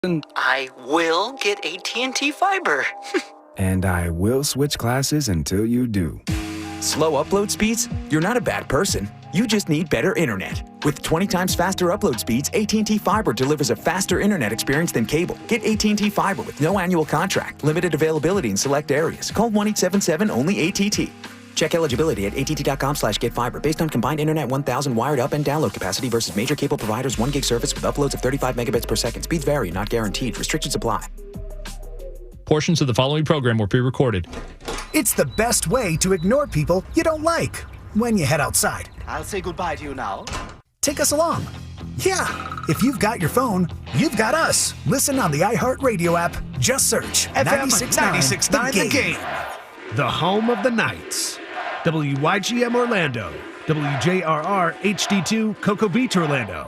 I will get AT&T Fiber. And I will switch classes until you do. Slow upload speeds? You're not a bad person. You just need better internet. With 20 times faster upload speeds, AT&T Fiber delivers a faster internet experience than cable. Get AT&T Fiber with no annual contract. Limited availability in select areas. Call 1-877-ONLY-ATT. Check eligibility at att.com/getfiber based on combined internet 1000 wired up and download capacity versus major cable providers 1 gig service with uploads of 35 megabits per second. Speeds vary, not guaranteed. Restrictions apply. Portions of the following program were pre-recorded. It's the best way to ignore people you don't like when you head outside. I'll say goodbye to you now. Take us along. Yeah, if you've got your phone, you've got us. Listen on the iHeartRadio app. Just search FM 96.9 The Game. The home of the Knights. WYGM Orlando. WJRR HD2 Cocoa Beach, Orlando.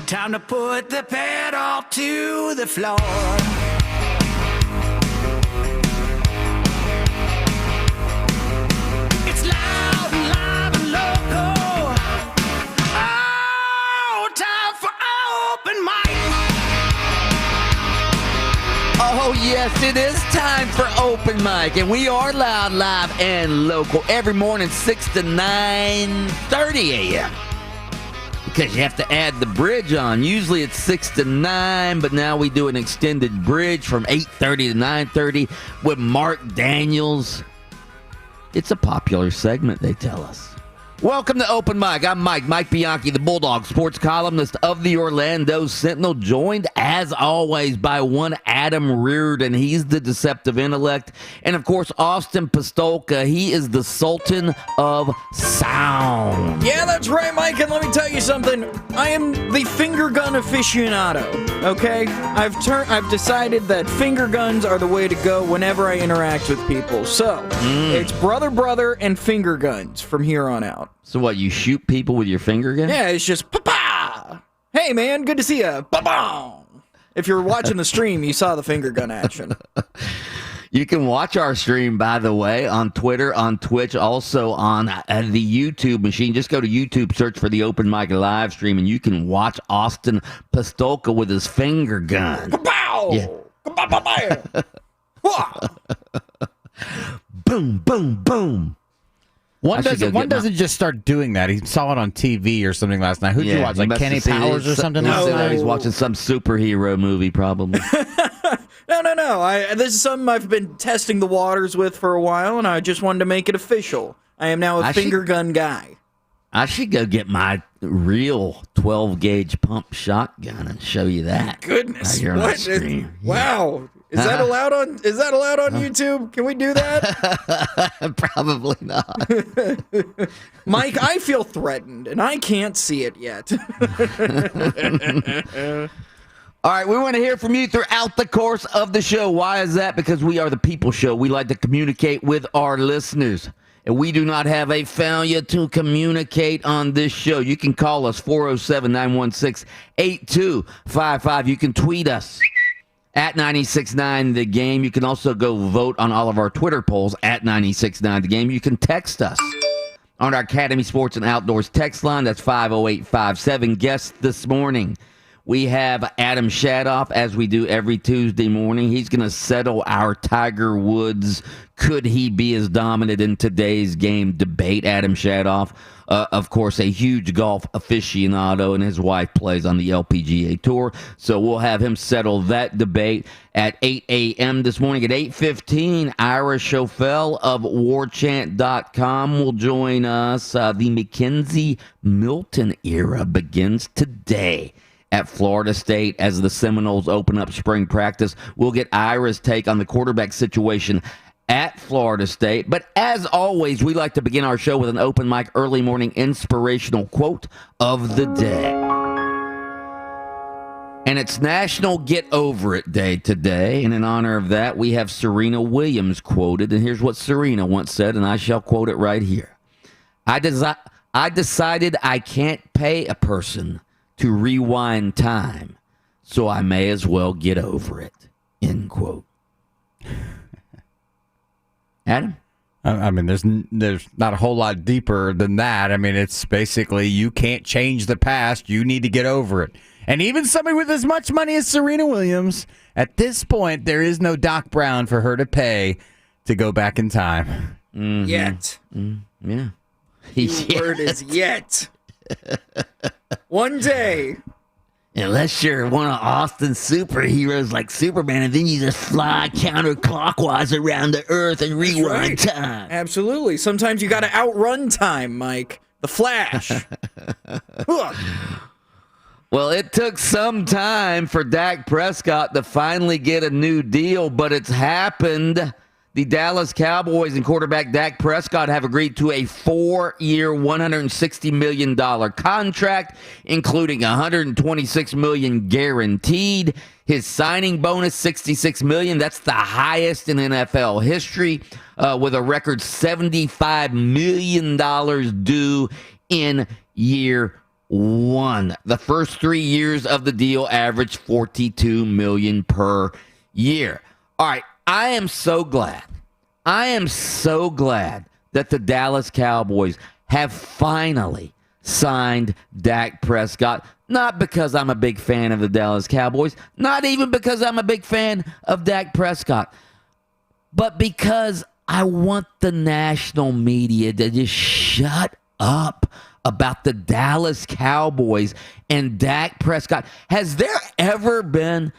Time to put the pedal to the floor. It's loud and live and local. Oh, time for open mic. Oh, yes, it is time for open mic. And we are loud, live, and local every morning, 6 to 9:30 a.m. Because you have to add the bridge on. Usually it's 6 to 9, but now we do an extended bridge from 8:30 to 9:30 with Mark Daniels. It's a popular segment, they tell us. Welcome to Open Mic. I'm Mike Bianchi, the Bulldog sports columnist of the Orlando Sentinel, joined as always by one Adam Reardon. He's the deceptive intellect. And of course, Austin Pistolka. He is the Sultan of Sound. Yeah, that's right, Mike. And let me tell you something. I am the finger gun aficionado. Okay? I've decided that finger guns are the way to go whenever I interact with people. So, it's brother, and finger guns from here on out. So what, you shoot people with your finger gun? Yeah, it's just pa-pa! Hey, man, good to see you. Pa-pa! If you're watching the stream, you saw the finger gun action. You can watch our stream, by the way, on Twitter, on Twitch, also on the YouTube machine. Just go to YouTube, search for the Open Mic live stream, and you can watch Austin Pistolka with his finger gun. Ka-pow! Yeah. Ka-pow-pow-pow! Boom, boom, boom. One doesn't just start doing that. He saw it on TV or something last night. Who'd you watch? Like Kenny Powers or something? No, he's watching some superhero movie, probably. No. This is something I've been testing the waters with for a while, and I just wanted to make it official. I am now a finger gun guy. I should go get my real 12-gauge pump shotgun and show you that. Goodness, what? Wow. Is that allowed on YouTube? Can we do that? Probably not. Mike, I feel threatened, and I can't see it yet. All right, we want to hear from you throughout the course of the show. Why is that? Because we are the people show. We like to communicate with our listeners. And we do not have a failure to communicate on this show. You can call us 407-916-8255. You can tweet us at 96.9 The Game. You can also go vote on all of our Twitter polls at 96.9 The Game. You can text us on our Academy Sports and Outdoors text line. That's 50857. Guests this morning, we have Adam Shadoff, as we do every Tuesday morning. He's going to settle our Tiger Woods, could he be as dominant in today's game debate. Adam Shadoff, of course, a huge golf aficionado, and his wife plays on the LPGA Tour. So we'll have him settle that debate at 8 a.m. this morning. At 8:15, Ira Schofel of warchant.com will join us. The McKenzie Milton era begins today at Florida State as the Seminoles open up spring practice. We'll get Ira's take on the quarterback situation at Florida State. But as always, we like to begin our show with an open mic early morning inspirational quote of the day. And it's National Get Over It Day today. And in honor of that, we have Serena Williams quoted. And here's what Serena once said, and I shall quote it right here. I decided I can't pay a person to rewind time, so I may as well get over it. End quote. Adam? I mean, there's not a whole lot deeper than that. I mean, it's basically you can't change the past. You need to get over it. And even somebody with as much money as Serena Williams, at this point, there is no Doc Brown for her to pay to go back in time. Mm-hmm. Yet. Yeah. The word is yet. One day. Unless you're one of Austin's superheroes like Superman, and then you just fly counterclockwise around the earth and rewind time. Absolutely. Sometimes you got to outrun time, Mike. The Flash. Well, it took some time for Dak Prescott to finally get a new deal, but it's happened. The Dallas Cowboys and quarterback Dak Prescott have agreed to a 4-year, $160 million contract, including $126 million guaranteed. His signing bonus, $66 million. That's the highest in NFL history, with a record $75 million due in year one. The first 3 years of the deal averaged $42 million per year. All right, I am so glad that the Dallas Cowboys have finally signed Dak Prescott. Not because I'm a big fan of the Dallas Cowboys, not even because I'm a big fan of Dak Prescott, but because I want the national media to just shut up about the Dallas Cowboys and Dak Prescott. Has there ever been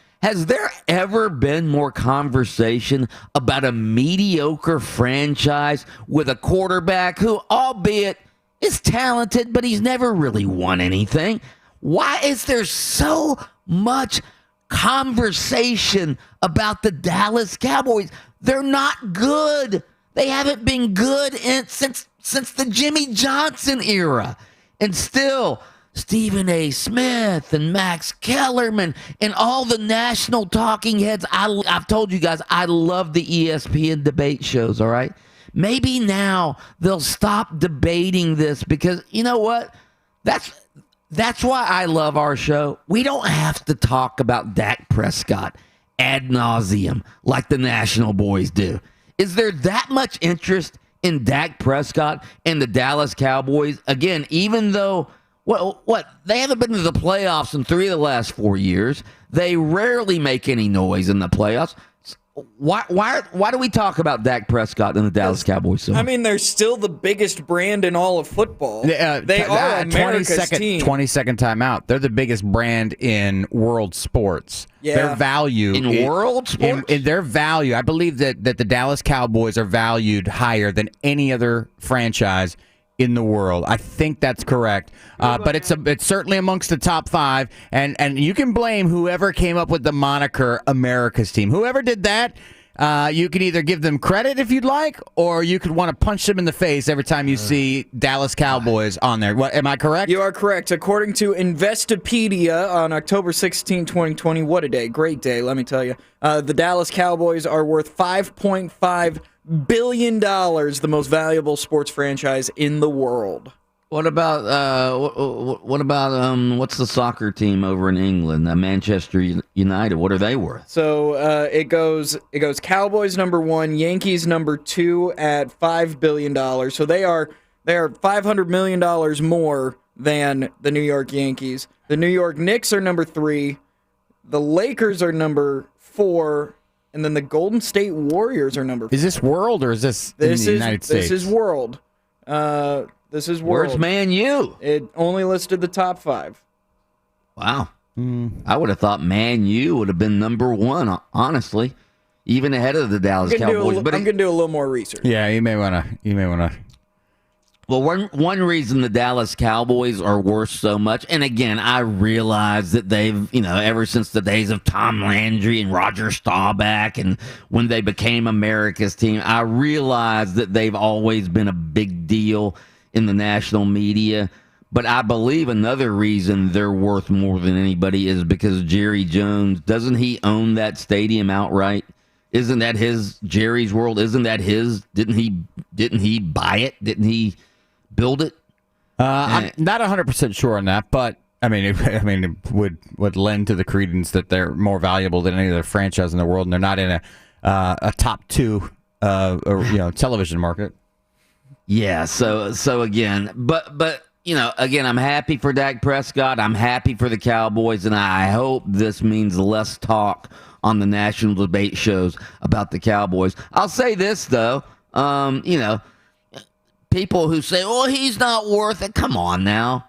more conversation about a mediocre franchise with a quarterback who, albeit, is talented, but he's never really won anything? Why is there so much conversation about the Dallas Cowboys? They're not good. They haven't been good since the Jimmy Johnson era. And still, Stephen A. Smith and Max Kellerman and all the national talking heads. I've told you guys, I love the ESPN debate shows, all right? Maybe now they'll stop debating this because, you know what? That's why I love our show. We don't have to talk about Dak Prescott ad nauseum like the national boys do. Is there that much interest in Dak Prescott and the Dallas Cowboys? Again, even though, they haven't been to the playoffs in 3 of the last 4 years. They rarely make any noise in the playoffs. Why do we talk about Dak Prescott and the Dallas Cowboys so much? I mean, they're still the biggest brand in all of football. They are America's team. 20-second timeout. They're the biggest brand in world sports. Yeah. Their value in world sports? In their value, I believe that the Dallas Cowboys are valued higher than any other franchise in the world. I think that's correct. But it's certainly amongst the top 5, and you can blame whoever came up with the moniker America's team. Whoever did that, you can either give them credit if you'd like, or you could want to punch them in the face every time you see Dallas Cowboys on there. Am I correct? You are correct. According to Investopedia on October 16, 2020, what a day. Great day, let me tell you. The Dallas Cowboys are worth $5.5 billion, the most valuable sports franchise in the world. What about what's the soccer team over in England, Manchester United? What are they worth? So it goes Cowboys number 1, Yankees number 2 at $5 billion. So they are $500 million more than the New York Yankees. The New York Knicks are number 3. The Lakers are number 4. And then the Golden State Warriors are number 4. Is this world or is this in the United States? This is world. This is world. Where's Man U? It only listed the top 5. Wow. I would have thought Man U would have been number 1, honestly, even ahead of the Dallas Cowboys. I'm going to do a little more research. Yeah, you may want to. Well, one reason the Dallas Cowboys are worth so much, and again, I realize that they've, ever since the days of Tom Landry and Roger Staubach and when they became America's team, I realize that they've always been a big deal in the national media. But I believe another reason they're worth more than anybody is because Jerry Jones, doesn't he own that stadium outright? Isn't that Jerry's World? Isn't that his? Didn't he buy it? Didn't he build it? I'm not 100% sure on that, but it would lend to the credence that they're more valuable than any other franchise in the world, and they're not in a top 2 television market. Yeah. So again, but again, I'm happy for Dak Prescott. I'm happy for the Cowboys, and I hope this means less talk on the national debate shows about the Cowboys. I'll say this though, people who say, "Oh, he's not worth it." Come on now.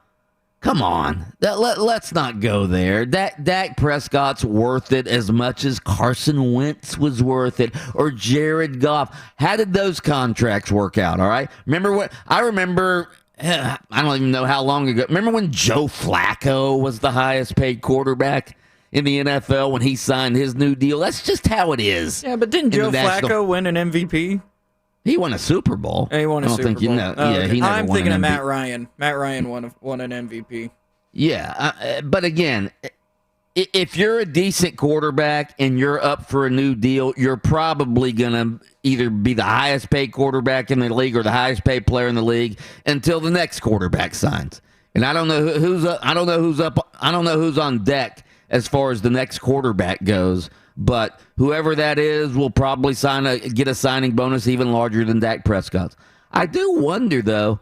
Come on. Let's not go there. Dak Prescott's worth it as much as Carson Wentz was worth it or Jared Goff. How did those contracts work out, all right? I don't even know how long ago. Remember when Joe Flacco was the highest paid quarterback in the NFL when he signed his new deal? That's just how it is. Yeah, but didn't Joe Flacco win an MVP? He won a Super Bowl. He won a Super Bowl. He never I'm won thinking an of MVP. Matt Ryan. Matt Ryan won an MVP. Yeah, but again, if you're a decent quarterback and you're up for a new deal, you're probably going to either be the highest paid quarterback in the league or the highest paid player in the league until the next quarterback signs. And I don't know who's up. I don't know who's on deck as far as the next quarterback goes. But whoever that is will probably get a signing bonus even larger than Dak Prescott's. I do wonder, though,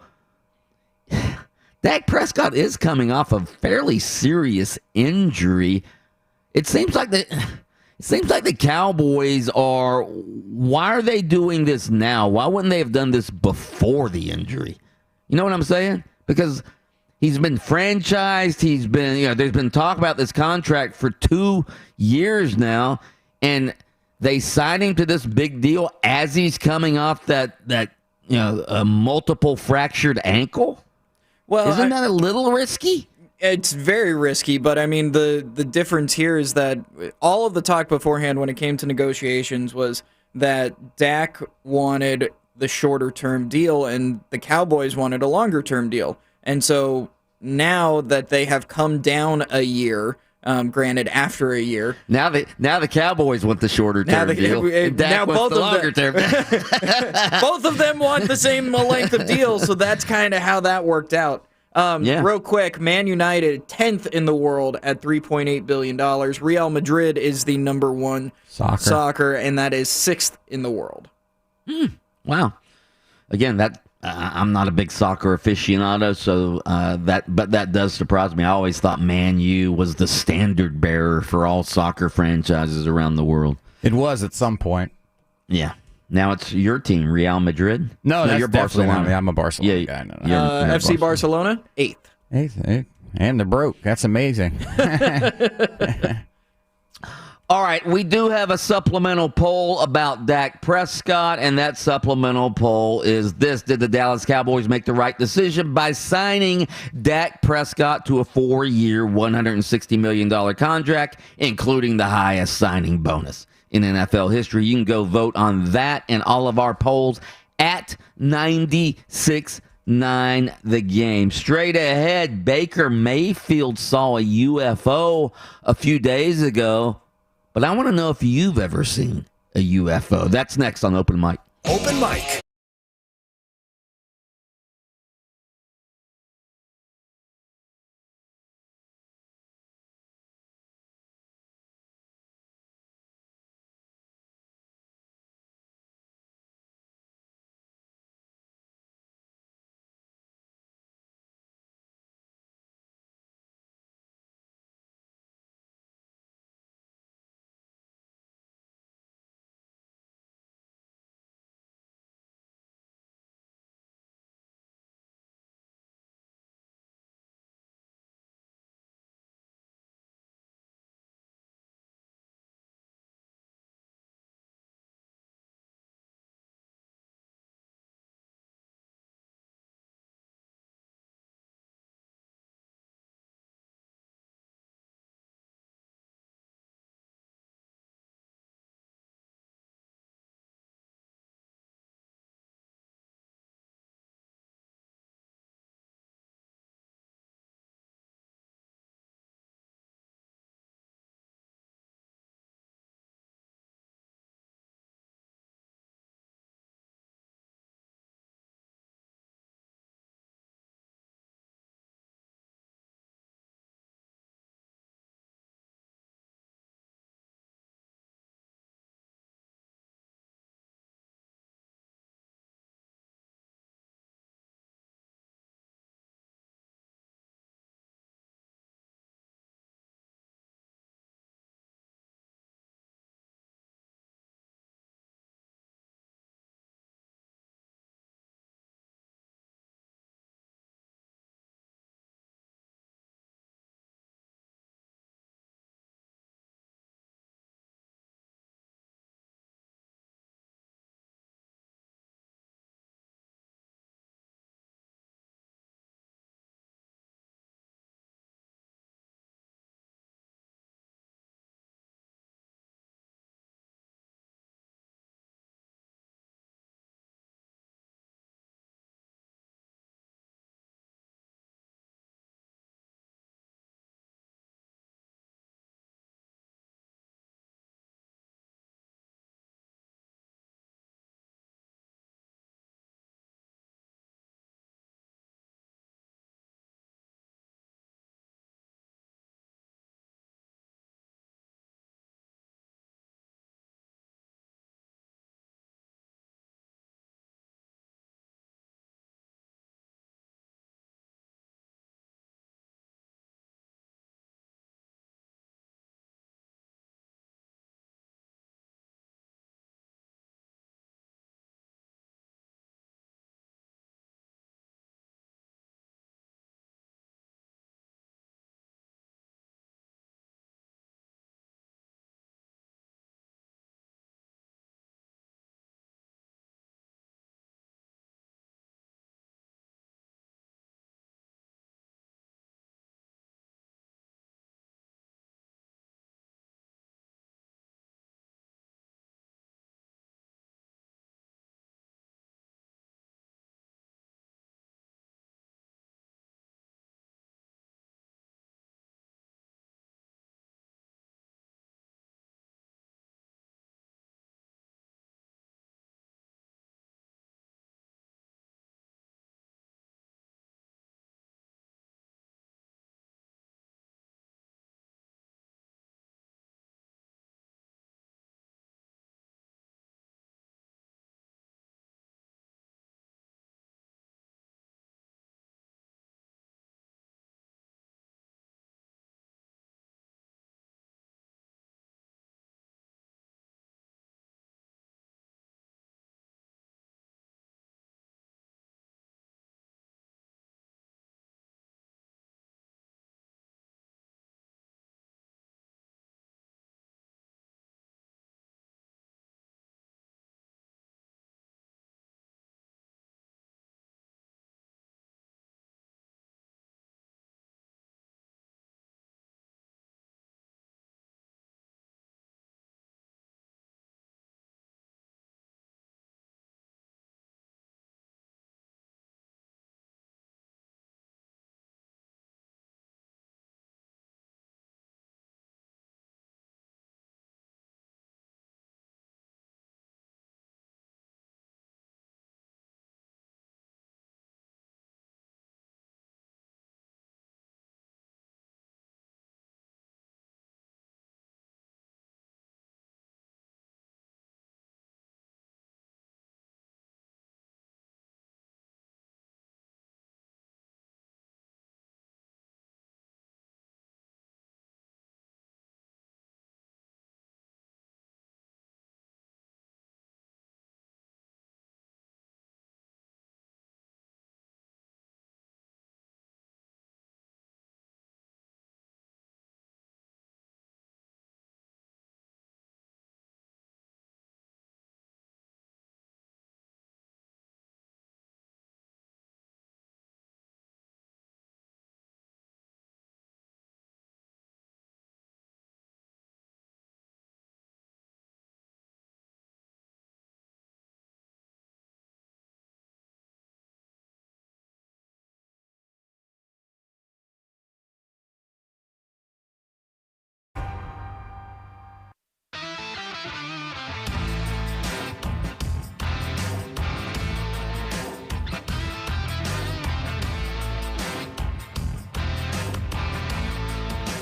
Dak Prescott is coming off a fairly serious injury. It seems like the Cowboys are. Why are they doing this now? Why wouldn't they have done this before the injury? You know what I'm saying? Because he's been franchised. He's been, there's been talk about this contract for 2 years now, and they signed him to this big deal as he's coming off that a multiple fractured ankle. Well, isn't that a little risky? It's very risky, but I mean the difference here is that all of the talk beforehand when it came to negotiations was that Dak wanted the shorter term deal and the Cowboys wanted a longer term deal. And so now that they have come down a year, granted after a year, now the Cowboys want the shorter term deal. Now both the longer term. Both of them want the same length of deal, so that's kind of how that worked out. Real quick, Man United 10th in the world at $3.8 billion. Real Madrid is the number 1 soccer, and that is 6th in the world. Wow. Again, I'm not a big soccer aficionado, so but that does surprise me. I always thought Man U was the standard bearer for all soccer franchises around the world. It was at some point. Yeah. Now it's your team, Real Madrid. No, you're Barcelona. I'm a Barcelona guy. No. You're FC Barcelona, 8th. Eighth, and they're broke. That's amazing. All right, we do have a supplemental poll about Dak Prescott, and that supplemental poll is this. Did the Dallas Cowboys make the right decision by signing Dak Prescott to a 4-year, $160 million contract, including the highest signing bonus in NFL history? You can go vote on that and all of our polls at 96.9 The Game. Straight ahead, Baker Mayfield saw a UFO a few days ago. But I want to know if you've ever seen a UFO. That's next on Open Mic. Open Mic.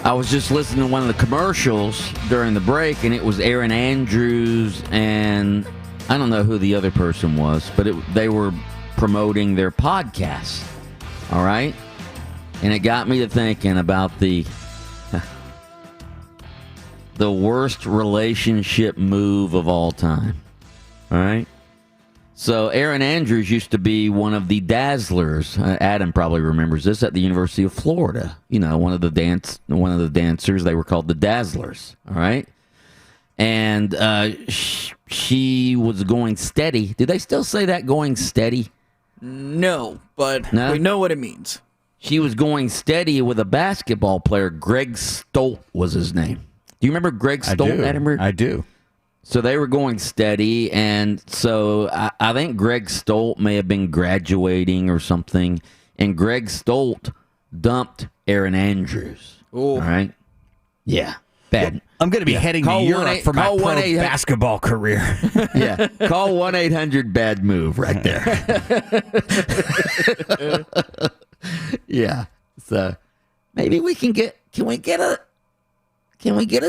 I was just listening to one of the commercials during the break, and it was Aaron Andrews, and I don't know who the other person was, but they were promoting their podcast. All right? And it got me to thinking about the worst relationship move of all time. All right? So Aaron Andrews used to be one of the Dazzlers. Adam probably remembers this, at the University of Florida. You know, one of the dancers. They were called the Dazzlers. All right, and she was going steady. Do they still say that, going steady? No, but we know what it means. She was going steady with a basketball player. Greg Stolt was his name. Do you remember Greg Stolt, Edinburgh? I do. So they were going steady, and so I think Greg Stolt may have been graduating or something, and Greg Stolt dumped Aaron Andrews. Ooh. All right? Yeah. Bad. I'm going to be heading to Europe for my pro basketball career. Yeah. Call 1-800-BAD-MOVE right there. Yeah. So maybe we can get we get a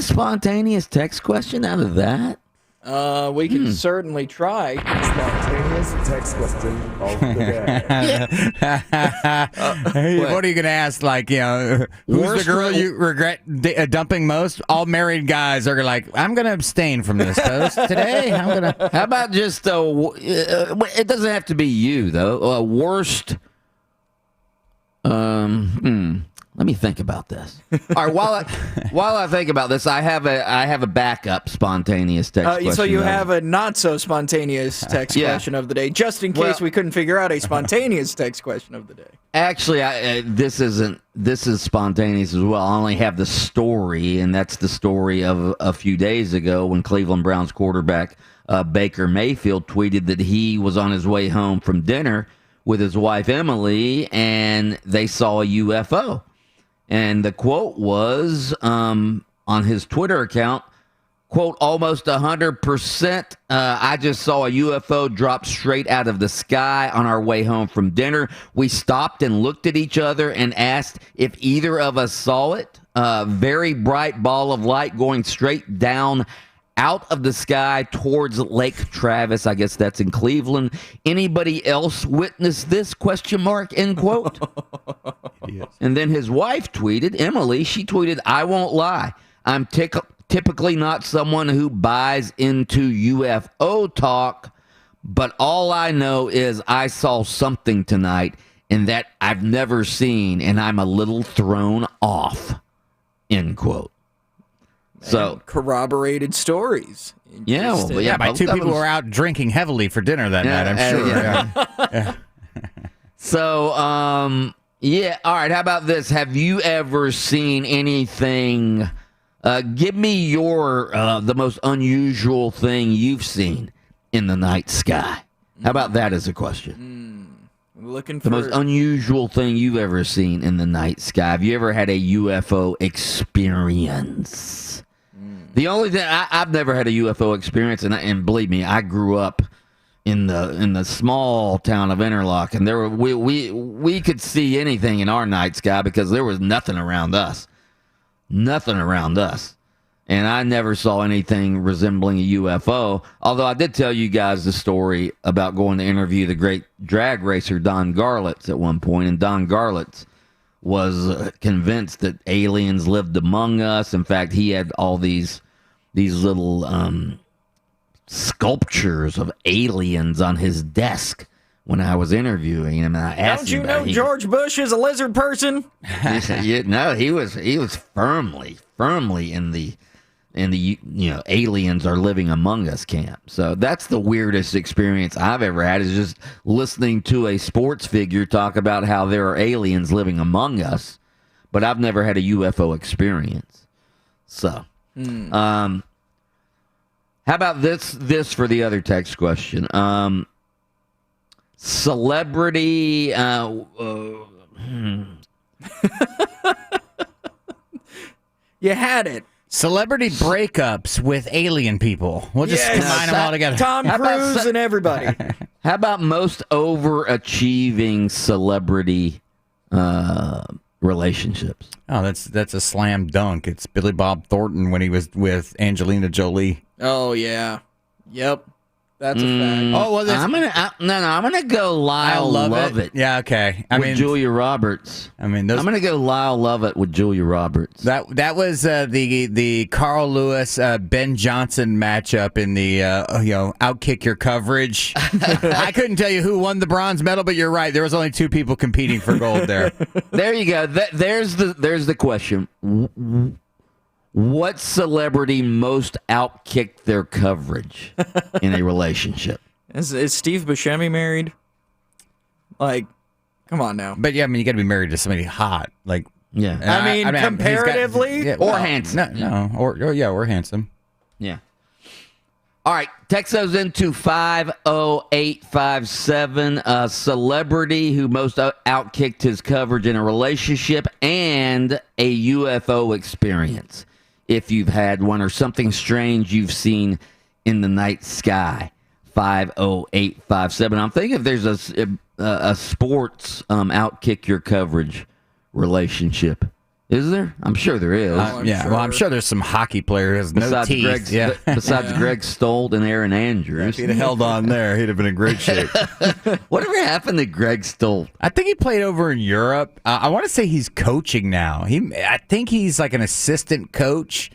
spontaneous text question out of that? We can certainly try. Spontaneous text question of the day. Hey, what are you going to ask? Like, you know, who's the girl you regret dumping most? All married guys are like, I'm going to abstain from this toast today. I'm going to. How about just it doesn't have to be you though. Worst. Let me think about this. All right, while I think about this, I have a backup spontaneous text question. So you have a not so spontaneous text question of the day, just in case we couldn't figure out a spontaneous text question of the day. Actually, this is spontaneous as well. I only have the story, and that's the story of a few days ago when Cleveland Browns quarterback Baker Mayfield tweeted that he was on his way home from dinner with his wife Emily, and they saw a UFO. And the quote was on his Twitter account, quote, almost 100%. I just saw a UFO drop straight out of the sky on our way home from dinner. We stopped and looked at each other and asked if either of us saw it. Very bright ball of light going straight down out of the sky towards Lake Travis. I guess that's in Cleveland. Anybody else witness this? Question mark, end quote. Yes. And then his wife tweeted, Emily, she tweeted, I won't lie. I'm typically not someone who buys into UFO talk, but all I know is I saw something tonight and that I've never seen, and I'm a little thrown off, end quote. So corroborated stories. Yeah, by two people who were out drinking heavily for dinner that night, I'm sure. Yeah. So, all right. How about this? Have you ever seen anything? Give me your the most unusual thing you've seen in the night sky. How about that as a question? Looking for the most unusual thing you've ever seen in the night sky. Have you ever had a UFO experience? The only thing I've never had a UFO experience, and believe me, I grew up in the small town of Interlock, and there were we could see anything in our night sky because there was nothing around us, and I never saw anything resembling a UFO. Although I did tell you guys the story about going to interview the great drag racer Don Garlitz at one point, and Don Garlitz was convinced that aliens lived among us. In fact, he had all these little sculptures of aliens on his desk when I was interviewing him. And I asked him, don't you know George Bush is a lizard person? No, he was firmly in the aliens are living among us camp. So that's the weirdest experience I've ever had, is just listening to a sports figure talk about how there are aliens living among us, but I've never had a UFO experience. So, how about this for the other text question? Celebrity, you had it. Celebrity breakups with alien people. We'll just combine them all together. Tom Cruise and everybody. How about most overachieving celebrity relationships. Oh, that's a slam dunk. It's Billy Bob Thornton when he was with Angelina Jolie. Oh yeah. Yep. That's a fact. Oh well, I'm gonna go Lyle Lovett. Yeah, okay. With Julia Roberts. I mean, I'm gonna go Lyle Lovett with Julia Roberts. That was the Carl Lewis Ben Johnson matchup in the outkick your coverage. I couldn't tell you who won the bronze medal, but you're right. There was only 2 people competing for gold there. There you go. There's the question. What celebrity most outkicked their coverage in a relationship? Is Steve Buscemi married? Like, come on now. But yeah, I mean, you got to be married to somebody hot, like. Yeah, I mean, comparatively, or handsome. No, or handsome. Yeah. All right, text those into 50857. A celebrity who most outkicked his coverage in a relationship and a UFO experience, if you've had one, or something strange you've seen in the night sky. 50857. I'm thinking if there's a sports outkick your coverage relationship. Is there? I'm sure there is. Well, I'm sure there's some hockey players no teeth. Besides Greg Stolt and Aaron Andrews. If he'd have held on there, he'd have been in great shape. Whatever happened to Greg Stolt? I think he played over in Europe. I want to say he's coaching now. I think he's like an assistant coach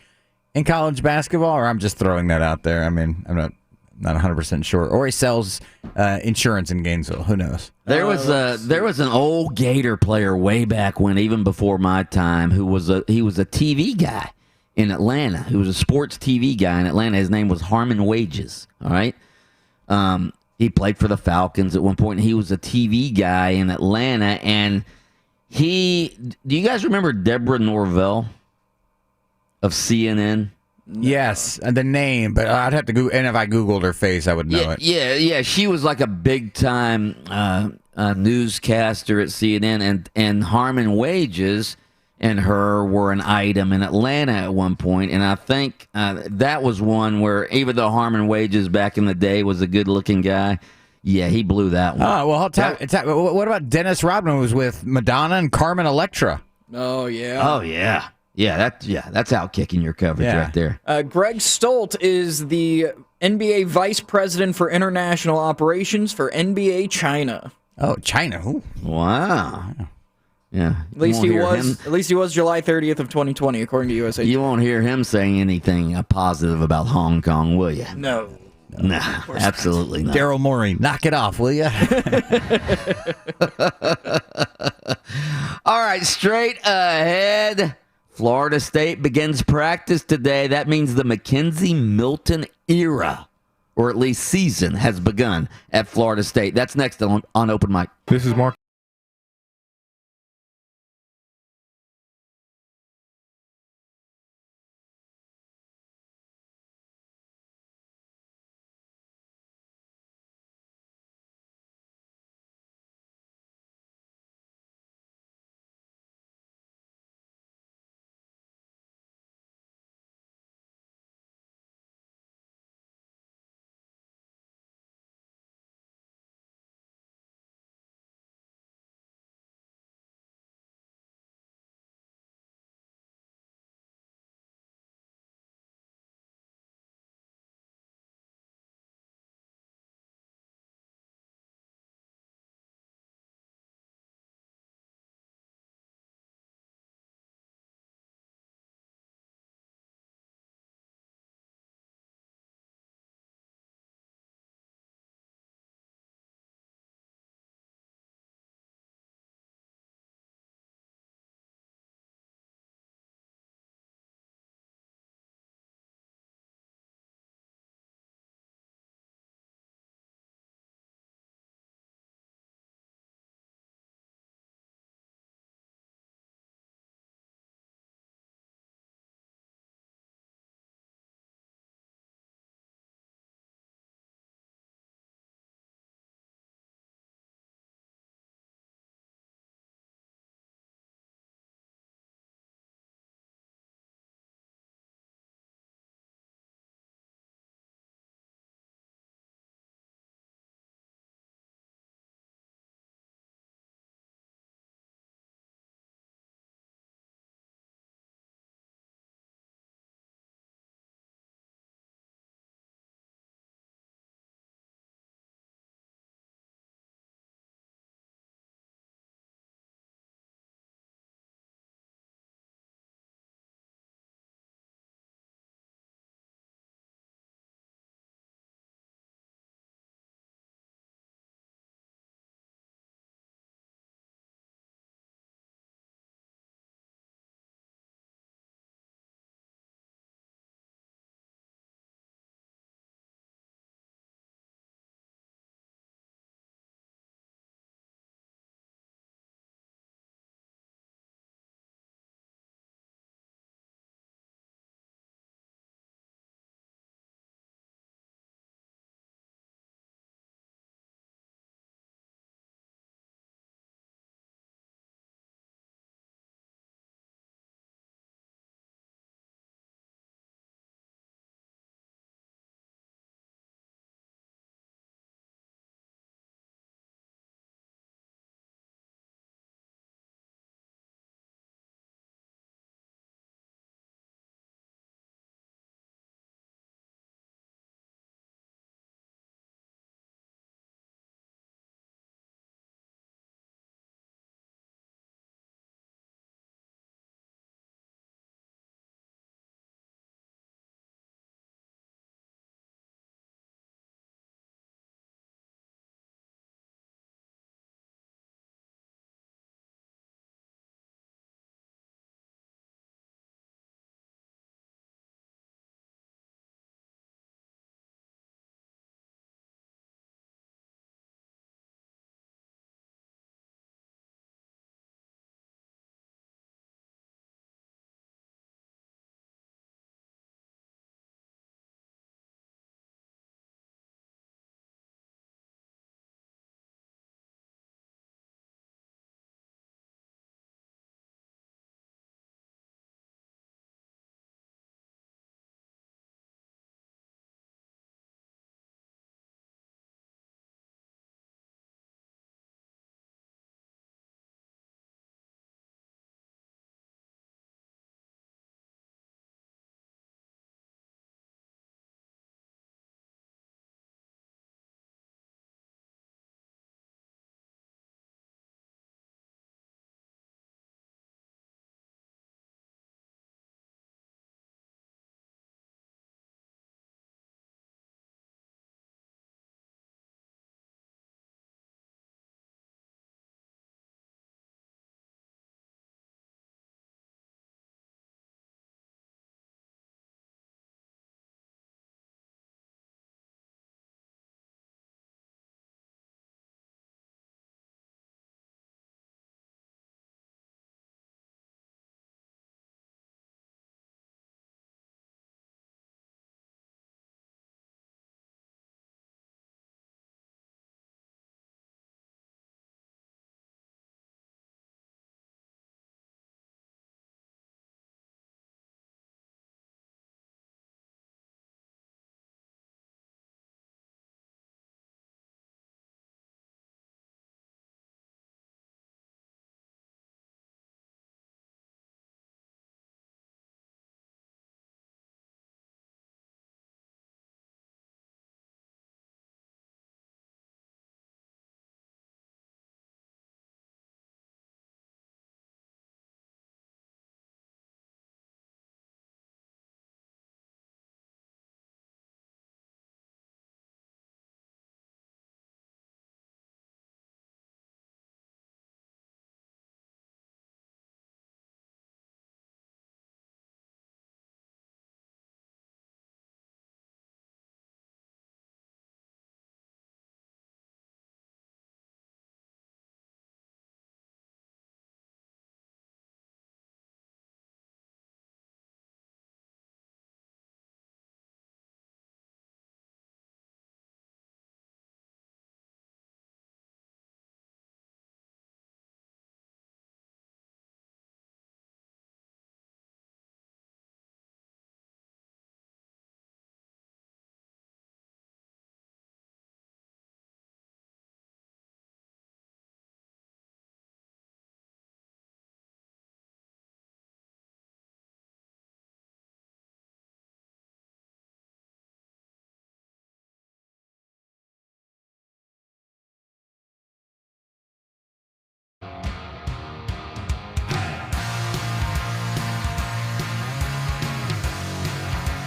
in college basketball, or I'm just throwing that out there. I mean, I'm not 100% sure. Or he sells insurance in Gainesville. Who knows? There was an old Gator player way back when, even before my time, he was a TV guy in Atlanta. He was a sports TV guy in Atlanta. His name was Harmon Wages. All right. He played for the Falcons at one point, and he was a TV guy in Atlanta. And do you guys remember Deborah Norvell of CNN? No. Yes, the name, but I'd have to Google. And if I Googled her face, I would know it. Yeah. She was like a big time newscaster at CNN, and Harmon Wages and her were an item in Atlanta at one point. And I think that was one where, even though Harmon Wages back in the day was a good looking guy, yeah, he blew that one. Oh well, what about Dennis Rodman, who was with Madonna and Carmen Electra? Oh yeah. Oh yeah. That's outkicking your coverage right there. Greg Stolt is the NBA Vice President for International Operations for NBA China. Oh, China! Ooh. Wow. Yeah. At least he was July 30th of 2020, according to USA. You won't hear him saying anything positive about Hong Kong, will you? No. No, absolutely not. Daryl Morey, knock it off, will you? All right, straight ahead. Florida State begins practice today. That means the McKenzie Milton era, or at least season, has begun at Florida State. That's next on Open Mic. This is Mark.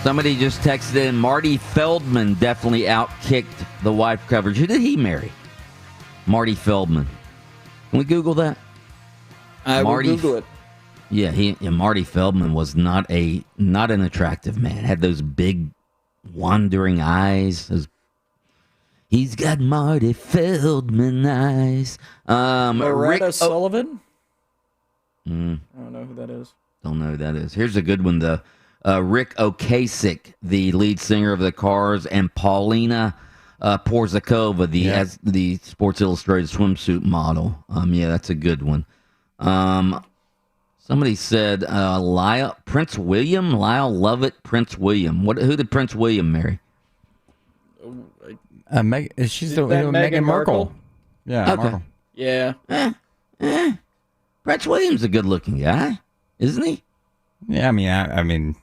Somebody just texted in, Marty Feldman definitely outkicked the wife coverage. Who did he marry? Marty Feldman. Can we Google that? I will Google it. Yeah, Marty Feldman was not an attractive man. Had those big wandering eyes. He's got Marty Feldman eyes. Loretta Sullivan? I don't know who that is. Don't know who that is. Here's a good one, though. Rick Ocasek, the lead singer of the Cars, and Paulina Porzakova, the Sports Illustrated swimsuit model. Yeah, that's a good one. Somebody said Prince William, Lyle Lovett, Prince William. Who did Prince William marry? She's Meghan Markle. Yeah, okay. Markle. Yeah. Prince William's a good-looking guy, isn't he? Yeah, I mean,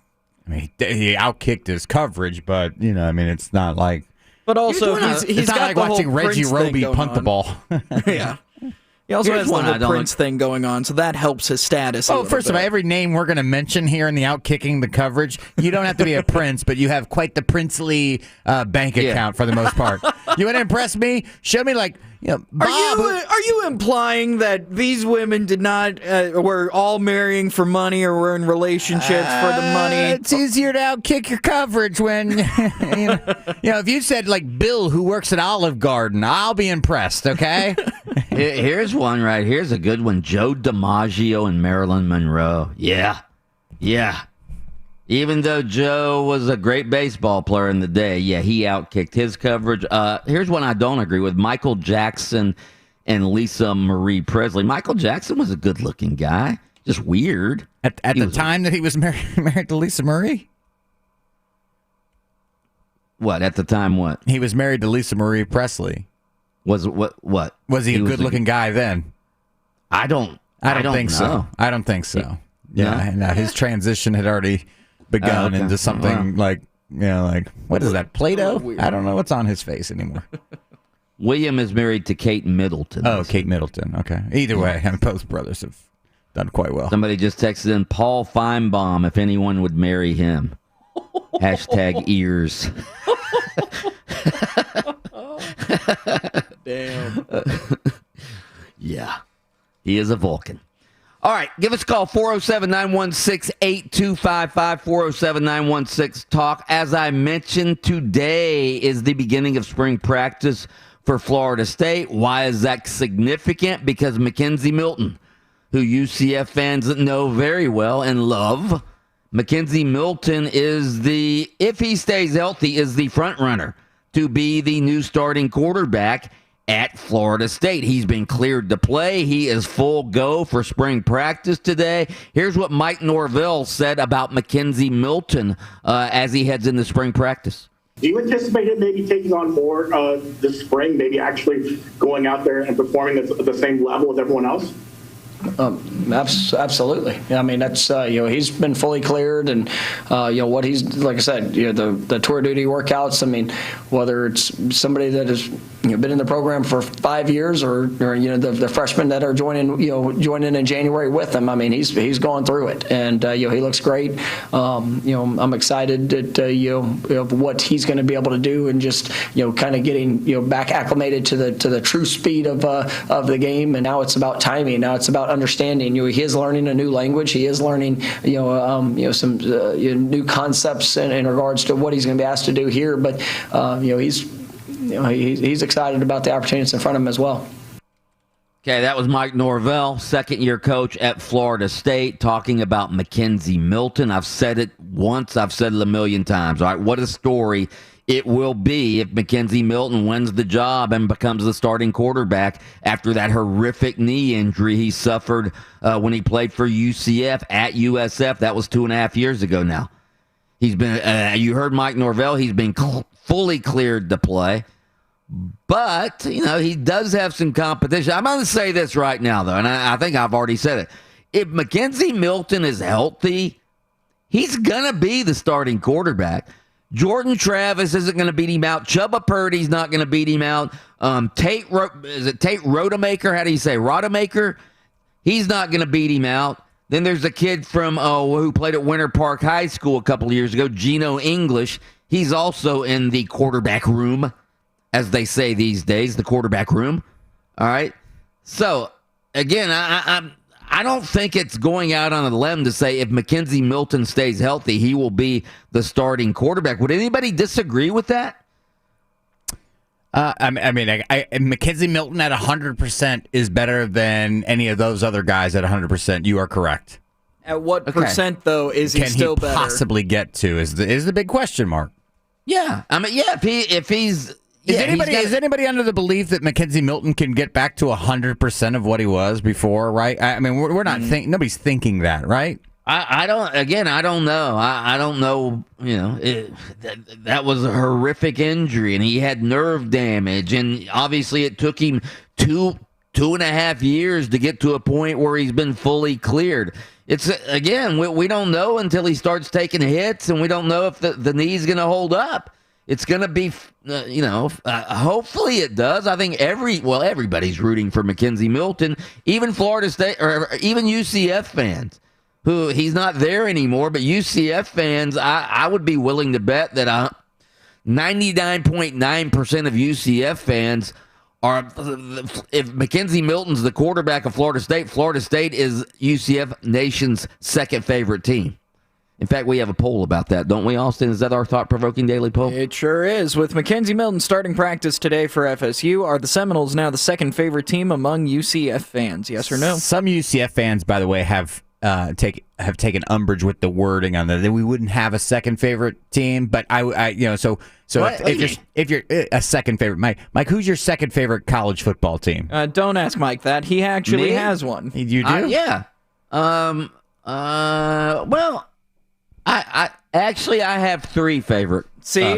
he outkicked his coverage, but it's not like. But also, he's not got like the watching whole Reggie Prince Roby thing punt the ball. Yeah. He also Here's has the one I whole don't Prince thing going on, so that helps his status. Oh, first of all, every name we're going to mention here in the Outkicking the coverage, you don't have to be a prince, but you have quite the princely bank account for the most part. You want to impress me? Show me Bob. Are you implying that these women did not were all marrying for money or were in relationships for the money? It's easier to outkick your coverage when if you said Bill who works at Olive Garden, I'll be impressed. Okay. Here's one right. Here's a good one. Joe DiMaggio and Marilyn Monroe. Yeah. Even though Joe was a great baseball player in the day, he outkicked his coverage. Here's one I don't agree with. Michael Jackson and Lisa Marie Presley. Michael Jackson was a good-looking guy. Just weird. At the time that he was married to Lisa Marie? What? At the time what? He was married to Lisa Marie Presley. Was he a good-looking guy then? I don't think so. I don't think so. No, his transition had already begun into something what is that, Play-Doh? I don't know what's on his face anymore. William is married to Kate Middleton. Oh, Kate Middleton. Okay. Either way, both brothers have done quite well. Somebody just texted in Paul Feinbaum if anyone would marry him. Hashtag ears. Damn. Yeah. He is a Vulcan. All right, give us a call, 407-916-8255, 407-916-TALK. As I mentioned, today is the beginning of spring practice for Florida State. Why is that significant? Because McKenzie Milton, who UCF fans know very well and love, McKenzie Milton is if he stays healthy, is the front runner to be the new starting quarterback at Florida State. He's been cleared to play. He is full go for spring practice today. Here's what Mike Norvell said about McKenzie Milton as he heads into spring practice. Do you anticipate him maybe taking on more this spring, maybe actually going out there and performing at the same level as everyone else? Absolutely. I mean, that's he's been fully cleared, and what he's, like I said, the tour duty workouts. I mean, whether it's somebody that has been in the program for 5 years or the freshmen that are joining in January with him. I mean, he's going through it, and he looks great. I'm excited at what he's going to be able to do, and just kind of getting back acclimated to the true speed of the game. And now it's about timing. Now it's about understanding. He is learning a new language. He is learning some new concepts in regards to what he's going to be asked to do here. But he's excited about the opportunity that's in front of him as well. Okay, that was Mike Norvell, second-year coach at Florida State, talking about McKenzie Milton. I've said it once. I've said it a million times. All right, what a story it will be if McKenzie Milton wins the job and becomes the starting quarterback after that horrific knee injury he suffered when he played for UCF at USF. That was 2.5 years ago now. He's been, you heard Mike Norvell, he's been fully cleared to play. But, he does have some competition. I'm going to say this right now, though, and I think I've already said it. If McKenzie Milton is healthy, he's going to be the starting quarterback. Jordan Travis isn't going to beat him out. Chubba Purdy's not going to beat him out. Tate Rodemaker? How do you say? Rodemaker? He's not going to beat him out. Then there's a kid from who played at Winter Park High School a couple of years ago, Geno English. He's also in the quarterback room, as they say these days, the quarterback room. All right. So, again, I don't think it's going out on a limb to say if McKenzie Milton stays healthy, he will be the starting quarterback. Would anybody disagree with that? McKenzie Milton at 100% is better than any of those other guys at 100%. You are correct. At what percent, though, is he still better? Can he possibly get to is the big question mark. Yeah. I mean, yeah, if he's... Is anybody under the belief that McKenzie Milton can get back to 100% of what he was before, right? I mean, we're not nobody's thinking that, right? I don't know. I don't know. That was a horrific injury, and he had nerve damage, and obviously it took him two and a half years to get to a point where he's been fully cleared. It's again, we don't know until he starts taking hits, and we don't know if the knee's going to hold up. It's going to be, hopefully it does. I think everybody's rooting for McKenzie Milton, even Florida State or even UCF fans. Who he's not there anymore, but UCF fans, I would be willing to bet that 99.9% of UCF fans are, if McKenzie Milton's the quarterback of Florida State is UCF Nation's second favorite team. In fact, we have a poll about that, don't we, Austin? Is that our thought-provoking daily poll? It sure is. With McKenzie Milton starting practice today for FSU, are the Seminoles now the second favorite team among UCF fans? Yes or no? Some UCF fans, by the way, have taken umbrage with the wording on that we wouldn't have a second favorite team, but if you're a second favorite, Mike, who's your second favorite college football team? Don't ask Mike that. He actually has one. You do? Yeah. Well, I have three favorite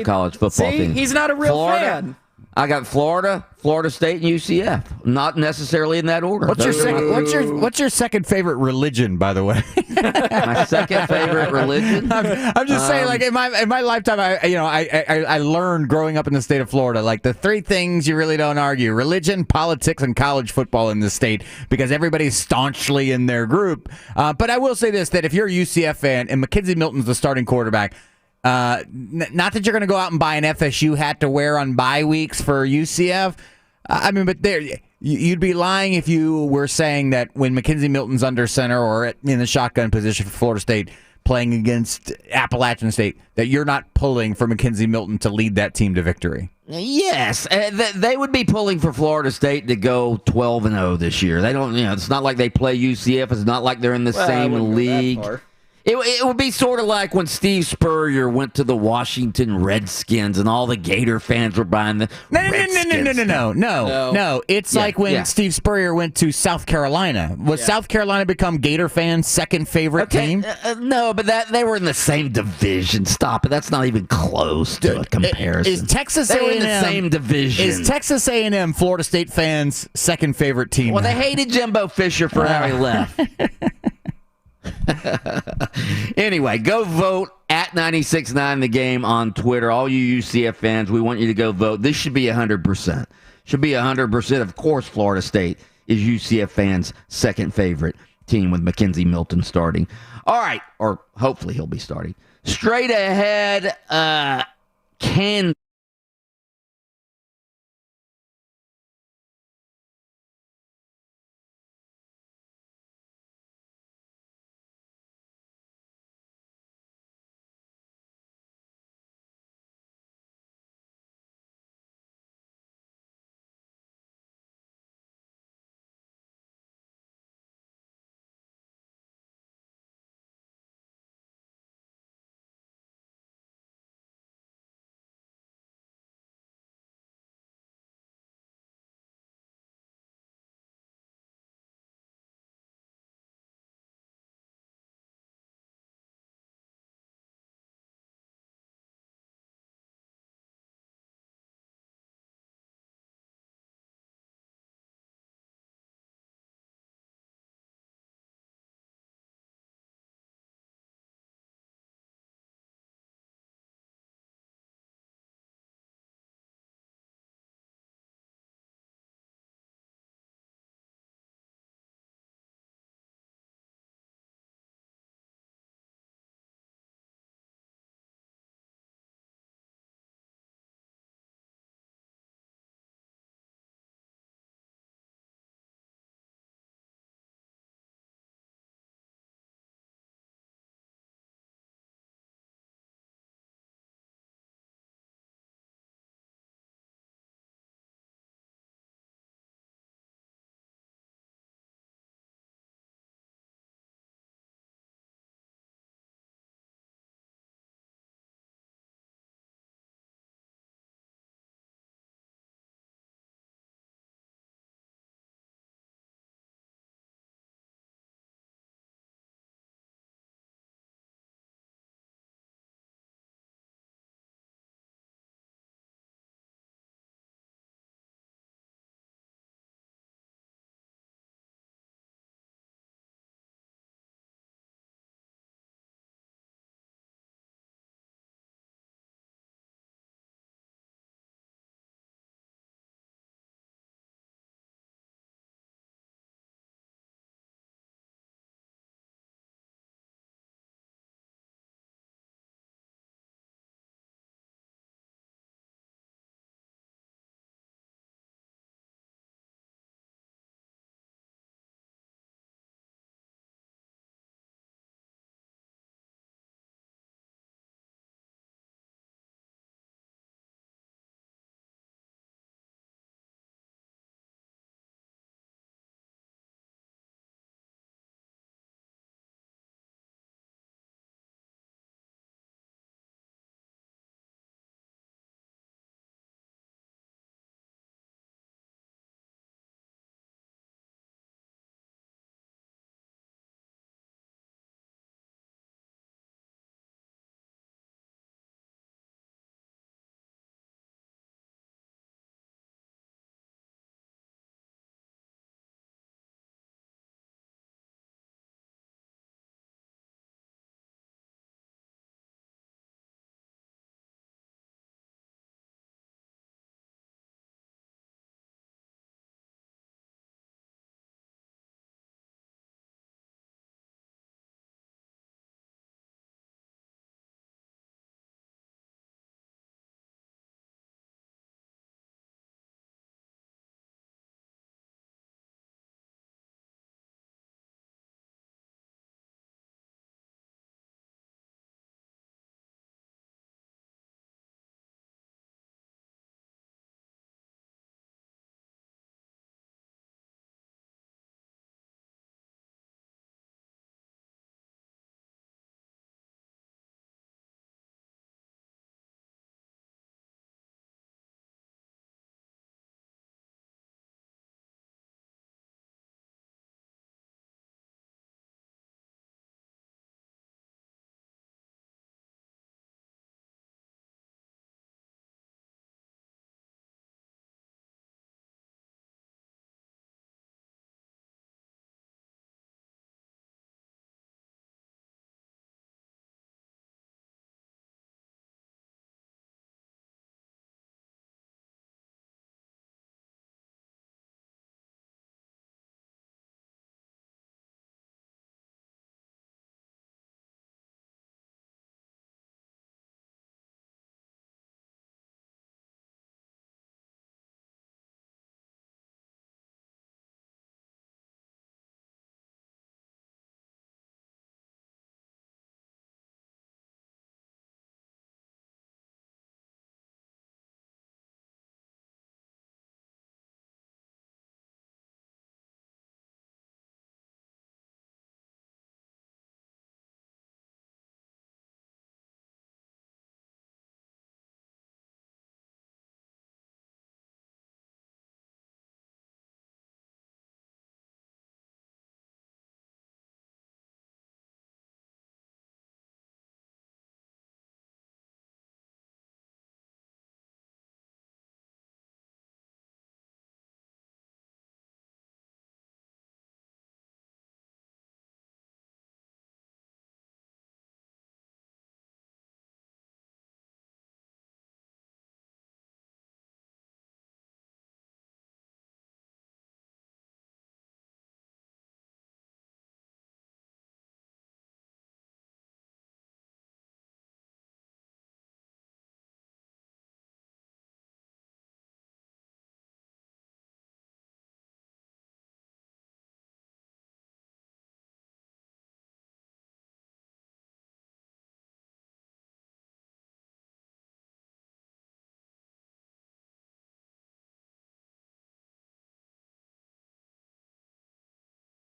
college football teams. He's not a real fan. I got Florida, Florida State, and UCF. Not necessarily in that order. What's your second favorite religion, by the way? My second favorite religion? I'm just saying, like in my lifetime, I learned growing up in the state of Florida, like the three things you really don't argue: religion, politics, and college football in the state, because everybody's staunchly in their group. But I will say this: that if you're a UCF fan and McKenzie Milton's the starting quarterback. Not that you're going to go out and buy an FSU hat to wear on bye weeks for UCF. But you'd be lying if you were saying that when McKenzie Milton's under center or in the shotgun position for Florida State playing against Appalachian State, that you're not pulling for McKenzie Milton to lead that team to victory. Yes, they would be pulling for Florida State to go 12-0 this year. They don't, it's not like they play UCF. It's not like they're in the same league. It would be sort of like when Steve Spurrier went to the Washington Redskins and all the Gator fans were buying the Redskins. No. It's like when Steve Spurrier went to South Carolina. Was South Carolina become Gator fans' second favorite team? No, but they were in the same division. Stop it. That's not even close to a comparison. Is Texas they A&M were in the same division? Is Texas A&M Florida State fans' second favorite team? Well, they hated Jimbo Fisher for how he left. Anyway, go vote at 96.9 The Game on Twitter. All you UCF fans, we want you to go vote. This should be 100%. Should be 100%. Of course, Florida State is UCF fans' second favorite team with McKenzie Milton starting. All right, or hopefully he'll be starting. Straight ahead,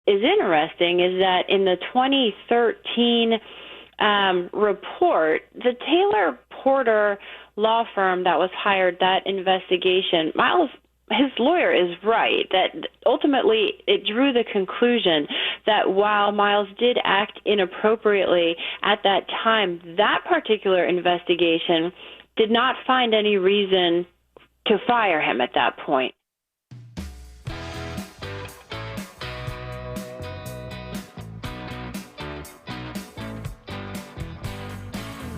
is interesting is that in the 2013 report, the Taylor Porter law firm that was hired, that investigation, Miles, his lawyer is right, that ultimately it drew the conclusion that while Miles did act inappropriately at that time, that particular investigation did not find any reason to fire him at that point.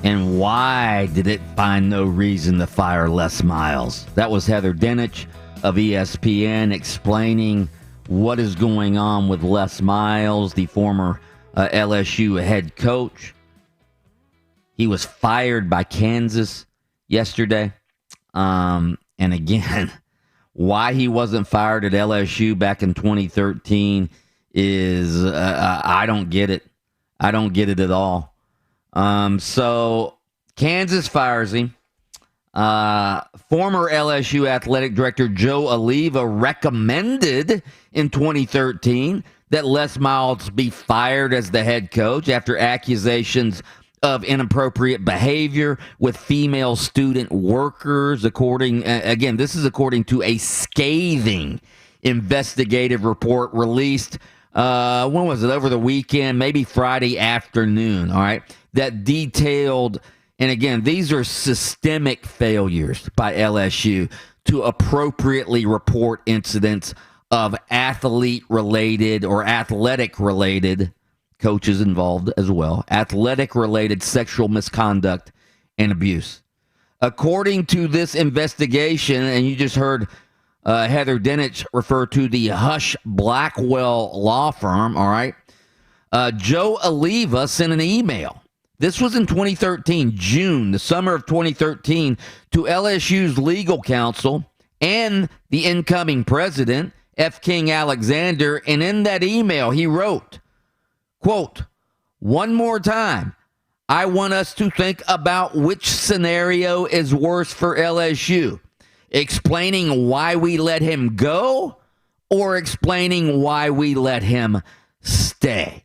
And why did it find no reason to fire Les Miles? That was Heather Dinich of ESPN explaining what is going on with Les Miles, the former LSU head coach. He was fired by Kansas yesterday. And again, why he wasn't fired at LSU back in 2013 is I don't get it. I don't get it at all. So Kansas fires him. Former LSU athletic director Joe Oliva recommended in 2013 that Les Miles be fired as the head coach after accusations of inappropriate behavior with female student workers. Again, this is according to a scathing investigative report released, when was it, over the weekend, maybe Friday afternoon, all right, that detailed, and again, these are systemic failures by LSU to appropriately report incidents of athlete-related or athletic-related, coaches involved as well, athletic-related sexual misconduct and abuse. According to this investigation, and you just heard Heather Dinich refer to the Hush Blackwell law firm, all right, Joe Oliva sent an email. This was in 2013, June, the summer of 2013, to LSU's legal counsel and the incoming president, F. King Alexander. And in that email, he wrote, quote, "One more time, I want us to think about which scenario is worse for LSU, explaining why we let him go or explaining why we let him stay."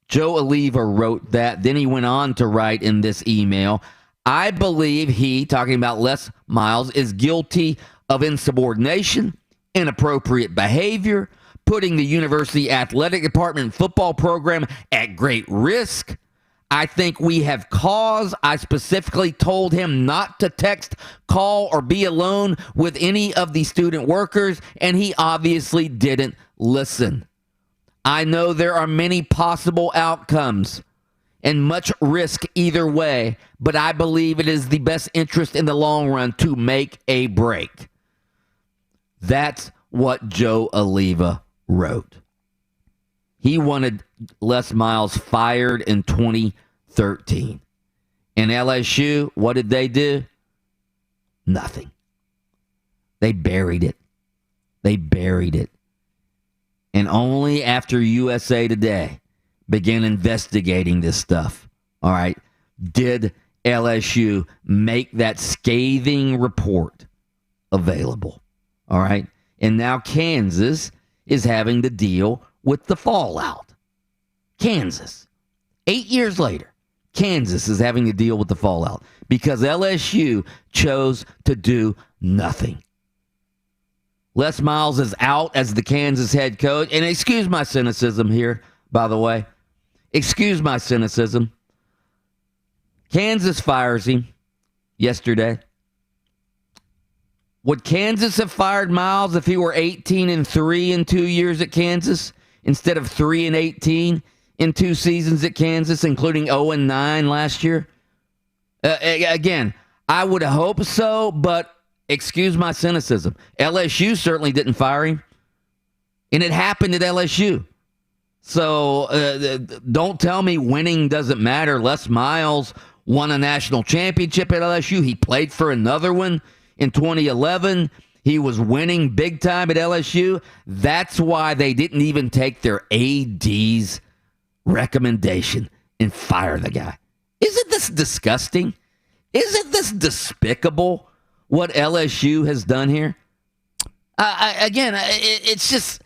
Joe Oliva wrote that. Then he went on to write in this email, "I believe he," talking about Les Miles, "is guilty of insubordination, inappropriate behavior, putting the university athletic department football program at great risk. I think we have cause. I specifically told him not to text, call, or be alone with any of the student workers, and he obviously didn't listen. I know there are many possible outcomes and much risk either way, but I believe it is the best interest in the long run to make a break." That's what Joe Oliva wrote. He wanted Les Miles fired in 2013. And LSU, what did they do? Nothing. They buried it. They buried it. And only after USA Today began investigating this stuff, all right, did LSU make that scathing report available, all right? And now Kansas is having to deal with the fallout. Kansas, 8 years later, Kansas is having to deal with the fallout because LSU chose to do nothing. Les Miles is out as the Kansas head coach. And excuse my cynicism here, by the way. Excuse my cynicism. Kansas fires him yesterday. Would Kansas have fired Miles if he were 18-3 in 2 years at Kansas instead of 3-18 in 2 seasons at Kansas, including 0-9 last year? Again, I would hope so, but excuse my cynicism. LSU certainly didn't fire him, and it happened at LSU. So don't tell me winning doesn't matter. Les Miles won a national championship at LSU. He played for another one in 2011. He was winning big time at LSU. That's why they didn't even take their AD's recommendation and fire the guy. Isn't this disgusting? Isn't this despicable what LSU has done here? Again, it's just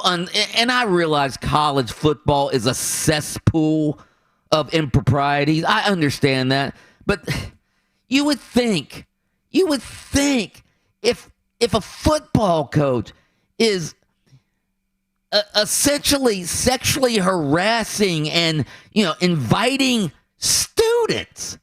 and I realize college football is a cesspool of improprieties. I understand that. But you would think if a football coach is essentially sexually harassing and, inviting students,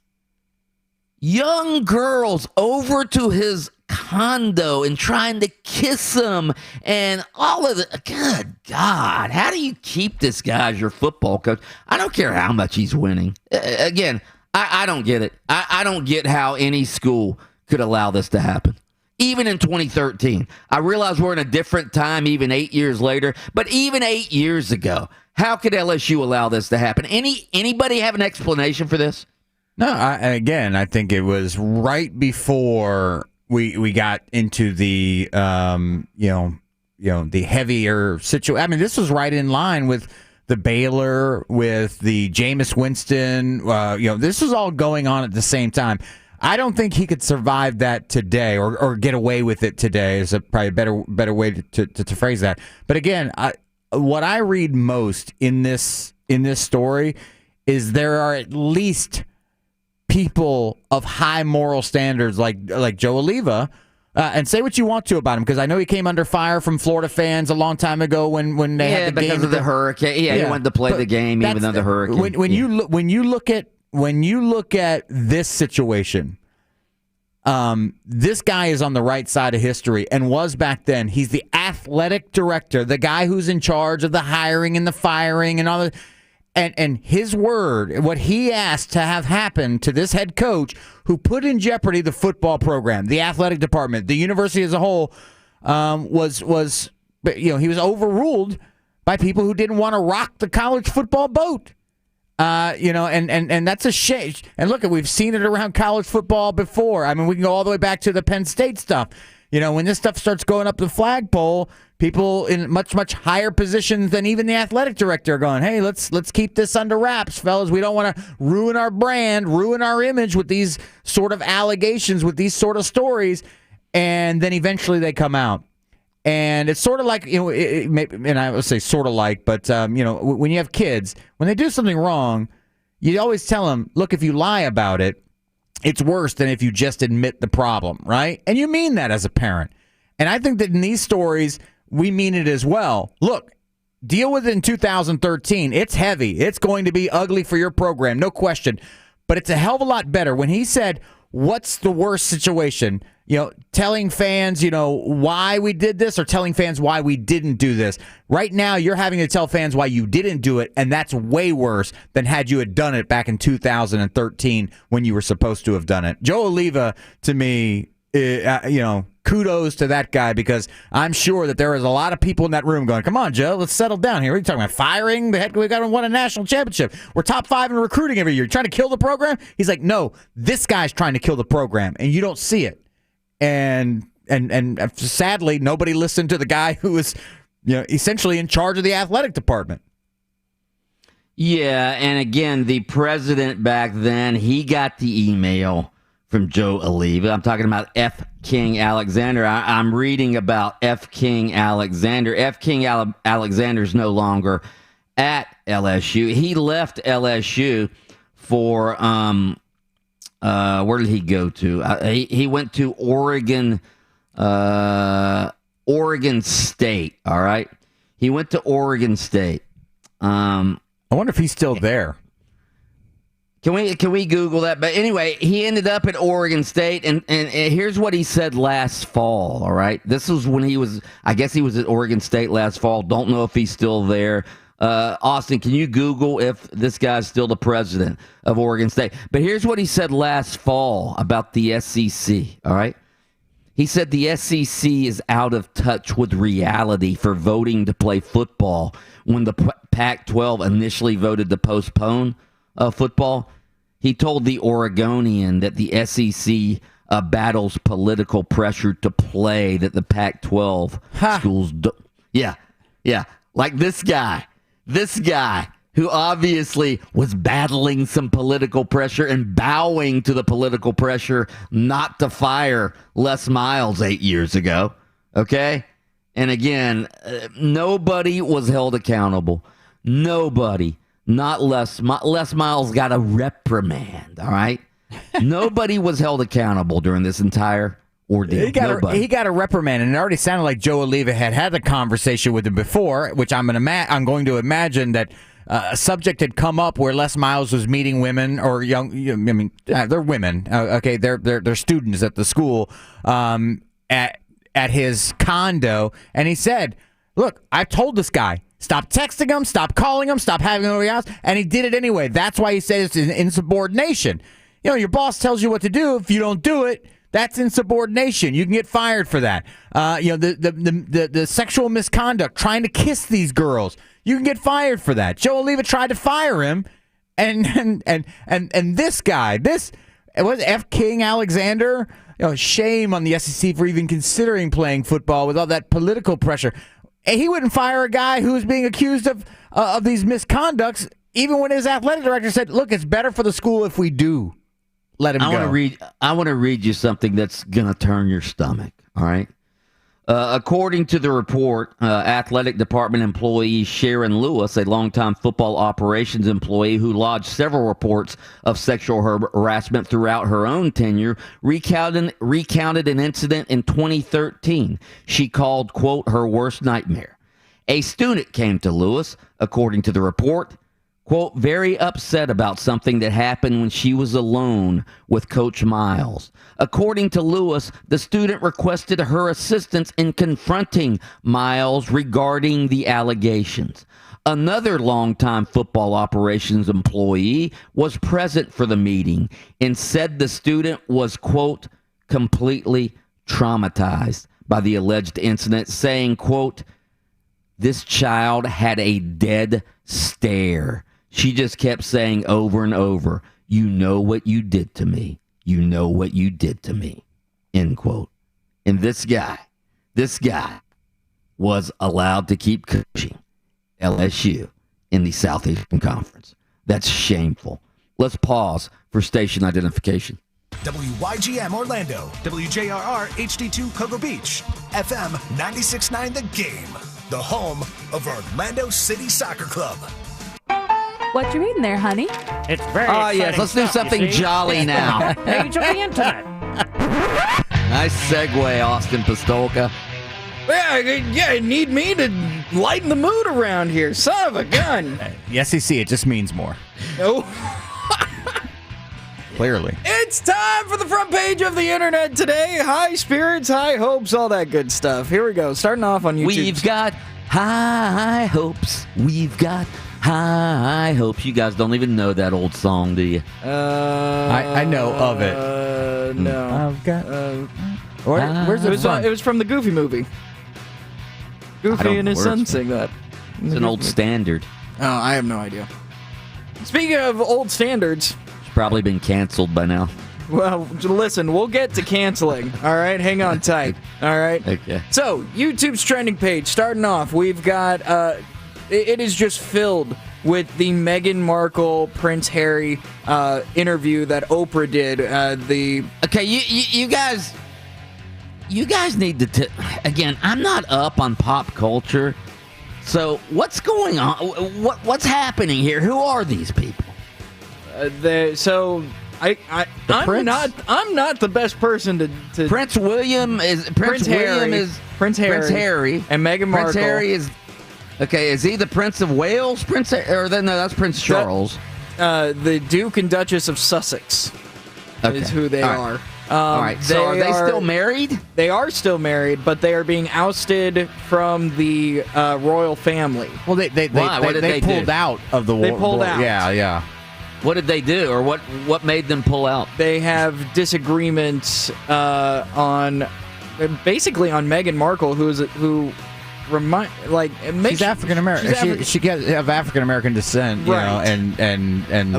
young girls over to his condo and trying to kiss them and all of the, good God, how do you keep this guy as your football coach? I don't care how much he's winning. Again, I don't get it. I don't get how any school could allow this to happen. Even in 2013. I realize we're in a different time, even 8 years later, but even 8 years ago, how could LSU allow this to happen? Anybody have an explanation for this? No, I think it was right before we got into the the heavier situation. I mean, this was right in line with the Baylor, with the Jameis Winston. This was all going on at the same time. I don't think he could survive that today or get away with it today is probably a better way to phrase that. But again, what I read most in this story is there are at least people of high moral standards like Joe Oliva, and say what you want to about him, because I know he came under fire from Florida fans a long time ago when they had the game because of the hurricane. Yeah, he wanted to play the game even though the hurricane. When you look at this situation, this guy is on the right side of history and was back then. He's the athletic director, the guy who's in charge of the hiring and the firing and all that. And his word, what he asked to have happen to this head coach who put in jeopardy the football program, the athletic department, the university as a whole, was he was overruled by people who didn't want to rock the college football boat. And that's a shame. And look, we've seen it around college football before. I mean, we can go all the way back to the Penn State stuff. When this stuff starts going up the flagpole, people in much, much higher positions than even the athletic director are going, hey, let's keep this under wraps, fellas. We don't want to ruin our brand, ruin our image with these sort of allegations, with these sort of stories. And then eventually they come out. And it's sort of like, and I would say sort of like, but, when you have kids, when they do something wrong, you always tell them, look, if you lie about it, it's worse than if you just admit the problem, right? And you mean that as a parent. And I think that in these stories, we mean it as well. Look, deal with it in 2013. It's heavy. It's going to be ugly for your program, no question. But it's a hell of a lot better. When he said, what's the worst situation? Telling fans, why we did this, or telling fans why we didn't do this. Right now, you're having to tell fans why you didn't do it, and that's way worse than had you had done it back in 2013 when you were supposed to have done it. Joe Oliva, to me, kudos to that guy, because I'm sure that there is a lot of people in that room going, come on, Joe, let's settle down here. What are you talking about? Firing? The heck, we got to win a national championship. We're top 5 in recruiting every year. You're trying to kill the program? He's like, no, this guy's trying to kill the program, and you don't see it. And sadly, nobody listened to the guy who was, essentially in charge of the athletic department. Yeah, and again, the president back then, he got the email from Joe Oliva. I'm talking about F. King Alexander. I'm reading about F. King Alexander. F. King Alexander's no longer at LSU. He left LSU for where did he go to? He went to Oregon State. All right, he went to Oregon State. I wonder if he's still there. Can we Google that? But anyway, he ended up at Oregon State, and here's what he said last fall. All right, this was when he was at Oregon State last fall. Don't know if he's still there. Austin, can you Google if this guy's still the president of Oregon State? But here's what he said last fall about the SEC, all right? He said the SEC is out of touch with reality for voting to play football when the Pac-12 initially voted to postpone football. He told the Oregonian that the SEC battles political pressure to play, that the Pac-12 schools do. Yeah, like this guy who obviously was battling some political pressure and bowing to the political pressure not to fire Les Miles 8 years ago, okay? And again, nobody was held accountable. Nobody. Not Les. Les Miles got a reprimand, all right? Nobody was held accountable during this entire ordeal. He got a reprimand, and it already sounded like Joe Oliva had a conversation with him before, which I'm going to imagine that a subject had come up where Les Miles was meeting women or young. They're women. Okay, they're students at the school at his condo, and he said, "Look, I've told this guy." Stop texting him, stop calling him, stop having him over your house. And he did it anyway. That's why he said it's insubordination. Your boss tells you what to do. If you don't do it, that's insubordination. You can get fired for that. The sexual misconduct, trying to kiss these girls, you can get fired for that. Joe Oliva tried to fire him, and this guy, was F. King Alexander. Shame on the SEC for even considering playing football with all that political pressure. He wouldn't fire a guy who's being accused of these misconducts, even when his athletic director said, "Look, it's better for the school if we do let him go." I want to read you something that's going to turn your stomach, all right? According to the report, athletic department employee Sharon Lewis, a longtime football operations employee who lodged several reports of sexual harassment throughout her own tenure, recounted an incident in 2013 she called, quote, her worst nightmare. A student came to Lewis, according to the report, quote, very upset about something that happened when she was alone with Coach Miles. According to Lewis, the student requested her assistance in confronting Miles regarding the allegations. Another longtime football operations employee was present for the meeting and said the student was, quote, completely traumatized by the alleged incident, saying, quote, this child had a dead stare. She just kept saying over and over, you know what you did to me. You know what you did to me, end quote. And this guy was allowed to keep coaching LSU in the Southeastern Conference. That's shameful. Let's pause for station identification. WYGM Orlando, WJRR HD2 Cocoa Beach, FM 96.9 The Game, the home of Orlando City Soccer Club. What you reading there, honey? It's very yes, let's do something jolly now. Page of the internet. Nice segue, Austin Pistolka. Yeah, need me to lighten the mood around here. Son of a gun. The SEC, it just means more. Oh. Clearly. It's time for the front page of the internet today. High spirits, high hopes, all that good stuff. Here we go. Starting off on YouTube. We've got high hopes. We've got high hopes. You guys don't even know that old song, do you? I know of it. No. I've got. Where's it from? It was from the Goofy movie. Goofy and his son sing that. It's an old standard. Oh, I have no idea. Speaking of old standards, It's probably been canceled by now. well, listen, we'll get to canceling. All right, hang on tight. All right. Okay. So, YouTube's trending page. Starting off, we've got. It is just filled with the Meghan Markle Prince Harry interview that Oprah did. Okay, you guys need to. Again, I'm not up on pop culture, so what's going on? What's happening here? Who are these people? I'm not the best person to. Prince William is Prince Harry, and Meghan Markle. Prince Harry is. Okay, is he the Prince of Wales? That's Prince Charles. The Duke and Duchess of Sussex is who they are. All right. So are they still married? They are still married, but they are being ousted from the royal family. Well, they pulled out of the war. They pulled out. Yeah. What did they do, or what made them pull out? They have disagreements on Meghan Markle, she's African American. She have African American descent, you know, and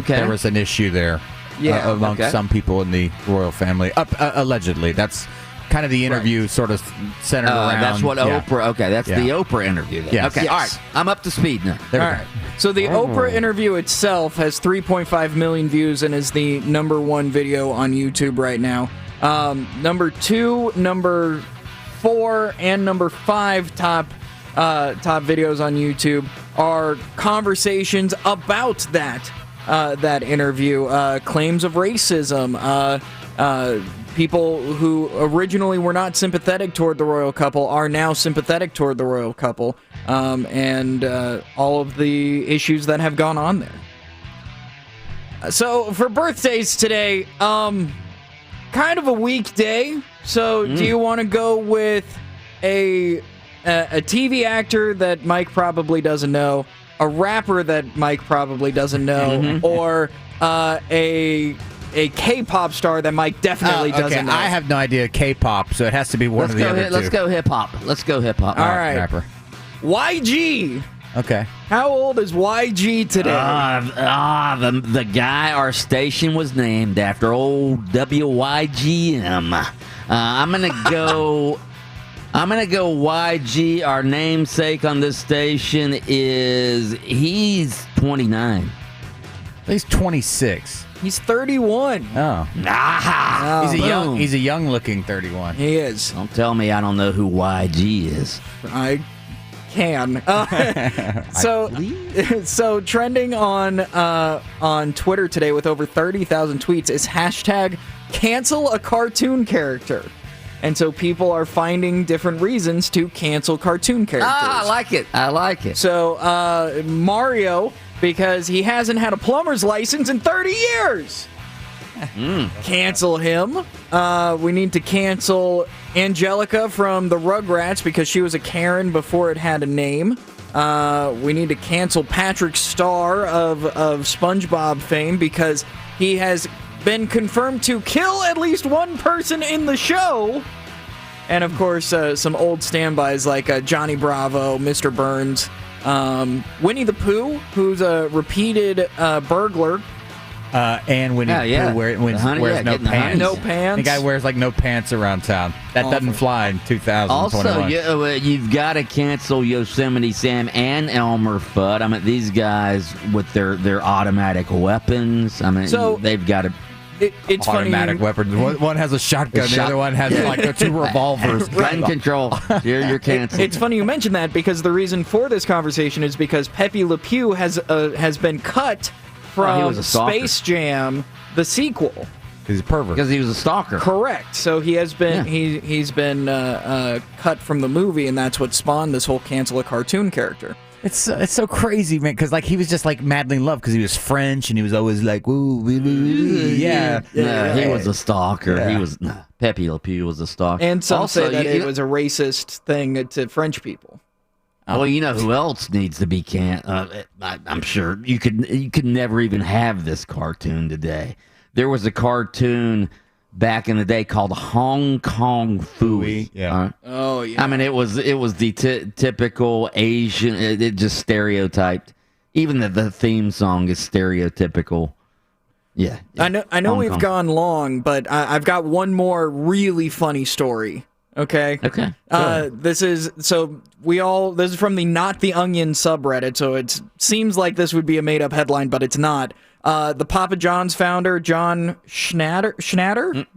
there was an issue there amongst some people in the royal family. Allegedly, that's kind of the interview sort of centered around. That's what Oprah. Okay, that's the Oprah interview. Yeah. Okay, all right, I'm up to speed now. All right. So the Oprah interview itself has 3.5 million views and is the number one video on YouTube right now. Number two, number 4 and number 5 top videos on YouTube are conversations about that interview, claims of racism, people who originally were not sympathetic toward the royal couple are now sympathetic toward the royal couple, and all of the issues that have gone on there. So for birthdays today, kind of a weak day. So do you want to go with a TV actor that Mike probably doesn't know, a rapper that Mike probably doesn't know, or a K-pop star that Mike definitely doesn't know? I have no idea K-pop, so it has to be one of the other two. Let's go hip-hop. All right. Rapper. YG. Okay. How old is YG today? The guy our station was named after, old WYGM. I'm gonna go YG. Our namesake on this station he's 29. He's 26. He's 31. Oh. He's a young-looking 31. He is. Don't tell me I don't know who YG is. I can. So trending on Twitter today with over 30,000 tweets is hashtag cancel a cartoon character. And so people are finding different reasons to cancel cartoon characters. I like it. So Mario, because he hasn't had a plumber's license in 30 years. Cancel him. We need to cancel Angelica from the Rugrats because she was a Karen before it had a name. We need to cancel Patrick Star of SpongeBob fame because he has been confirmed to kill at least one person in the show. And of course, some old standbys like Johnny Bravo, Mr. Burns, Winnie the Pooh, who's a repeated burglar. And Winnie the Pooh wears no pants. No pants. The guy wears no pants around town. That doesn't fly in 2021. Also, you've got to cancel Yosemite Sam and Elmer Fudd. I mean, these guys with their automatic weapons. I mean, they've got to. It's automatic weapons. One has a shotgun, the other one has two revolvers. Gun control. You're canceled. It's funny you mention that because the reason for this conversation is because Pepe Le Pew has been cut from Space Jam, the sequel. He's a pervert. Because he was a stalker. Correct. So he has been he's been cut from the movie, and that's what spawned this whole cancel a cartoon character. It's so crazy, man, because he was just madly in love because he was French and he was always like, ooh, yeah. He was a stalker. Yeah. He was Pepe Le Pew was a stalker. And some say that it was a racist thing to French people. Well, you know who else needs to be I'm sure you could never even have this cartoon today. There was a cartoon back in the day called Hong Kong Phooey. Yeah. Oh yeah. I mean, it was the typical Asian. It just stereotyped. Even the theme song is stereotypical. Yeah. I know we've gone long, but I've got one more really funny story. Okay. Okay. This is from the Not the Onion subreddit, so it seems like this would be a made-up headline, but it's not. The Papa John's founder, John Schnatter?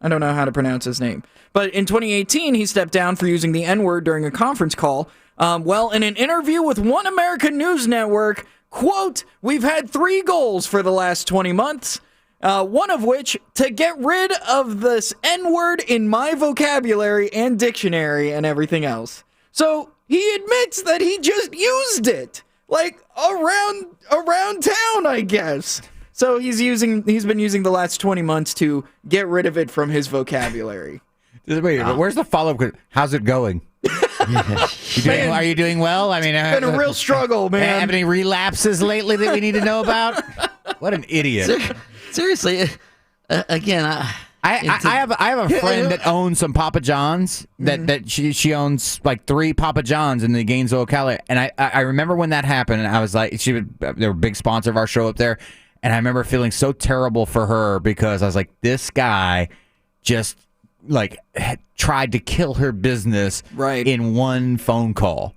I don't know how to pronounce his name. But in 2018, he stepped down for using the N-word during a conference call. In an interview with One American News Network, quote, "We've had 3 goals for the last 20 months. One of which, to get rid of this N-word in my vocabulary and dictionary and everything else." So he admits that he just used it, around town, I guess. So he's been using the last 20 months to get rid of it from his vocabulary. Wait, where's the follow-up? How's it going? Are you doing well? I mean, it's been a real struggle, man. Have any relapses lately that we need to know about? What an idiot. Seriously, again, I have a friend that owns some Papa John's. That she owns 3 Papa John's in the Gainesville, Cali. And I remember when that happened, and I was like, they were a big sponsor of our show up there, and I remember feeling so terrible for her because I was like, this guy just tried to kill her business in one phone call.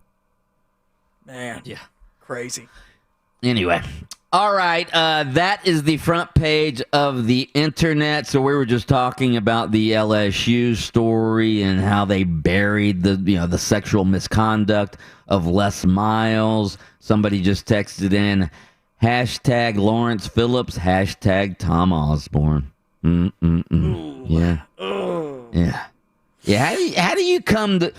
Man, yeah, crazy. Anyway, All right, that is the front page of the internet. So we were just talking about the LSU story and how they buried the sexual misconduct of Les Miles. Somebody just texted in hashtag Lawrence Phillips, hashtag Tom Osborne. Yeah. Yeah. How do you come to?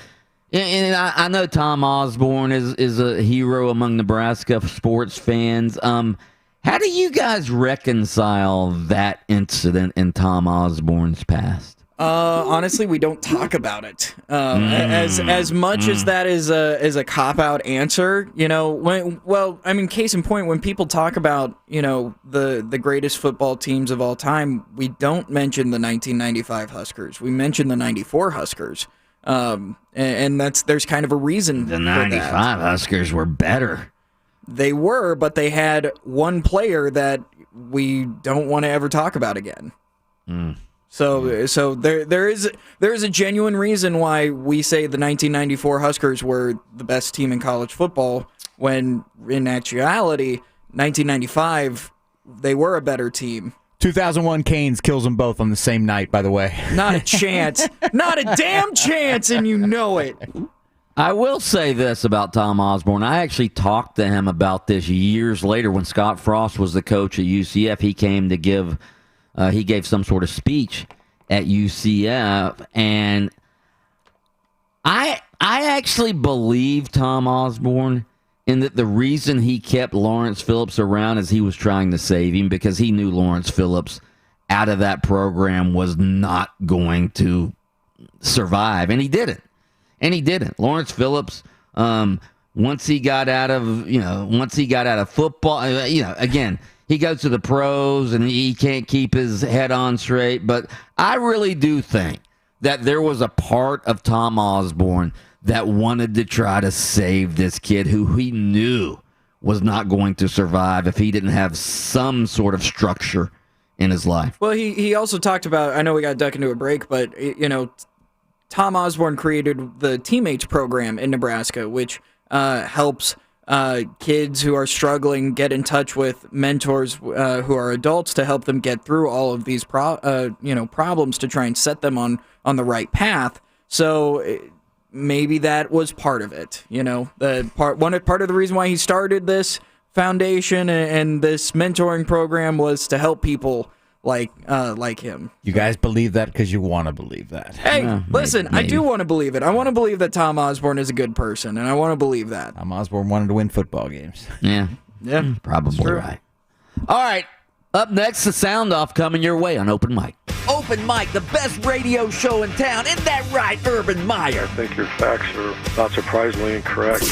And I know Tom Osborne is a hero among Nebraska sports fans. How do you guys reconcile that incident in Tom Osborne's past? Honestly, we don't talk about it. As much as that is a cop-out answer, case in point, when people talk about, the greatest football teams of all time, we don't mention the 1995 Huskers. We mention the 94 Huskers. And there's kind of a reason for that. The 95 Huskers were better. They were, but they had one player that we don't want to ever talk about again. So there is a genuine reason why we say the 1994 Huskers were the best team in college football, when in actuality, 1995 they were a better team. 2001 Canes kills them both on the same night, by the way. Not a chance. Not a damn chance, and you know it. I will say this about Tom Osborne. I actually talked to him about this years later when Scott Frost was the coach at UCF. He came to give, he gave some sort of speech at UCF, and I actually believe Tom Osborne in that the reason he kept Lawrence Phillips around is he was trying to save him, because he knew Lawrence Phillips out of that program was not going to survive, and he didn't. Lawrence Phillips, once he got out of football, again, he goes to the pros and he can't keep his head on straight. But I really do think that there was a part of Tom Osborne that wanted to try to save this kid who he knew was not going to survive if he didn't have some sort of structure in his life. Well, he also talked about, I know we got to duck into a break, but, Tom Osborne created the Teammates program in Nebraska, which helps kids who are struggling get in touch with mentors who are adults to help them get through all of these problems to try and set them on the right path. So maybe that was part of it. Part of the reason why he started this foundation and this mentoring program was to help people like him. You guys believe that because you want to believe that. Hey, listen, maybe. I do want to believe it. I want to believe that Tom Osborne is a good person, and I want to believe that. Tom Osborne wanted to win football games. Yeah, probably right. All right, up next, the sound off coming your way on Open Mic. Open Mic, the best radio show in town. Isn't that right, Urban Meyer? I think your facts are not surprisingly incorrect.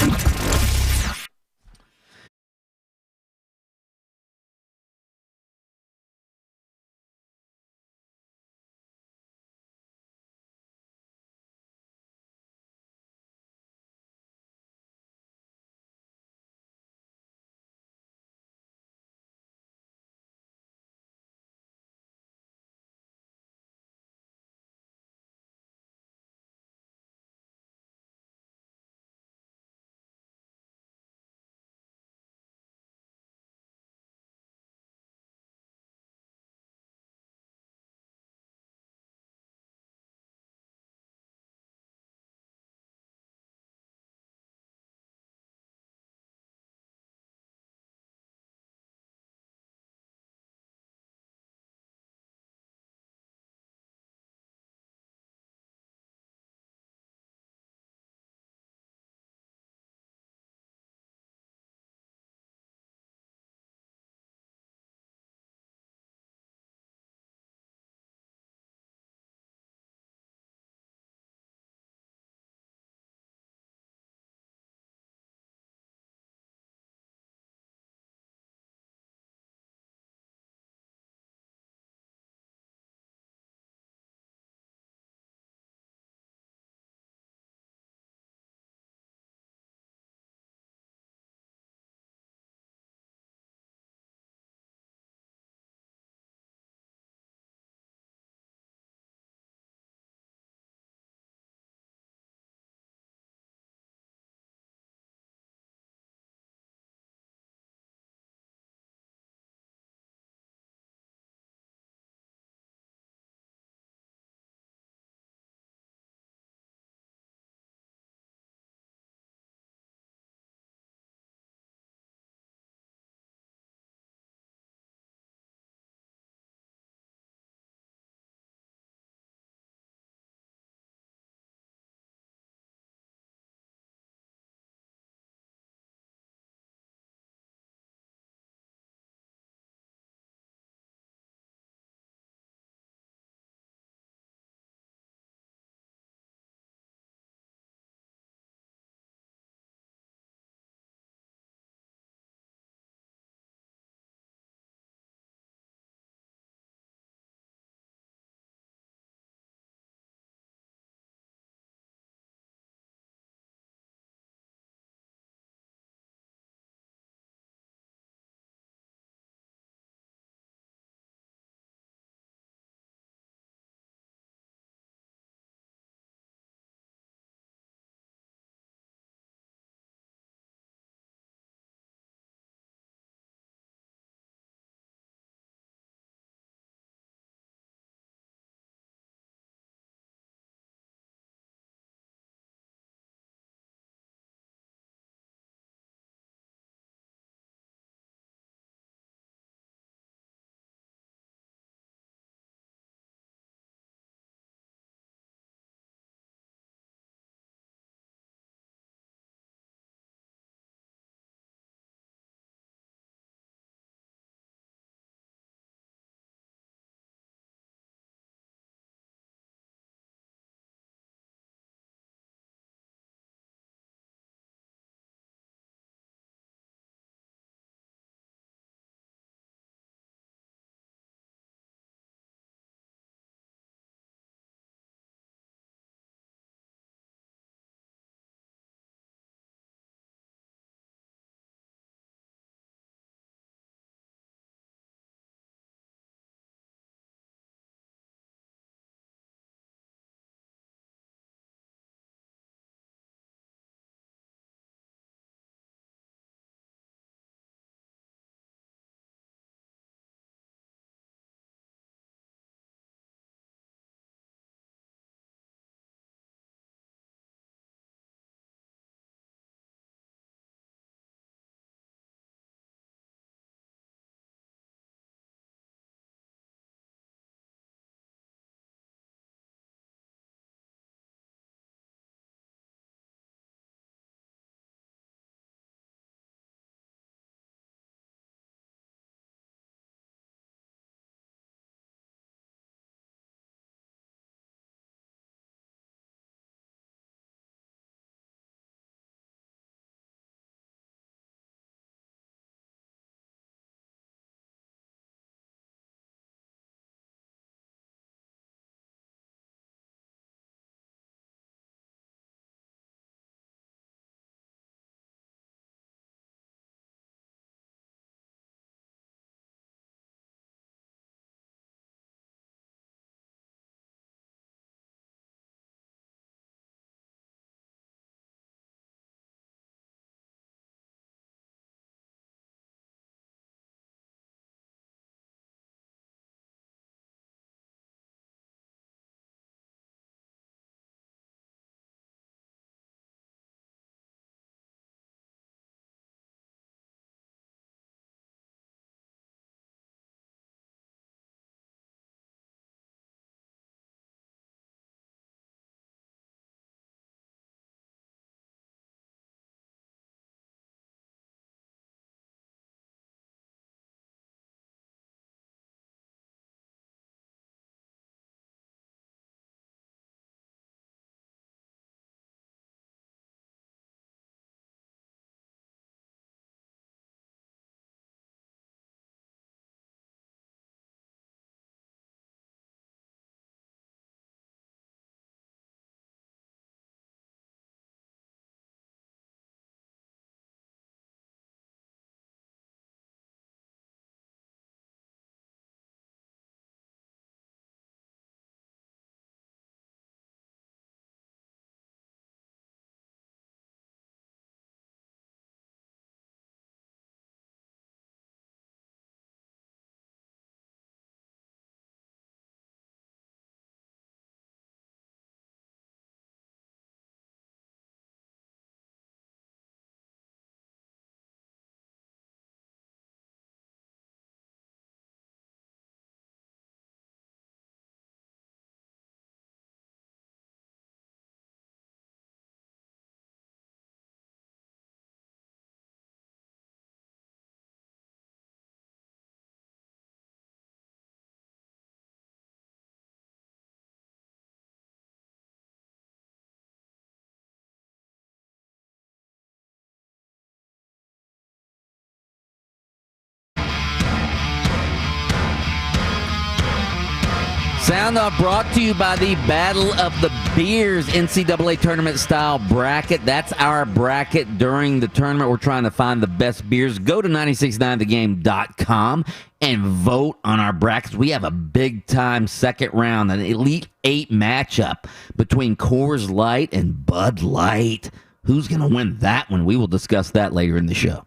Sound Off brought to you by the Battle of the Beers NCAA tournament style bracket. That's our bracket during the tournament. We're trying to find the best beers. Go to 969thegame.com and vote on our brackets. We have a big time second round, an Elite 8 matchup between Coors Light and Bud Light. Who's going to win that one? We will discuss that later in the show.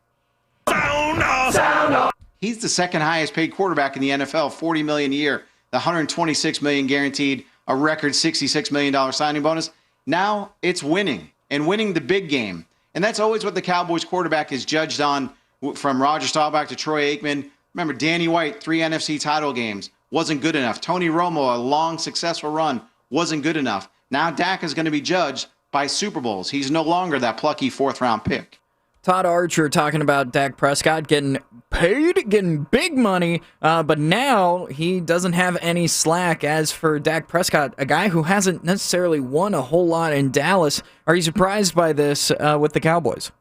Sound off. He's the second highest paid quarterback in the NFL, $40 million a year. The $126 million guaranteed, a record $66 million signing bonus. Now it's winning and winning the big game. And that's always what the Cowboys quarterback is judged on, from Roger Staubach to Troy Aikman. Remember, Danny White, 3 NFC title games, wasn't good enough. Tony Romo, a long, successful run, wasn't good enough. Now Dak is going to be judged by Super Bowls. He's no longer that plucky fourth-round pick. Todd Archer talking about Dak Prescott getting paid, getting big money, but now he doesn't have any slack. As for Dak Prescott, a guy who hasn't necessarily won a whole lot in Dallas, are you surprised by this with the Cowboys?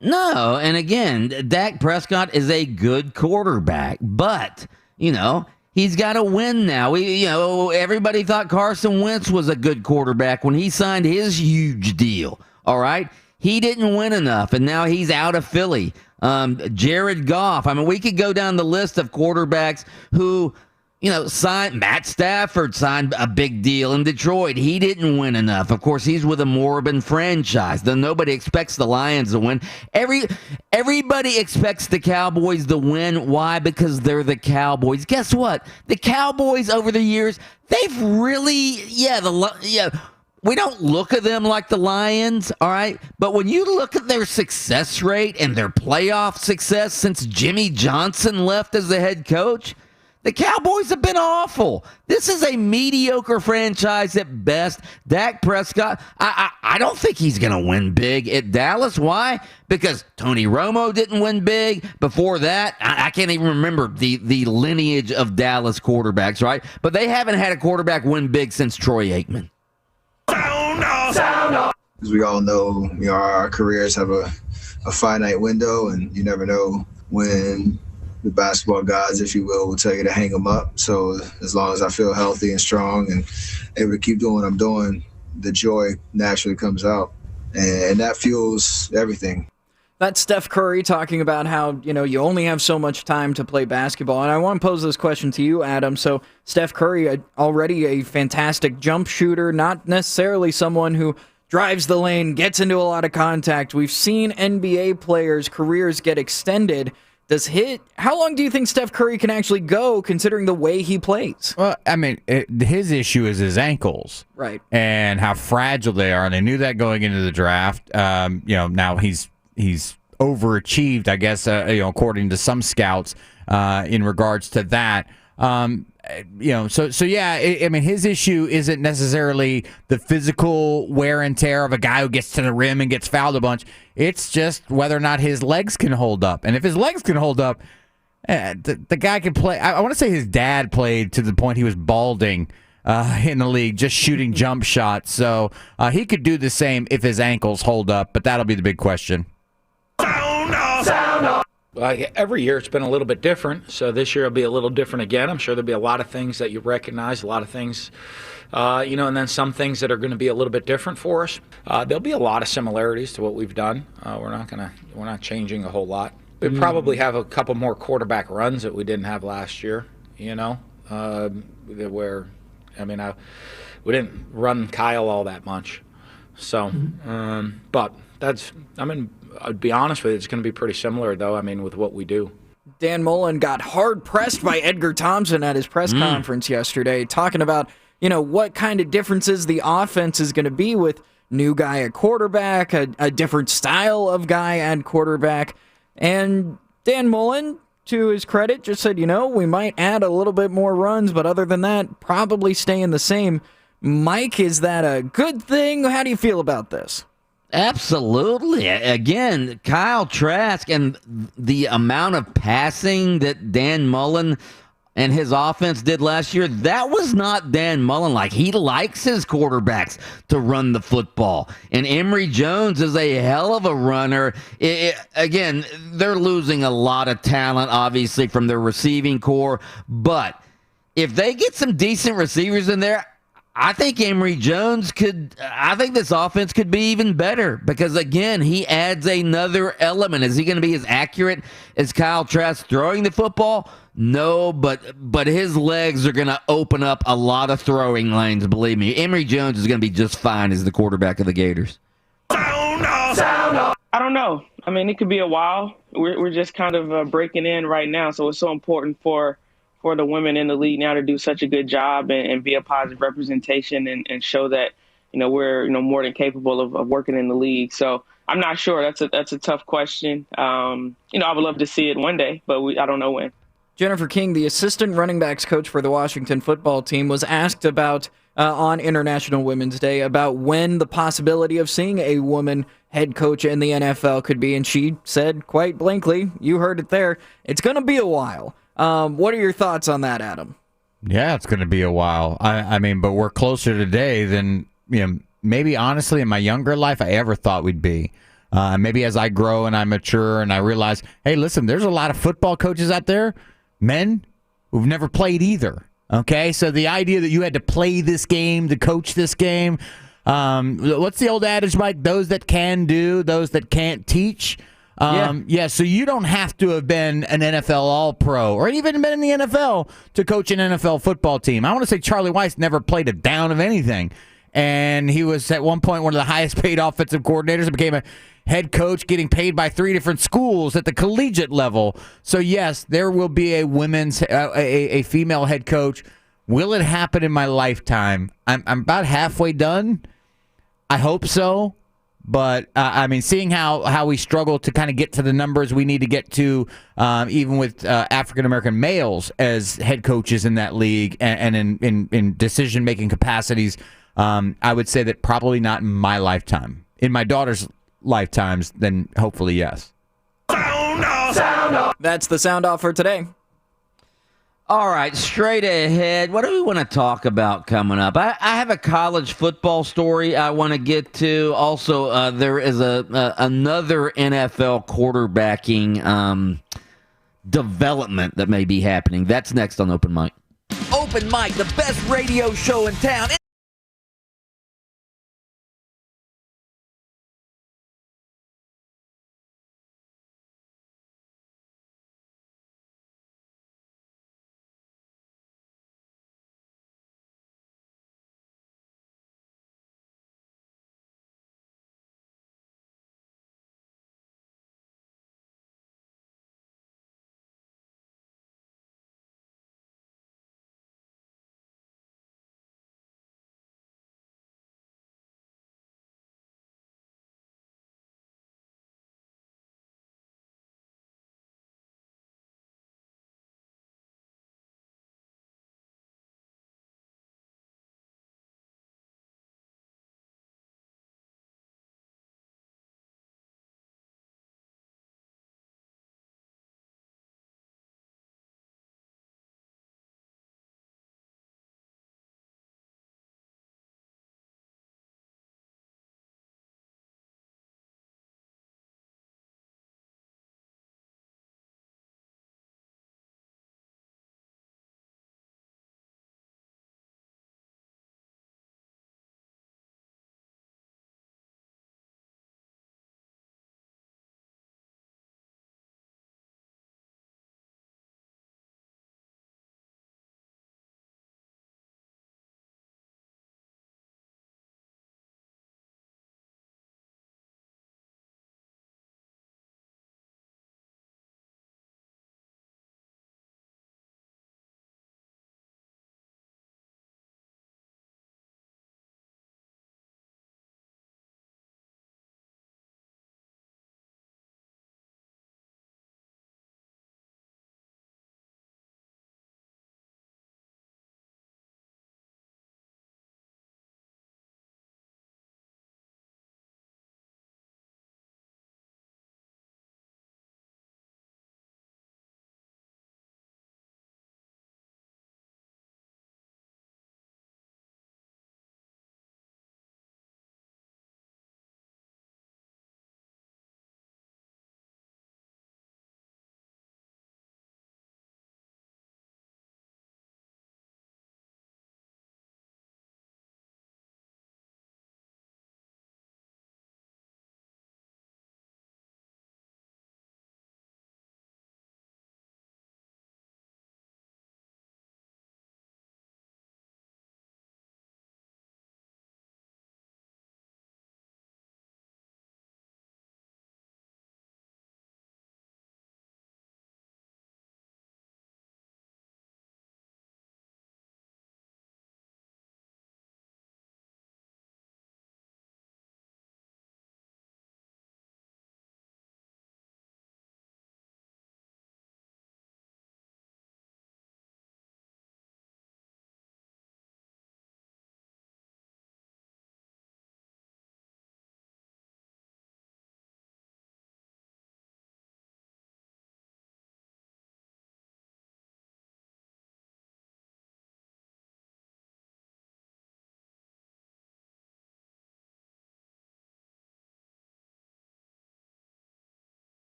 No, and again, Dak Prescott is a good quarterback, but, he's got to win now. Everybody thought Carson Wentz was a good quarterback when he signed his huge deal, all right? He didn't win enough, and now he's out of Philly. Jared Goff. I mean, we could go down the list of quarterbacks who, signed. Matt Stafford signed a big deal in Detroit. He didn't win enough. Of course, he's with a moribund franchise. Though nobody expects the Lions to win. Everybody expects the Cowboys to win. Why? Because they're the Cowboys. Guess what? The Cowboys over the years, they've really, we don't look at them like the Lions, all right? But when you look at their success rate and their playoff success since Jimmy Johnson left as the head coach, the Cowboys have been awful. This is a mediocre franchise at best. Dak Prescott, I don't think he's going to win big at Dallas. Why? Because Tony Romo didn't win big. Before that, I can't even remember the lineage of Dallas quarterbacks, right? But they haven't had a quarterback win big since Troy Aikman. As we all know, our careers have a finite window, and you never know when the basketball gods, if you will tell you to hang them up. So as long as I feel healthy and strong and able to keep doing what I'm doing, the joy naturally comes out, and that fuels everything. That's Steph Curry talking about how, you only have so much time to play basketball. And I want to pose this question to you, Adam. So Steph Curry, already a fantastic jump shooter, not necessarily someone who drives the lane, gets into a lot of contact. We've seen NBA players' careers get extended. How long do you think Steph Curry can actually go, considering the way he plays? Well, I mean, his issue is his ankles, right, and how fragile they are. And they knew that going into the draft. Now he's overachieved, I guess, according to some scouts, in regards to that. I mean, his issue isn't necessarily the physical wear and tear of a guy who gets to the rim and gets fouled a bunch. It's just whether or not his legs can hold up. And if his legs can hold up, the guy can play. I want to say his dad played to the point he was balding in the league, just shooting jump shots. So he could do the same if his ankles hold up, but that'll be the big question. Every year it's been a little bit different, so this year will be a little different again. I'm sure there'll be a lot of things that you recognize, a lot of things, and then some things that are going to be a little bit different for us. There'll be a lot of similarities to what we've done. We're not changing a whole lot. We probably have a couple more quarterback runs that we didn't have last year. We didn't run Kyle all that much. So, but I'd be honest with you, it's going to be pretty similar, though, with what we do. Dan Mullen got hard-pressed by Edgar Thompson at his press conference yesterday, talking about, what kind of differences the offense is going to be with new guy at quarterback, a different style of guy at quarterback. And Dan Mullen, to his credit, just said, we might add a little bit more runs, but other than that, probably staying the same. Mike, is that a good thing? How do you feel about this? Absolutely. Again, Kyle Trask and the amount of passing that Dan Mullen and his offense did last year, that was not Dan Mullen. Like, he likes his quarterbacks to run the football. And Emory Jones is a hell of a runner. Again, they're losing a lot of talent, obviously, from their receiving core, but if they get some decent receivers in there, I think Emory Jones I think this offense could be even better because, again, he adds another element. Is he going to be as accurate as Kyle Trask throwing the football? No, but his legs are going to open up a lot of throwing lanes, believe me. Emory Jones is going to be just fine as the quarterback of the Gators. I don't know. I mean, it could be a while. We're just kind of breaking in right now, so it's so important for the women in the league now to do such a good job and be a positive representation and show that, we're, more than capable of working in the league. So I'm not sure. That's a tough question. I would love to see it one day, but I don't know when. Jennifer King, the assistant running backs coach for the Washington football team, was asked about on International Women's Day about when the possibility of seeing a woman head coach in the NFL could be, and she said quite blankly, you heard it there, it's going to be a while. What are your thoughts on that, Adam? Yeah, it's going to be a while. I mean, but we're closer today than maybe honestly in my younger life I ever thought we'd be. Maybe as I grow and I mature and I realize, hey, listen, there's a lot of football coaches out there, men who've never played either. Okay, so the idea that you had to play this game, to coach this game, what's the old adage, Mike? Those that can do, those that can't teach. Yeah, so you don't have to have been an NFL All-Pro or even been in the NFL to coach an NFL football team. I want to say Charlie Weiss never played a down of anything, and he was at one point one of the highest-paid offensive coordinators and became a head coach getting paid by 3 different schools at the collegiate level. So, yes, there will be a female head coach. Will it happen in my lifetime? I'm about halfway done. I hope so. But, I mean, seeing how we struggle to kind of get to the numbers we need to get to, even with African-American males as head coaches in that league and in decision-making capacities, I would say that probably not in my lifetime. In my daughter's lifetimes, then hopefully yes. That's the sound off for today. All right, straight ahead. What do we want to talk about coming up? I have a college football story I want to get to. Also, there is another NFL quarterbacking development that may be happening. That's next on Open Mic. Open Mic, the best radio show in town.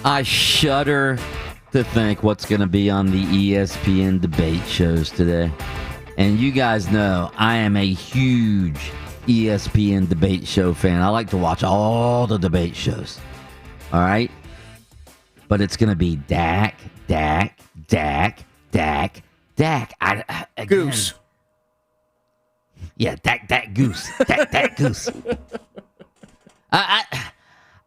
I shudder to think what's going to be on the ESPN debate shows today. And you guys know I am a huge ESPN debate show fan. I like to watch all the debate shows. All right? But it's going to be Dak. Goose. Yeah, Dak Goose. Dak Goose.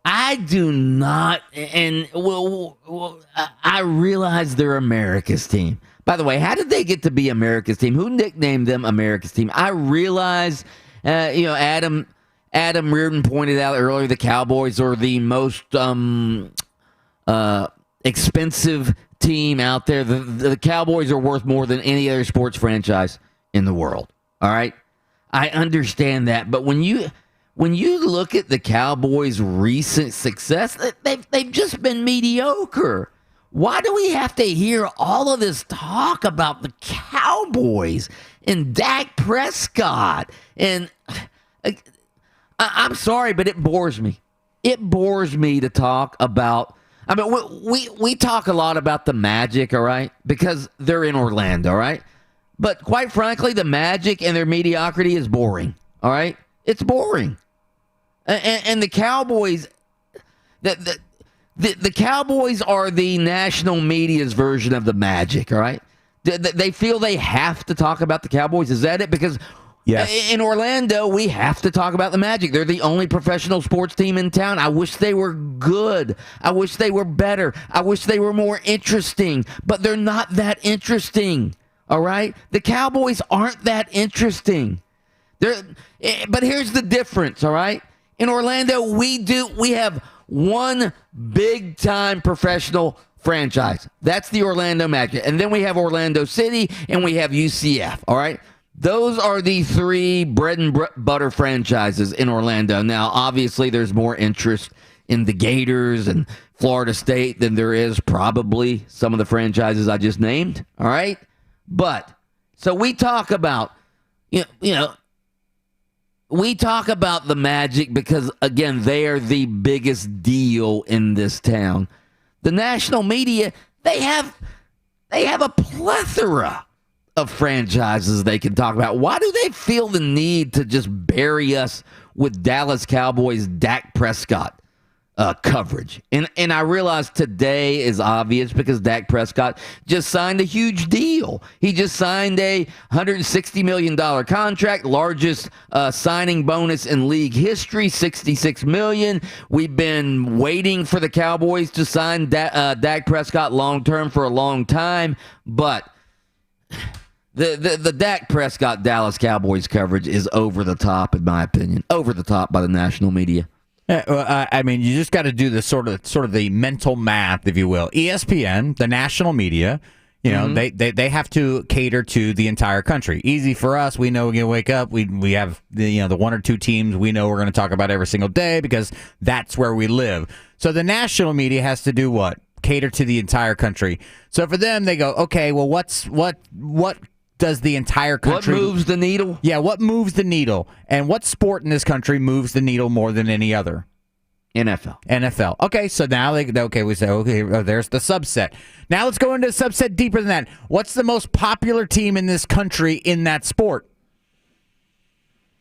I do not, and I realize they're America's team. By the way, how did they get to be America's team? Who nicknamed them America's team? I realize, Adam Reardon pointed out earlier the Cowboys are the most expensive team out there. The Cowboys are worth more than any other sports franchise in the world. All right? I understand that, but when you look at the Cowboys' recent success, they've just been mediocre. Why do we have to hear all of this talk about the Cowboys and Dak Prescott? And I'm sorry, but it bores me. It bores me to talk about. I mean, we talk a lot about the Magic, all right, because they're in Orlando, all right? But quite frankly, the Magic and their mediocrity is boring, all right? It's boring. And the Cowboys, the Cowboys are the national media's version of the Magic, all right? They feel they have to talk about the Cowboys. Is that it? Because in Orlando, we have to talk about the Magic. They're the only professional sports team in town. I wish they were good. I wish they were better. I wish they were more interesting. But they're not that interesting, all right? The Cowboys aren't that interesting. But here's the difference, all right? In Orlando, we have one big-time professional franchise. That's the Orlando Magic. And then we have Orlando City, and we have UCF, all right? Those are the three bread-and-butter franchises in Orlando. Now, obviously, there's more interest in the Gators and Florida State than there is probably some of the franchises I just named, all right? But, so we talk about, we talk about the Magic because, again, they are the biggest deal in this town. The national media, they have a plethora of franchises they can talk about. Why do they feel the need to just bury us with Dallas Cowboys Dak Prescott coverage? And I realize today is obvious because Dak Prescott just signed a huge deal. He just signed a $160 million contract, largest signing bonus in league history, $66 million. We've been waiting for the Cowboys to sign Dak Prescott long-term for a long time, but the Dak Prescott Dallas Cowboys coverage is over the top, in my opinion. Over the top by the national media. I mean, you just got to do the sort of the mental math, if you will. ESPN, the national media, they have to cater to the entire country. Easy for us. We know we can wake up. We have the one or two teams we know we're going to talk about every single day because that's where we live. So the national media has to do what? Cater to the entire country. So for them, they go, okay, well, what does the entire country... What moves the needle? Yeah, what moves the needle? And what sport in this country moves the needle more than any other? NFL. Okay, so now we say, there's the subset. Now let's go into a subset deeper than that. What's the most popular team in this country in that sport?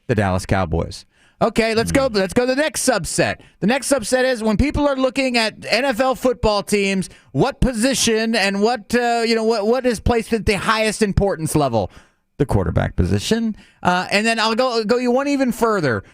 The Dallas Cowboys. Okay, let's go to the next subset. The next subset is when people are looking at NFL football teams, what position and what is placed at the highest importance level? The quarterback position. And then I'll go you one even further.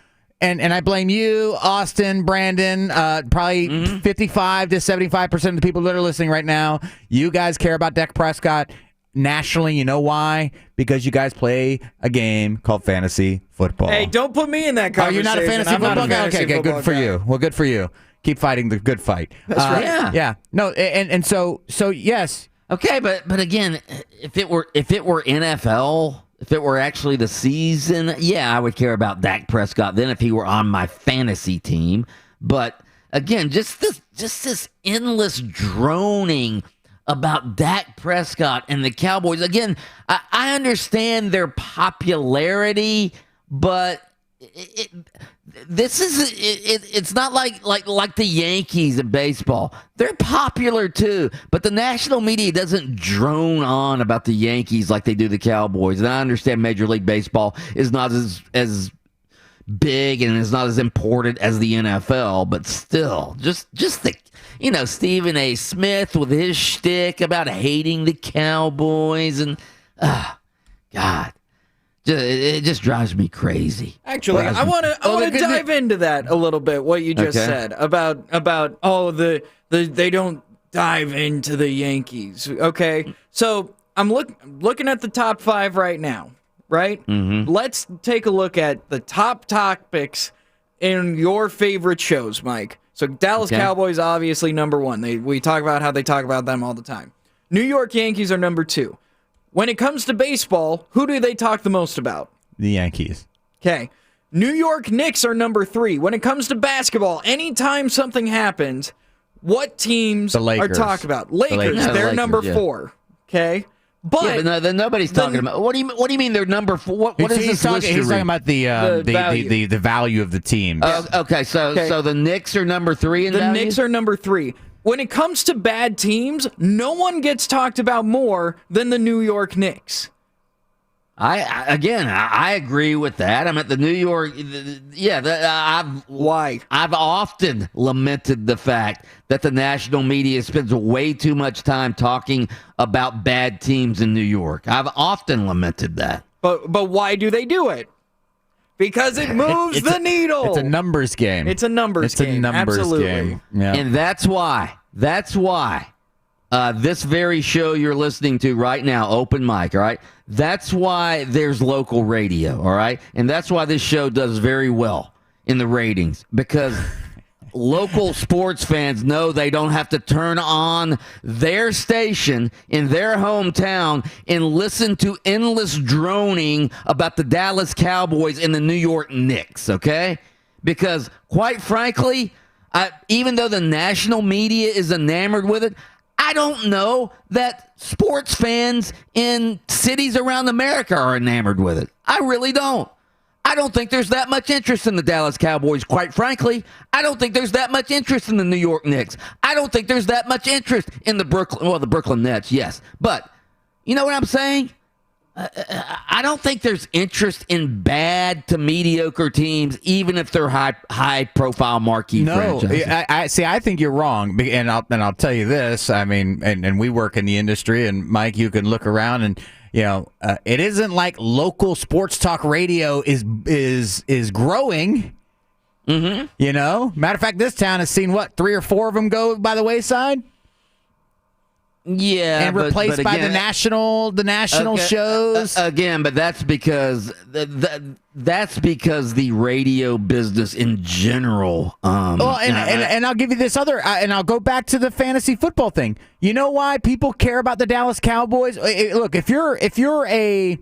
And I blame you, Austin, Brandon, probably 55 to 75% of the people that are listening right now. You guys care about Dak Prescott. Nationally, you know why? Because you guys play a game called fantasy football. Hey, don't put me in that conversation. Oh, you're not a fantasy football guy? Okay, good for you. Well, good for you. Keep fighting the good fight. That's right. Yeah. No, and so yes. Okay, but again, if it were NFL, if it were actually the season, yeah, I would care about Dak Prescott then if he were on my fantasy team. But again, just this endless droning about Dak Prescott and the Cowboys. Again, I understand their popularity, but it's not like the Yankees in baseball. They're popular too, but the national media doesn't drone on about the Yankees like they do the Cowboys. And I understand Major League Baseball is not as big and is not as important as the NFL, but still, just the Stephen A. Smith with his shtick about hating the Cowboys and God. It just drives me crazy. Actually, I want to dive into that a little bit. What you just said about they don't dive into the Yankees. Okay, so I'm looking at the top 5 right now. Right? Mm-hmm. Let's take a look at the top topics in your favorite shows, Mike. So Dallas Cowboys obviously number 1. We talk about how they talk about them all the time. New York Yankees are number 2. When it comes to baseball, who do they talk the most about? The Yankees. Okay. New York Knicks are number 3. When it comes to basketball, anytime something happens, what teams are talked about? Lakers, they're number 4. Okay. But nobody's talking about. What do you mean they're number 4? What is this list? He's talking about the value of the team. Okay, so the Knicks are number 3 in value? The Knicks are number 3. When it comes to bad teams, no one gets talked about more than the New York Knicks. I agree with that. I'm at the New York. I've often lamented the fact that the national media spends way too much time talking about bad teams in New York. I've often lamented that. But why do they do it? Because it moves the needle. It's a numbers game. It's a numbers game. Absolutely. Game. Yeah. And that's why this very show you're listening to right now, Open Mic, all right? That's why there's local radio, all right? And that's why this show does very well in the ratings, because local sports fans know they don't have to turn on their station in their hometown and listen to endless droning about the Dallas Cowboys and the New York Knicks, okay? Because, quite frankly, even though the national media is enamored with it, I don't know that sports fans in cities around America are enamored with it. I really don't. I don't think there's that much interest in the Dallas Cowboys, quite frankly. I don't think there's that much interest in the New York Knicks. I don't think there's that much interest in the Brooklyn Nets, yes. But you know what I'm saying? I don't think there's interest in bad to mediocre teams, even if they're high-profile marquee franchises. I think you're wrong, and I'll tell you this. I mean, and we work in the industry, and Mike, you can look around, and it isn't like local sports talk radio is growing. Mm-hmm. Matter of fact, this town has seen 3 or 4 of them go by the wayside. Yeah, and replaced by the national shows again. But that's because the radio business in general. And I'll give you this other, and I'll go back to the fantasy football thing. You know why people care about the Dallas Cowboys? Look, if you're we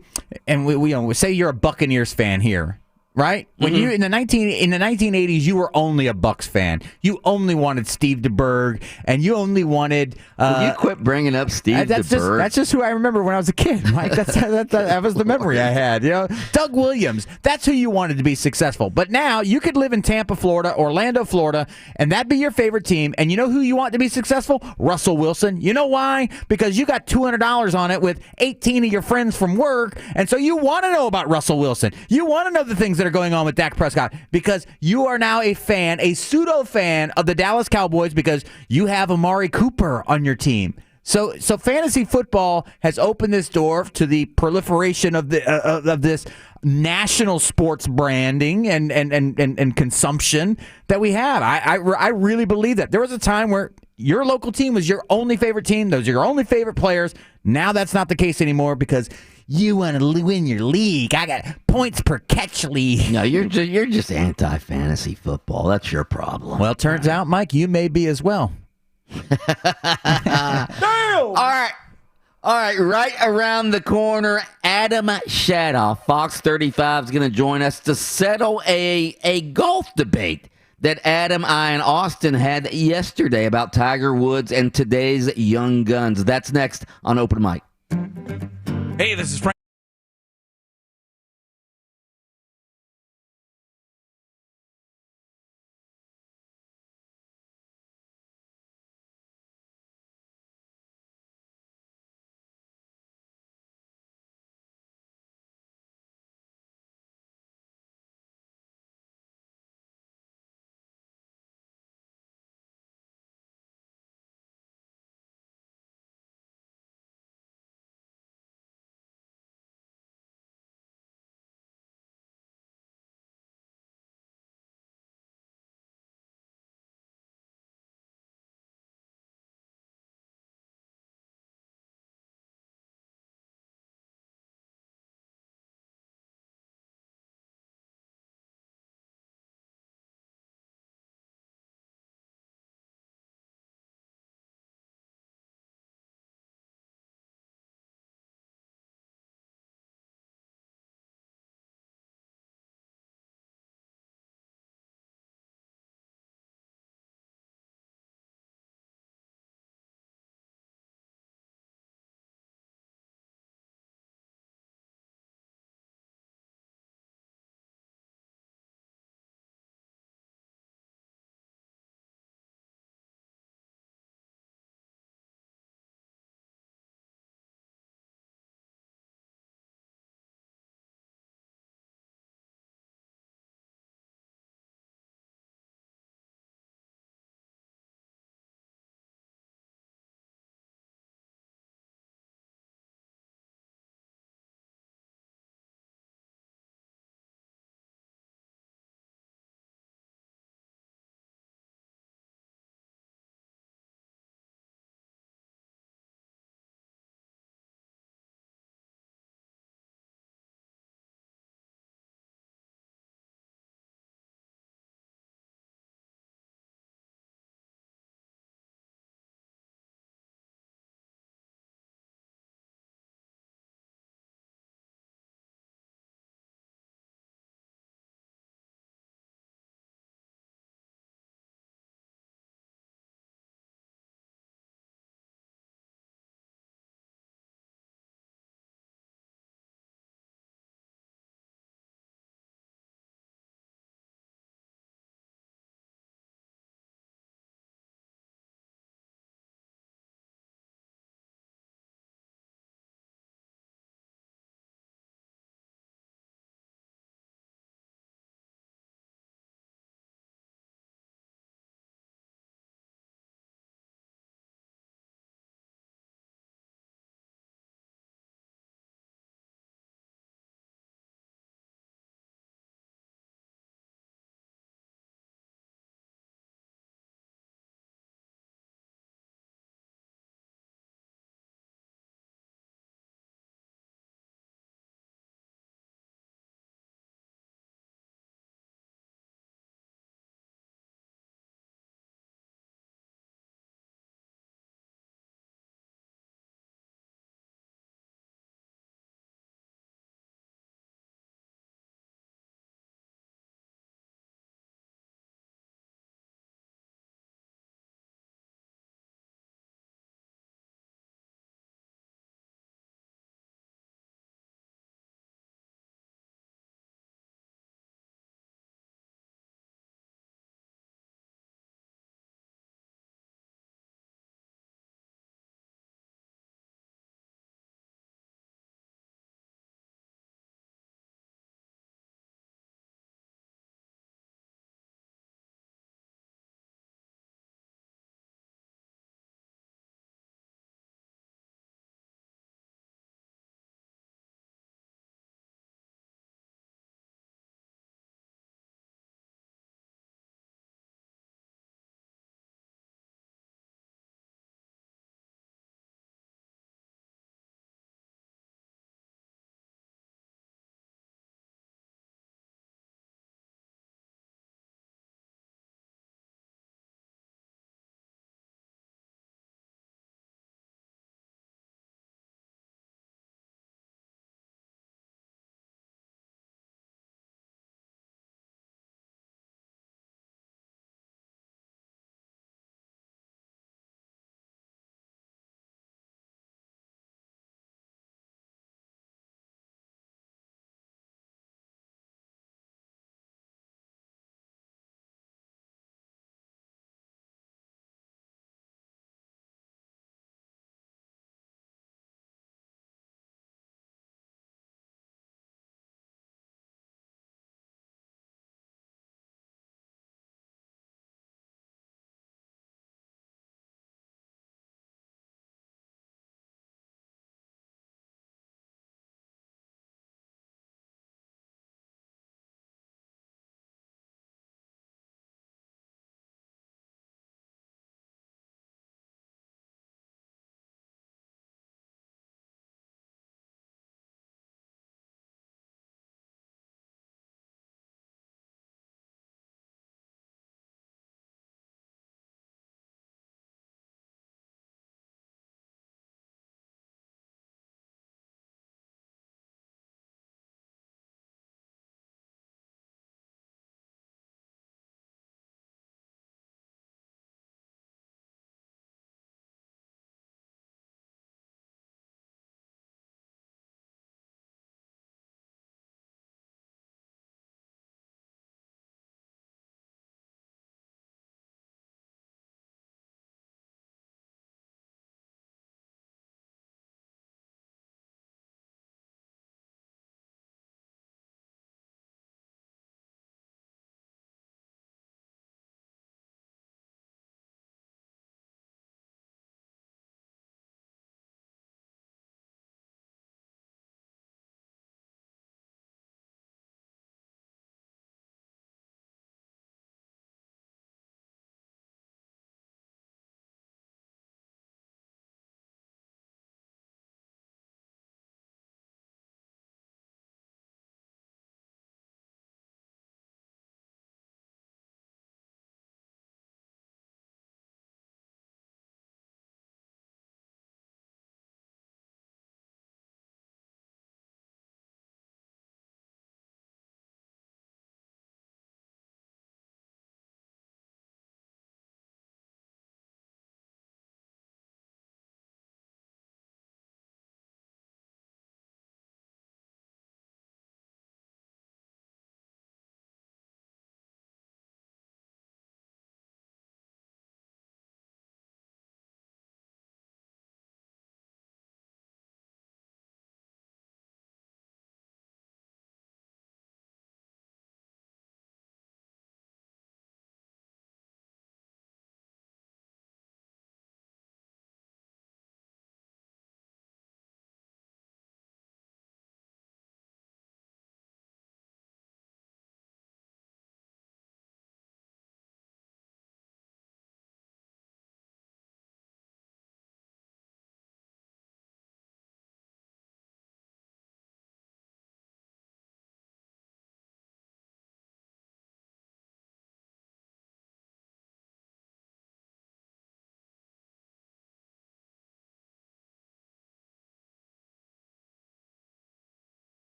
say you're a Buccaneers fan here. Right? When you in the 1980s, you were only a Bucs fan. You only wanted Steve DeBerg, and you only wanted. You quit bringing up Steve DeBerg. That's just who I remember when I was a kid, Mike. That was the memory I had. Doug Williams. That's who you wanted to be successful. But now you could live in Tampa, Florida, Orlando, Florida, and that'd be your favorite team. And you know who you want to be successful? Russell Wilson. You know why? Because you got $200 on it with 18 of your friends from work, and so you want to know about Russell Wilson. You want to know the things that are going on with Dak Prescott, because you are now a pseudo fan of the Dallas Cowboys because you have Amari Cooper on your team. So fantasy football has opened this door to the proliferation of this national sports branding and consumption that we have. I really believe that. There was a time where your local team was your only favorite team. Those are your only favorite players. Now that's not the case anymore because you want to win your league. I got points per catch league. No, you're just anti-fantasy football. That's your problem. Well, turns out, Mike, you may be as well. Damn! All right. Right around the corner, Adam Shadoff, Fox 35, is going to join us to settle a golf debate that Adam, I, and Austin had yesterday about Tiger Woods and today's young guns. That's next on Open Mic. Hey, this is Frank.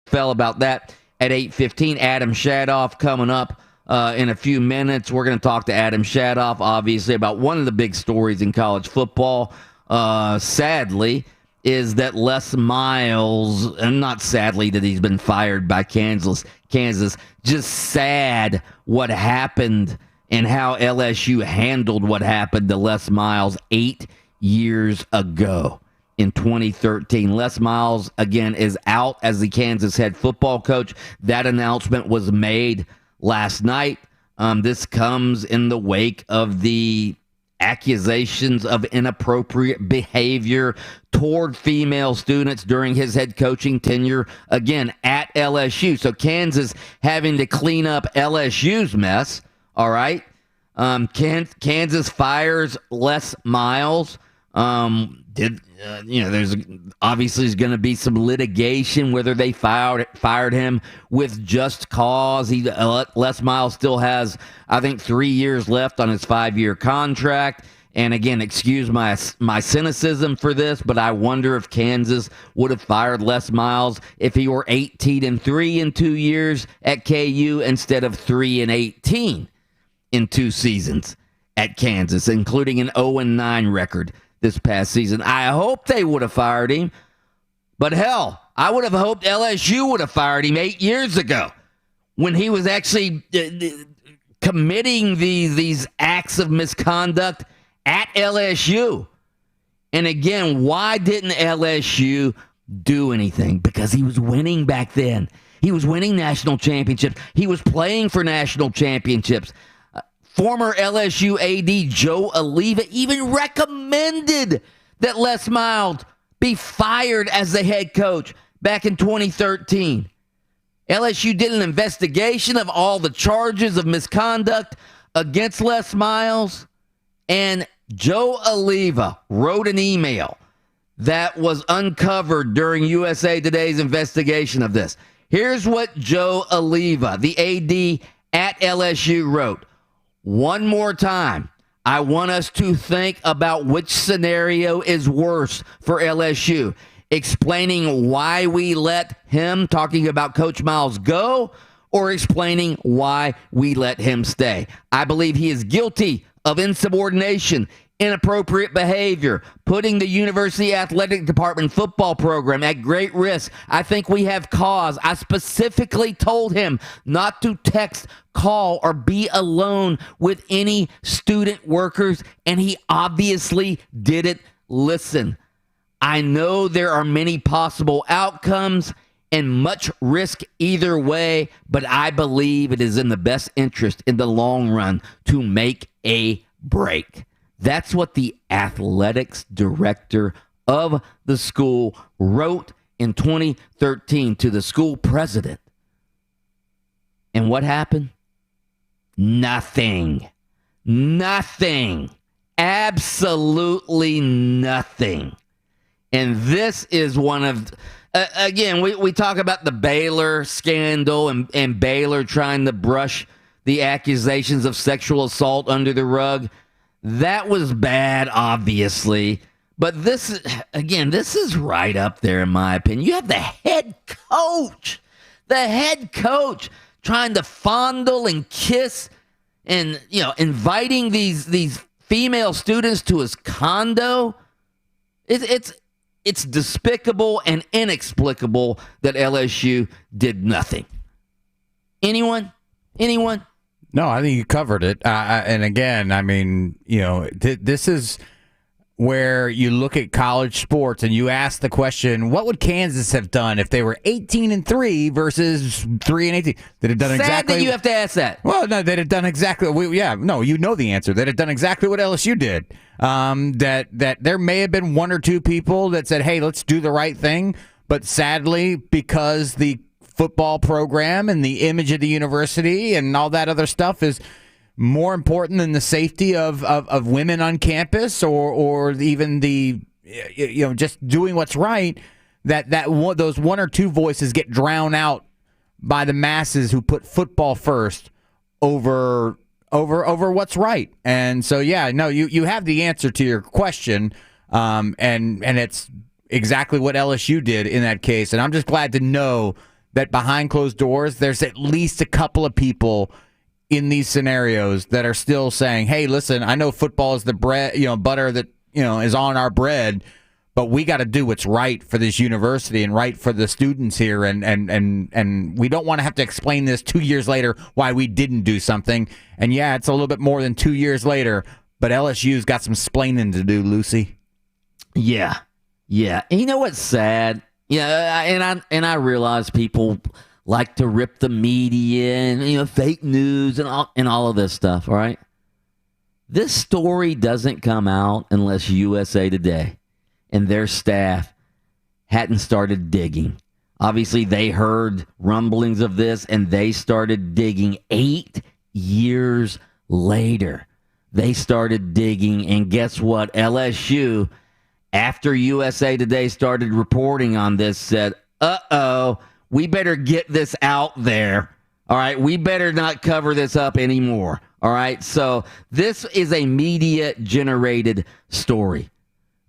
NFL about that at 8:15. Adam Shadoff coming up in a few minutes. We're going to talk to Adam Shadoff, obviously, about one of the big stories in college football. Sadly, is that Les Miles, and not sadly that he's been fired by Kansas, just sad what happened and how LSU handled what happened to Les Miles 8 years ago in 2013. Les Miles, again, is out as the Kansas head football coach. That announcement was made last night. This comes in the wake of the accusations of inappropriate behavior toward female students during his head coaching tenure, again, at LSU. So Kansas having to clean up LSU's mess, all right? Kansas fires Les Miles. There's obviously is going to be some litigation whether they fired him with just cause. Les Miles still has, I think, 3 years left on his 5-year contract. And again, excuse my cynicism for this, but I wonder if Kansas would have fired Les Miles if he were 18-3 in 2 years at KU instead of 3-18 in 2 seasons at Kansas, including an 0-9 record this past season. I hope they would have fired him, but hell, I would have hoped LSU would have fired him 8 years ago when he was actually committing these acts of misconduct at LSU. And again, why didn't LSU do anything? Because he was winning back then. He was winning national championships. He was playing for national championships. Former LSU AD Joe Oliva even recommended that Les Miles be fired as the head coach back in 2013. LSU did an investigation of all the charges of misconduct against Les Miles, and Joe Oliva wrote an email that was uncovered during USA Today's investigation of this. Here's what Joe Oliva, the AD at LSU, wrote. One more time, I want us to think about which scenario is worse for LSU. Explaining why we let him, talking about Coach Miles, go, or explaining why we let him stay. I believe he is guilty of insubordination, inappropriate behavior, putting the university athletic department football program at great risk. I think we have cause. I specifically told him not to text, call, or be alone with any student workers, and he obviously didn't listen. I know there are many possible outcomes and much risk either way, but I believe it is in the best interest in the long run to make a break. That's what the athletics director of the school wrote in 2013 to the school president. And what happened? Nothing. Nothing. Absolutely nothing. And this is one of, again, we talk about the Baylor scandal and Baylor trying to brush the accusations of sexual assault under the rug. That was bad, obviously. But this is right up there, in my opinion. You have the head coach trying to fondle and kiss and, inviting these female students to his condo. It's despicable and inexplicable that LSU did nothing. Anyone? No, I think you covered it. And again, I mean, this is where you look at college sports and you ask the question, what would Kansas have done if they were 18-3 versus 3-18? They'd have done exactly. Sad that you have to ask that. Well, no, they'd have done exactly. You know the answer. They'd have done exactly what LSU did. That there may have been one or two people that said, "Hey, let's do the right thing," but sadly, because the football program and the image of the university and all that other stuff is more important than the safety of women on campus or even the just doing what's right, those one or two voices get drowned out by the masses who put football first over what's right. And so you have the answer to your question, and it's exactly what LSU did in that case. And I'm just glad to know that behind closed doors, there's at least a couple of people in these scenarios that are still saying, hey, listen, I know football is the bread, butter that, is on our bread, but we got to do what's right for this university and right for the students here. And we don't want to have to explain this 2 years later why we didn't do something. And yeah, it's a little bit more than 2 years later, but LSU's got some splaining to do, Lucy. Yeah. And you know what's sad? Yeah, and I realize people like to rip the media and fake news and all of this stuff, all right? This story doesn't come out unless USA Today and their staff hadn't started digging. Obviously, they heard rumblings of this, and they started digging 8 years later. They started digging, and guess what? LSU, after USA Today started reporting on this, said, uh-oh, we better get this out there. All right, we better not cover this up anymore. All right, so this is a media-generated story.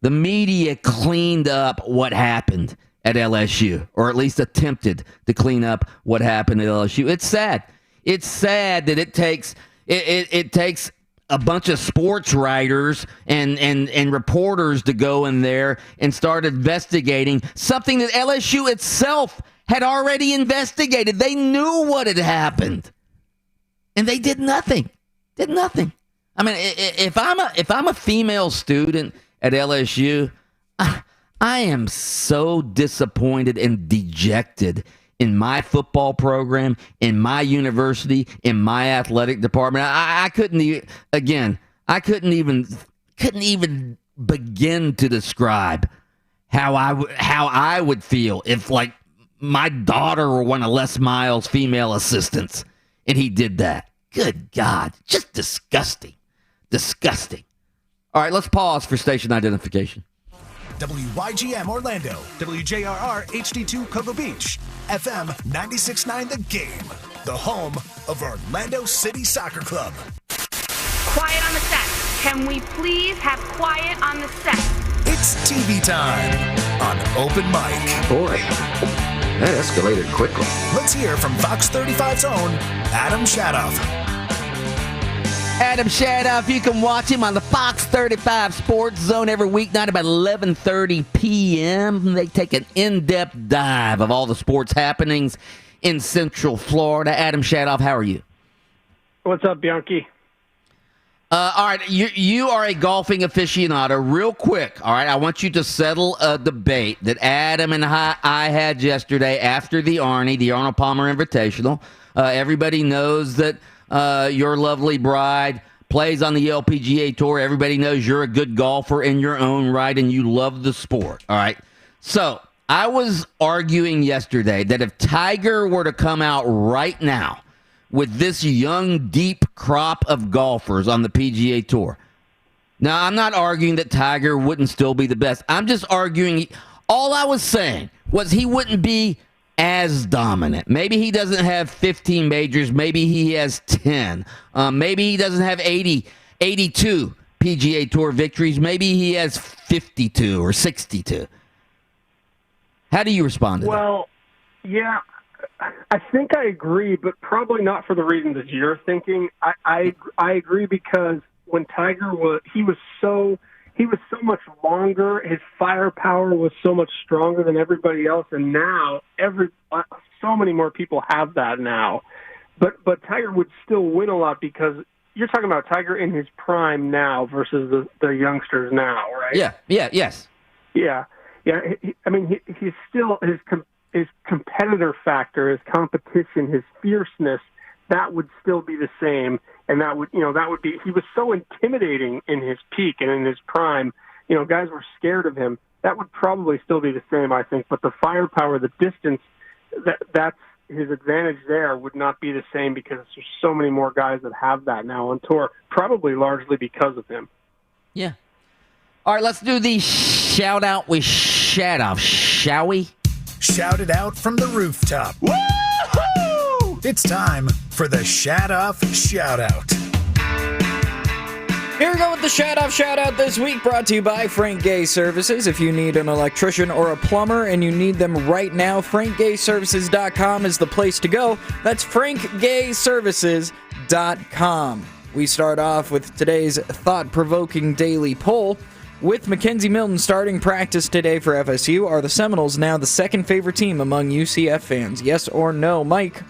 The media cleaned up what happened at LSU, or at least attempted to clean up what happened at LSU. It's sad. It's sad that it takes a bunch of sports writers and reporters to go in there and start investigating something that LSU itself had already investigated. They knew what had happened, and they did nothing. I mean, if I'm a female student at LSU, I am so disappointed and dejected in my football program, in my university, in my athletic department. I couldn't even begin to describe how I would feel if, like, my daughter were one of Les Miles' female assistants and he did that. Good God, just disgusting. All right, let's pause for station identification. WYGM Orlando, WJRR HD2 Cocoa Beach, FM 96.9 The Game, the home of Orlando City Soccer Club. Quiet on the set. Can we please have quiet on the set? It's TV time on Open Mic. Boy, that escalated quickly. Let's hear from Fox 35's own Adam Shadoff. Adam Shadoff, you can watch him on the Fox 35 Sports Zone every weeknight about 11:30 p.m. They take an in-depth dive of all the sports happenings in Central Florida. Adam Shadoff, how are you? What's up, Bianchi? All right, you are a golfing aficionado. Real quick, all right, I want you to settle a debate that Adam and I had yesterday after the Arnold Palmer Invitational. Everybody knows that your lovely bride plays on the LPGA Tour. Everybody knows you're a good golfer in your own right, and you love the sport, all right? So I was arguing yesterday that if Tiger were to come out right now with this young, deep crop of golfers on the PGA Tour. Now, I'm not arguing that Tiger wouldn't still be the best. I'm just arguing, all I was saying was he wouldn't be as dominant. Maybe he doesn't have 15 majors. Maybe he has 10. Maybe he doesn't have 82 PGA Tour victories. Maybe he has 52 or 62. How do you respond to that? Well, yeah, I think I agree, but probably not for the reasons that you're thinking. I agree because when Tiger was so much longer. His firepower was so much stronger than everybody else, and now so many more people have that now. But Tiger would still win a lot because you're talking about Tiger in his prime now versus the youngsters now, right? Yes. Yeah. He's still his competitor factor, his competition, his fierceness, that would still be the same. And that would be, he was so intimidating in his peak and in his prime, guys were scared of him. That would probably still be the same, I think. But the firepower, the distance, that's his advantage there would not be the same because there's so many more guys that have that now on tour, probably largely because of him. Yeah. All right, let's do the shout out with Shadoff, shall we? Shout it out from the rooftop. Woo-hoo! It's time for the Shadoff Shout Out. Here we go with the shout-out this week, brought to you by Frank Gay Services. If you need an electrician or a plumber and you need them right now, frankgayservices.com is the place to go. That's frankgayservices.com. We start off with today's thought-provoking daily poll. With McKenzie Milton starting practice today for FSU, are the Seminoles now the second favorite team among UCF fans? Yes or no, Mike?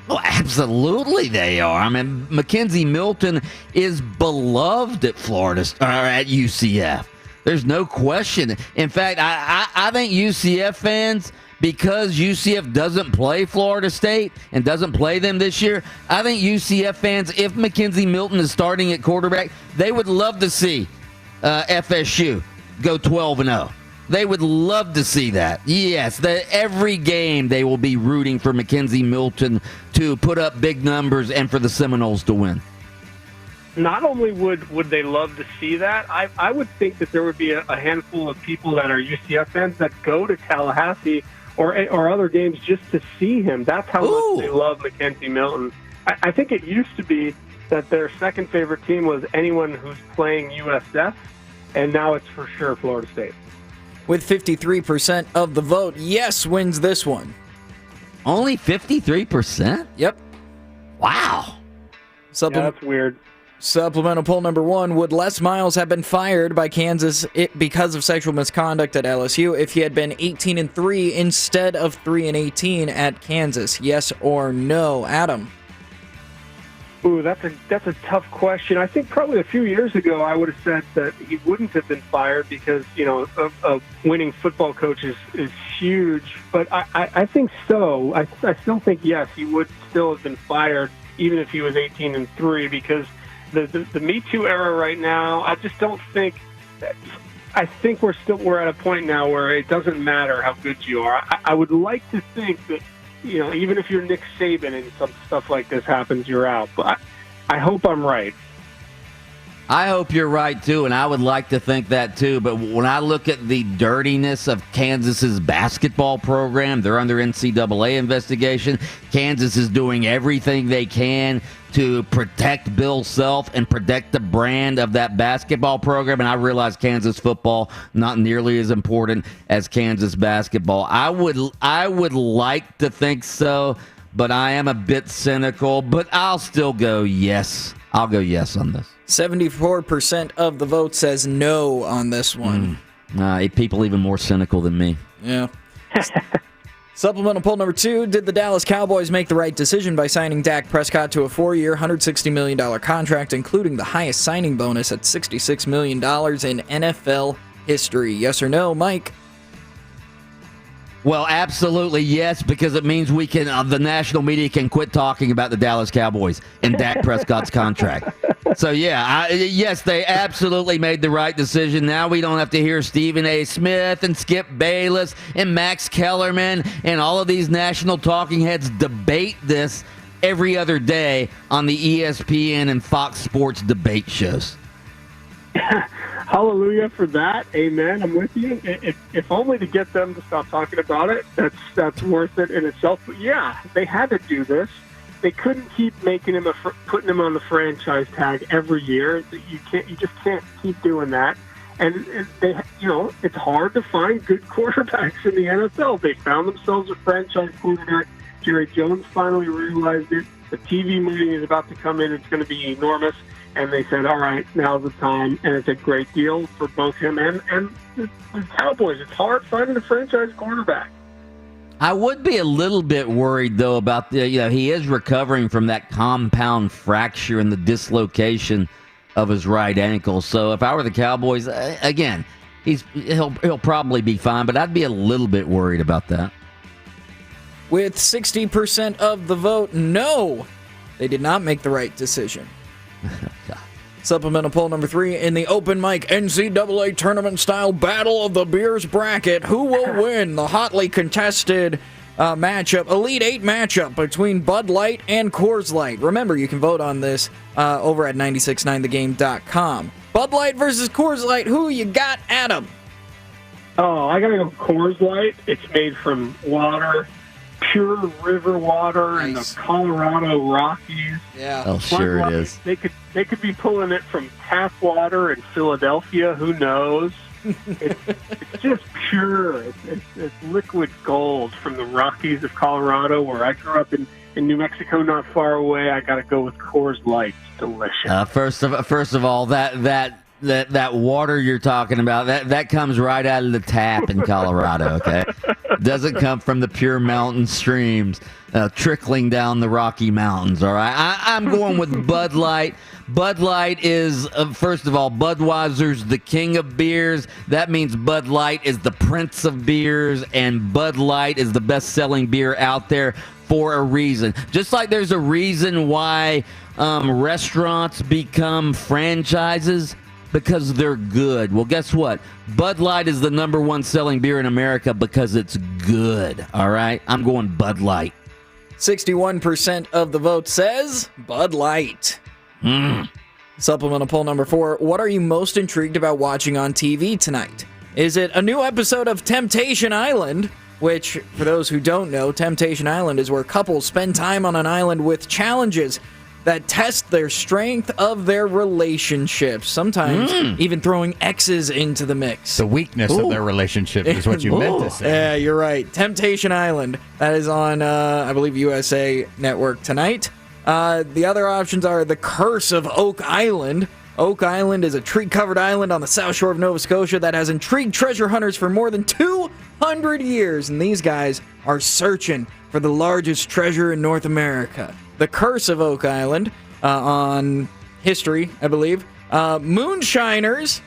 Oh, absolutely they are. I mean, McKenzie Milton is beloved at Florida or at UCF. There's no question. In fact, I think UCF fans, because UCF doesn't play Florida State and doesn't play them this year, I think UCF fans, if McKenzie Milton is starting at quarterback, they would love to see FSU go 12-0. They would love to see that. Yes, every game they will be rooting for McKenzie Milton to put up big numbers and for the Seminoles to win. Not only would they love to see that, I would think that there would be a handful of people that are UCF fans that go to Tallahassee or other games just to see him. That's how much they love McKenzie Milton. I think it used to be that their second favorite team was anyone who's playing USF, and now it's for sure Florida State. With 53% of the vote, yes wins this one. Only 53%? Yep. Wow. That's weird. Supplemental poll number 1. Would Les Miles have been fired by Kansas because of sexual misconduct at LSU if he had been 18-3 instead of 3-18 at Kansas? Yes or no? Adam? Ooh, that's a tough question. I think probably a few years ago I would have said that he wouldn't have been fired because, a winning football coach is huge. But I think so. I still think, yes, he would still have been fired even if he was 18-3 because the Me Too era right now, I just don't think I think we're at a point now where it doesn't matter how good you are. I would like to think that, even if you're Nick Saban and some stuff like this happens, you're out. But I hope I'm right. I hope you're right, too, and I would like to think that, too. But when I look at the dirtiness of Kansas's basketball program, they're under NCAA investigation. Kansas is doing everything they can to protect Bill Self and protect the brand of that basketball program. And I realize Kansas football not nearly as important as Kansas basketball. I would like to think so, but I am a bit cynical. But I'll still go yes. I'll go yes on this. 74% of the vote says no on this one. People even more cynical than me. Yeah. Supplemental poll number 2. Did the Dallas Cowboys make the right decision by signing Dak Prescott to a 4-year, $160 million contract, including the highest signing bonus at $66 million in NFL history? Yes or no, Mike? Well, absolutely yes, because it means we can, the national media can quit talking about the Dallas Cowboys and Dak Prescott's contract. So, yes, they absolutely made the right decision. Now we don't have to hear Stephen A. Smith and Skip Bayless and Max Kellerman and all of these national talking heads debate this every other day on the ESPN and Fox Sports debate shows. Hallelujah for that. Amen. I'm with you. If only to get them to stop talking about it, that's worth it in itself. But yeah, they had to do this. They couldn't keep making him putting him on the franchise tag every year. You just can't keep doing that. And it's hard to find good quarterbacks in the NFL. They found themselves a franchise quarterback. Jerry Jones finally realized it. The TV money is about to come in. It's going to be enormous. And they said, all right, now's the time. And it's a great deal for both him and the Cowboys. It's hard finding a franchise quarterback. I would be a little bit worried, though, about he is recovering from that compound fracture and the dislocation of his right ankle. So if I were the Cowboys, again, he'll probably be fine, but I'd be a little bit worried about that. With 60% of the vote, no, they did not make the right decision. Supplemental poll number 3. In the open mic NCAA tournament-style Battle of the Beers bracket, who will win the hotly contested Elite 8 matchup between Bud Light and Coors Light? Remember, you can vote on this over at 969thegame.com. Bud Light versus Coors Light, who you got, Adam? Oh, I got to go Coors Light. It's made from water pure river water in the Colorado Rockies. Yeah. Oh, sure it is. They could be pulling it from tap water in Philadelphia. Who knows? It's just pure. It's liquid gold from the Rockies of Colorado, where I grew up in New Mexico, not far away. I got to go with Coors Light. Delicious. First of all, that water you're talking about, that comes right out of the tap in Colorado, okay? Doesn't come from the pure mountain streams trickling down the Rocky Mountains, all right? I'm going with Bud Light. Bud Light is, first of all, Budweiser's the king of beers. That means Bud Light is the prince of beers, and Bud Light is the best-selling beer out there for a reason. Just like there's a reason why restaurants become franchises, because they're good. Well, guess what? Bud Light is the number one selling beer in America because it's good, all right? I'm going Bud Light. 61% of the vote says Bud Light. Supplemental poll number 4. What are you most intrigued about watching on TV tonight? Is it a new episode of Temptation Island? Which, for those who don't know, Temptation Island is where couples spend time on an island with challenges that test their strength of their relationships. Sometimes even throwing exes into the mix. The weakness of their relationship is what you meant to say. Yeah, you're right. Temptation Island. That is on, I believe, USA Network tonight. The other options are The Curse of Oak Island. Oak Island is a tree-covered island on the south shore of Nova Scotia that has intrigued treasure hunters for more than 200 years, and these guys are searching for the largest treasure in North America. The Curse of Oak Island on History, I believe. Moonshiners,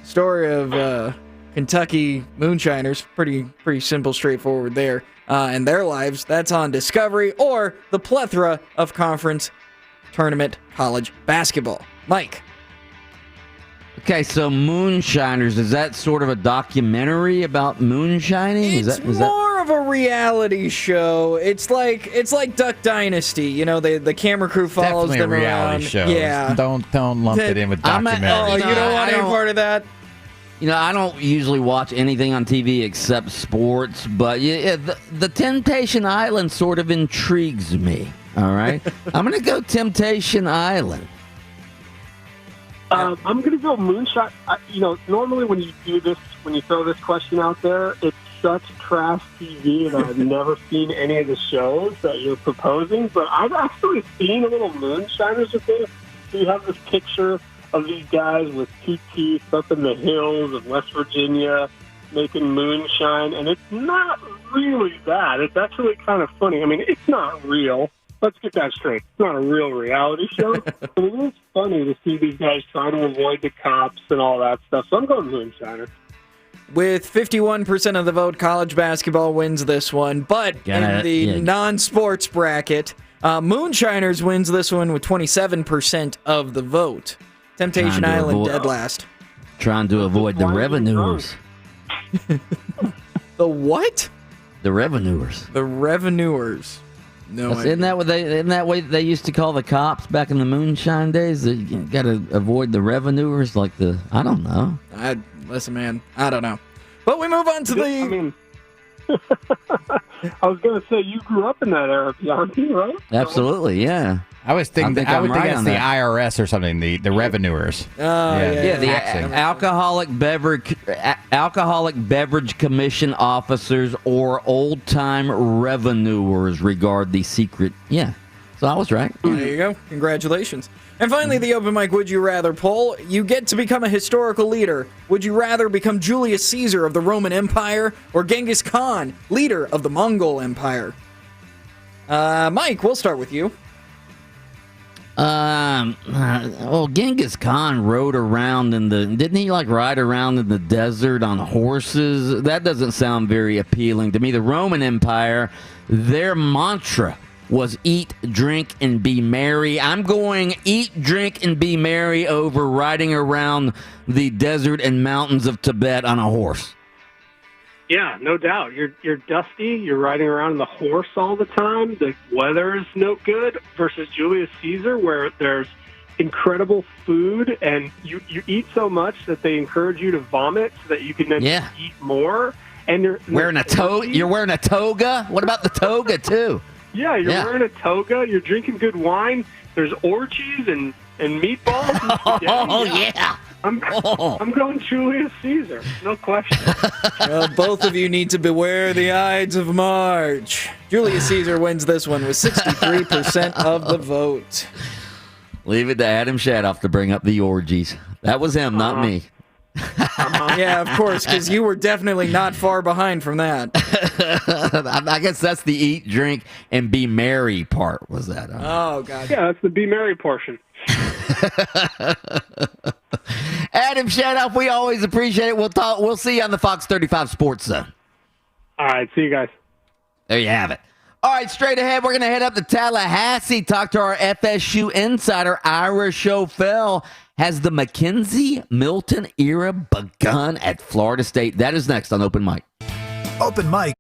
story of Kentucky moonshiners, pretty simple, straightforward there. And their lives, that's on Discovery, or the plethora of conference tournament college basketball. Mike. Okay, so Moonshiners, is that sort of a documentary about moonshining? It's more of a reality show. It's like Duck Dynasty. You know, the camera crew follows Definitely them a reality around. show. Yeah. Don't lump it in with documentary. Oh, you don't want any part of that? You know, I don't usually watch anything on TV except sports, but yeah, the Temptation Island sort of intrigues me. All right, I'm going to go Temptation Island. I'm going to go Moonshot. Normally when you do this, when you throw this question out there, it's such trash TV, and I've never seen any of the shows that you're proposing. But I've actually seen a little Moonshiners with this. So you have this picture of these guys with 2 teeth up in the hills of West Virginia making moonshine, and it's not really that. It's actually kind of funny. I mean, it's not real. Let's get that straight. It's not a real reality show, but it is funny to see these guys try to avoid the cops and all that stuff. So I'm going Moonshiner. With 51% of the vote, college basketball wins this one. But in the non-sports bracket, Moonshiners wins this one with 27% of the vote. Temptation Island dead last. Trying to avoid the revenuers. The what? The revenuers. The revenuers. No, isn't that what they used to call the cops back in the moonshine days? You got to avoid the revenuers, like the I don't know. Listen, man, I don't know. But we move on to the. I was going to say you grew up in that era, Bianchi, right? Absolutely, yeah. I was thinking. I would think it's the IRS or something. The revenuers. The alcoholic beverage commission officers or old time revenuers regard the secret. Yeah, so I was right. There you go. Congratulations. And finally, the open mic Would You Rather poll. You get to become a historical leader. Would you rather become Julius Caesar of the Roman Empire or Genghis Khan, leader of the Mongol Empire? Mike, we'll start with you. Well, Genghis Khan rode around didn't he ride around in the desert on horses? That doesn't sound very appealing to me. The Roman Empire, their mantra was eat, drink, and be merry. I'm going eat, drink, and be merry over riding around the desert and mountains of Tibet on a horse. Yeah, no doubt. You're dusty. You're riding around on the horse all the time. The weather is no good versus Julius Caesar, where there's incredible food, and you eat so much that they encourage you to vomit so that you can then eat more. And Wearing a toga? You're wearing a toga? What about the toga, too? Yeah, you're wearing a toga. You're drinking good wine. There's orgies and meatballs. And spaghetti. Oh, yeah. I'm going Julius Caesar. No question. Well, both of you need to beware the Ides of March. Julius Caesar wins this one with 63% of the vote. Leave it to Adam Shadoff to bring up the orgies. That was him, not me. Yeah, of course, because you were definitely not far behind from that. I guess that's the eat, drink, and be merry part, was that? Oh, God. Yeah, that's the be merry portion. Adam Shadoff, we always appreciate it. We'll see you on the Fox 35 Sports Zone. All right, see you guys. There you have it. All right, straight ahead, we're going to head up to Tallahassee, talk to our FSU insider, Ira Schofel. Has the McKenzie Milton era begun at Florida State? That is next on Open Mic. Open Mic.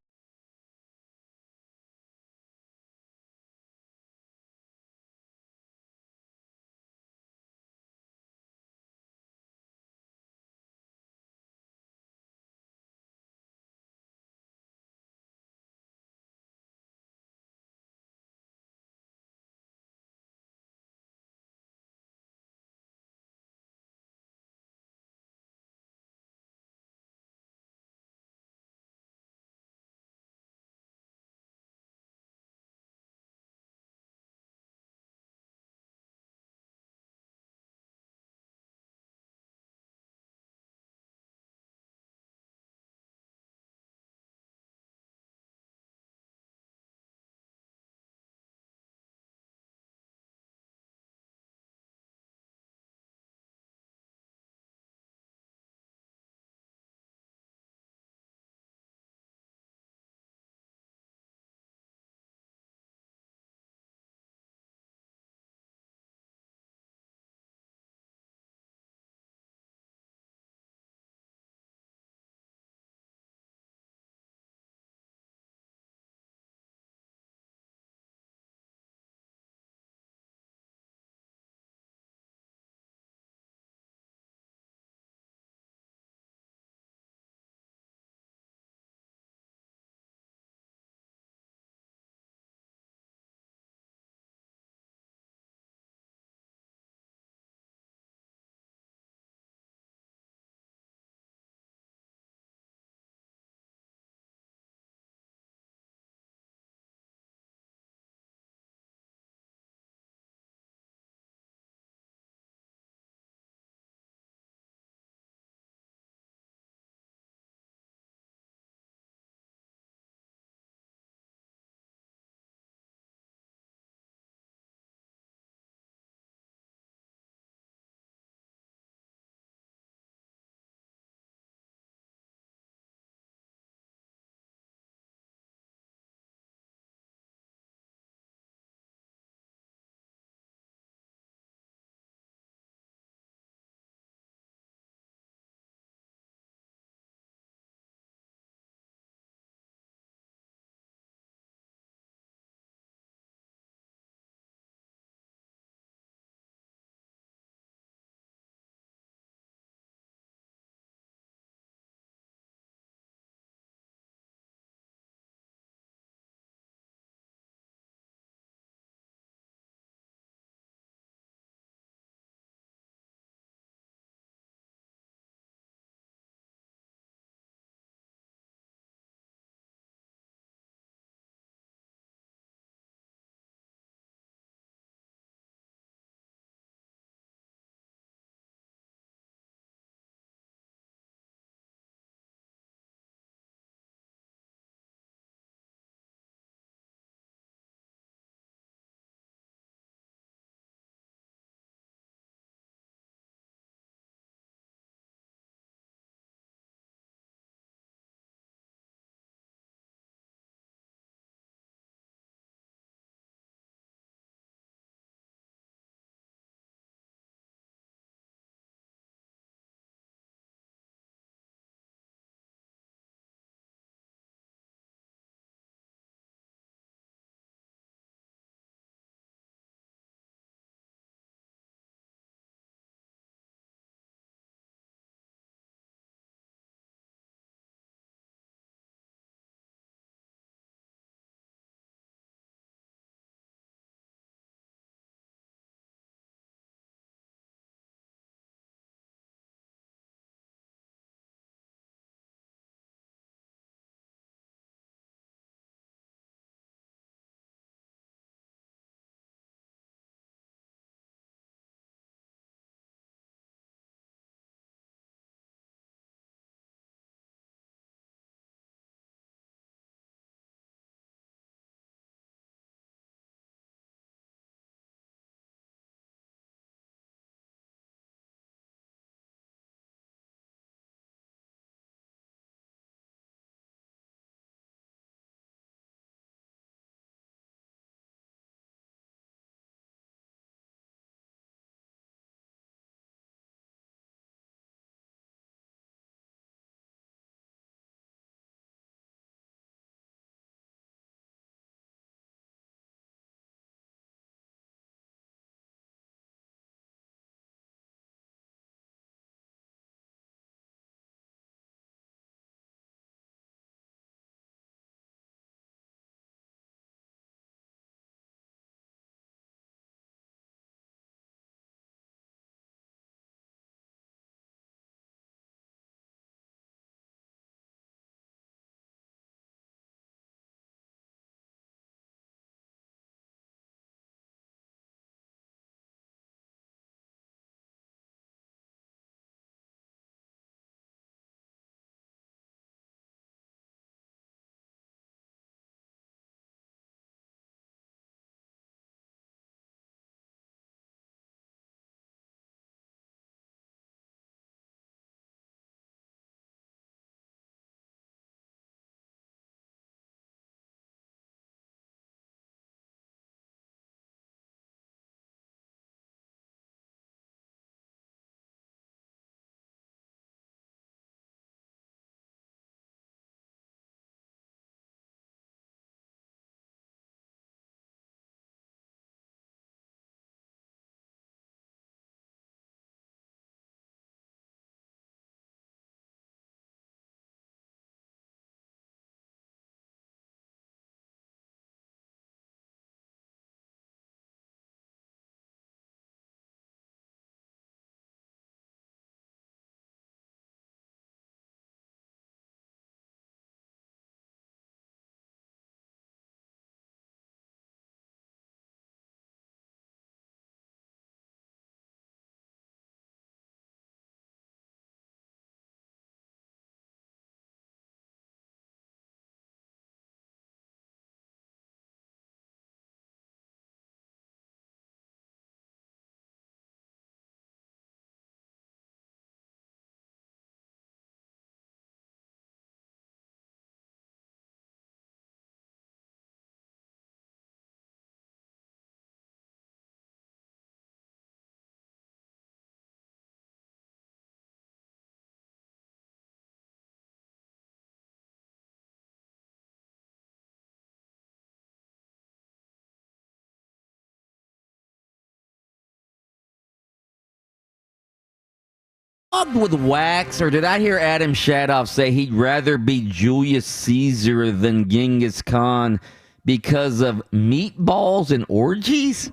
with wax, or did I hear Adam Shadoff say he'd rather be Julius Caesar than Genghis Khan because of meatballs and orgies?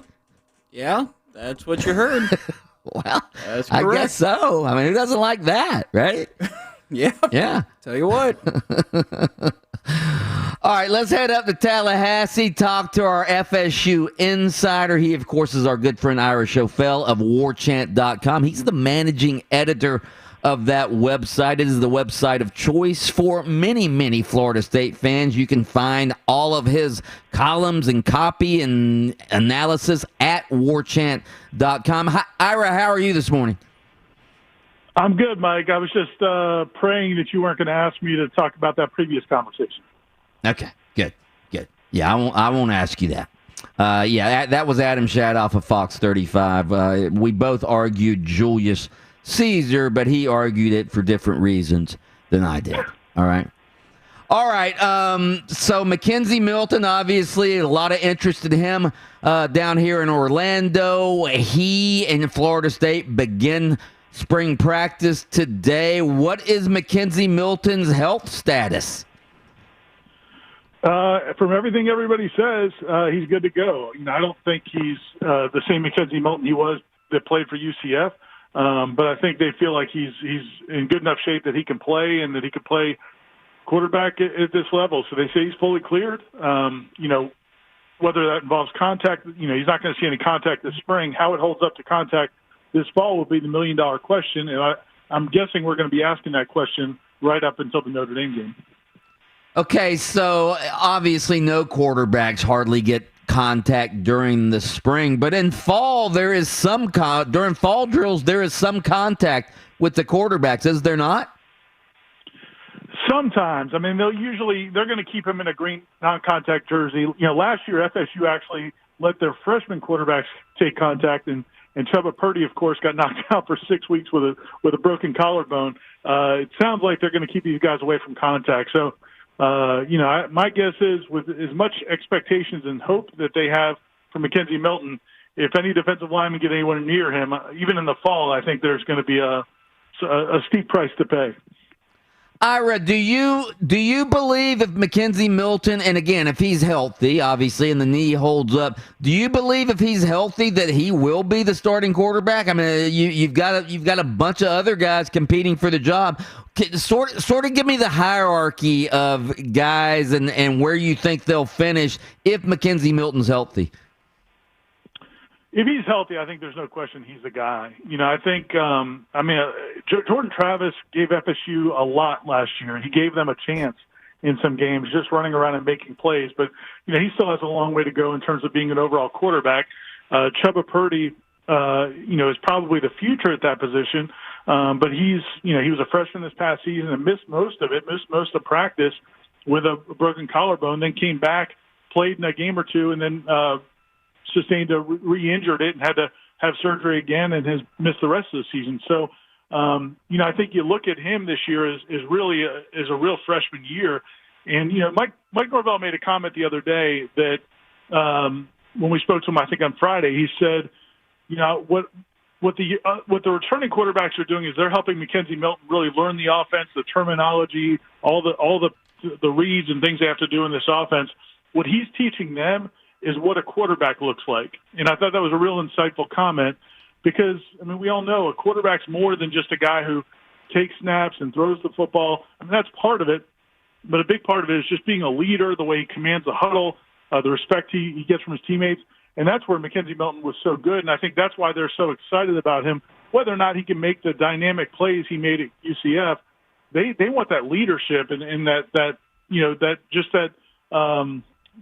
Yeah, that's what you heard. Well, that's I correct. guess so. I mean, who doesn't like that, right? Yeah. Yeah. Tell you what. All right, let's head up to Tallahassee, talk to our FSU insider. He, of course, is our good friend Irish O'Fell of warchant.com. He's the managing editor of that website. It is the website of choice for many, many Florida State fans. You can find all of his columns and copy and analysis at warchant.com. Hi, Ira, how are you this morning? I'm good, Mike. I was just praying that you weren't going to ask me to talk about that previous conversation. Okay, good. Yeah, I won't ask you that. That was Adam Shadoff of Fox 35. We both argued Julius Caesar, but he argued it for different reasons than I did. All right. So McKenzie Milton, obviously, a lot of interest in him down here in Orlando. He and Florida State begin spring practice today. What is McKenzie Milton's health status? From everything everybody says, he's good to go. I don't think he's the same McKenzie Milton he was that played for UCF, but I think they feel like he's in good enough shape that he can play and that he can play quarterback at this level. So they say he's fully cleared. Whether that involves contact, he's not going to see any contact this spring. How it holds up to contact this fall will be the million-dollar question, and I'm guessing we're going to be asking that question right up until the Notre Dame game. Okay, so obviously no quarterbacks hardly get contact during the spring, but in fall there is some during fall drills there is some contact with the quarterbacks, is there not? Sometimes. I mean, they're going to keep him in a green non-contact jersey. Last year FSU actually let their freshman quarterbacks take contact, and Chuba Purdy, of course, got knocked out for 6 weeks with a broken collarbone. It sounds like they're going to keep these guys away from contact. So, my guess is with as much expectations and hope that they have for McKenzie Milton, if any defensive lineman get anyone near him, even in the fall, I think there's going to be a steep price to pay. Ira, do you believe if McKenzie Milton, and again, if he's healthy, obviously, and the knee holds up, do you believe if he's healthy that he will be the starting quarterback? I mean, you've got a bunch of other guys competing for the job. Sort of give me the hierarchy of guys and where you think they'll finish if McKenzie Milton's healthy. If he's healthy, I think there's no question he's the guy. I think, Jordan Travis gave FSU a lot last year. He gave them a chance in some games just running around and making plays. But, he still has a long way to go in terms of being an overall quarterback. Chuba Purdy, is probably the future at that position. But he was a freshman this past season and missed most of practice with a broken collarbone, then came back, played in a game or two, and then sustained re-injured it and had to have surgery again and has missed the rest of the season. So, I think you look at him this year as a real freshman year. And, Mike Norvell made a comment the other day that when we spoke to him, I think on Friday, he said, what the returning quarterbacks are doing is they're helping McKenzie Milton really learn the offense, the terminology, all the reads and things they have to do in this offense. What he's teaching them is what a quarterback looks like. And I thought that was a real insightful comment because, we all know a quarterback's more than just a guy who takes snaps and throws the football. That's part of it, but a big part of it is just being a leader, the way he commands the huddle, the respect he gets from his teammates. And that's where McKenzie Milton was so good, and I think that's why they're so excited about him. Whether or not he can make the dynamic plays he made at UCF, they want that leadership and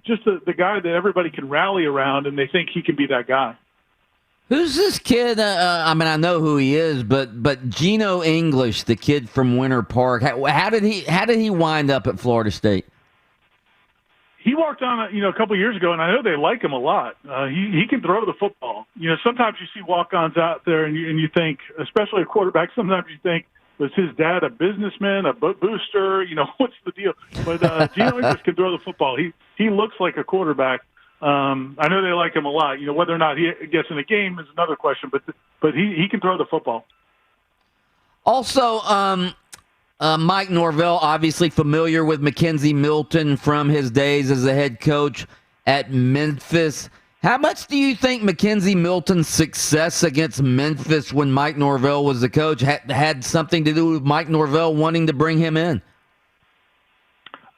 just the guy that everybody can rally around, and they think he can be that guy. Who's this kid? I know who he is, but Geno English, the kid from Winter Park. How did he wind up at Florida State? He walked on a couple of years ago, and I know they like him a lot. He can throw the football. Sometimes you see walk-ons out there, and you think, especially a quarterback, sometimes you think, was his dad a businessman, a booster? What's the deal? But Geno English can throw the football. He looks like a quarterback. I know they like him a lot. Whether or not he gets in a game is another question, but he can throw the football. Also, Mike Norvell, obviously familiar with McKenzie Milton from his days as a head coach at Memphis. How much do you think McKenzie Milton's success against Memphis when Mike Norvell was the coach had something to do with Mike Norvell wanting to bring him in?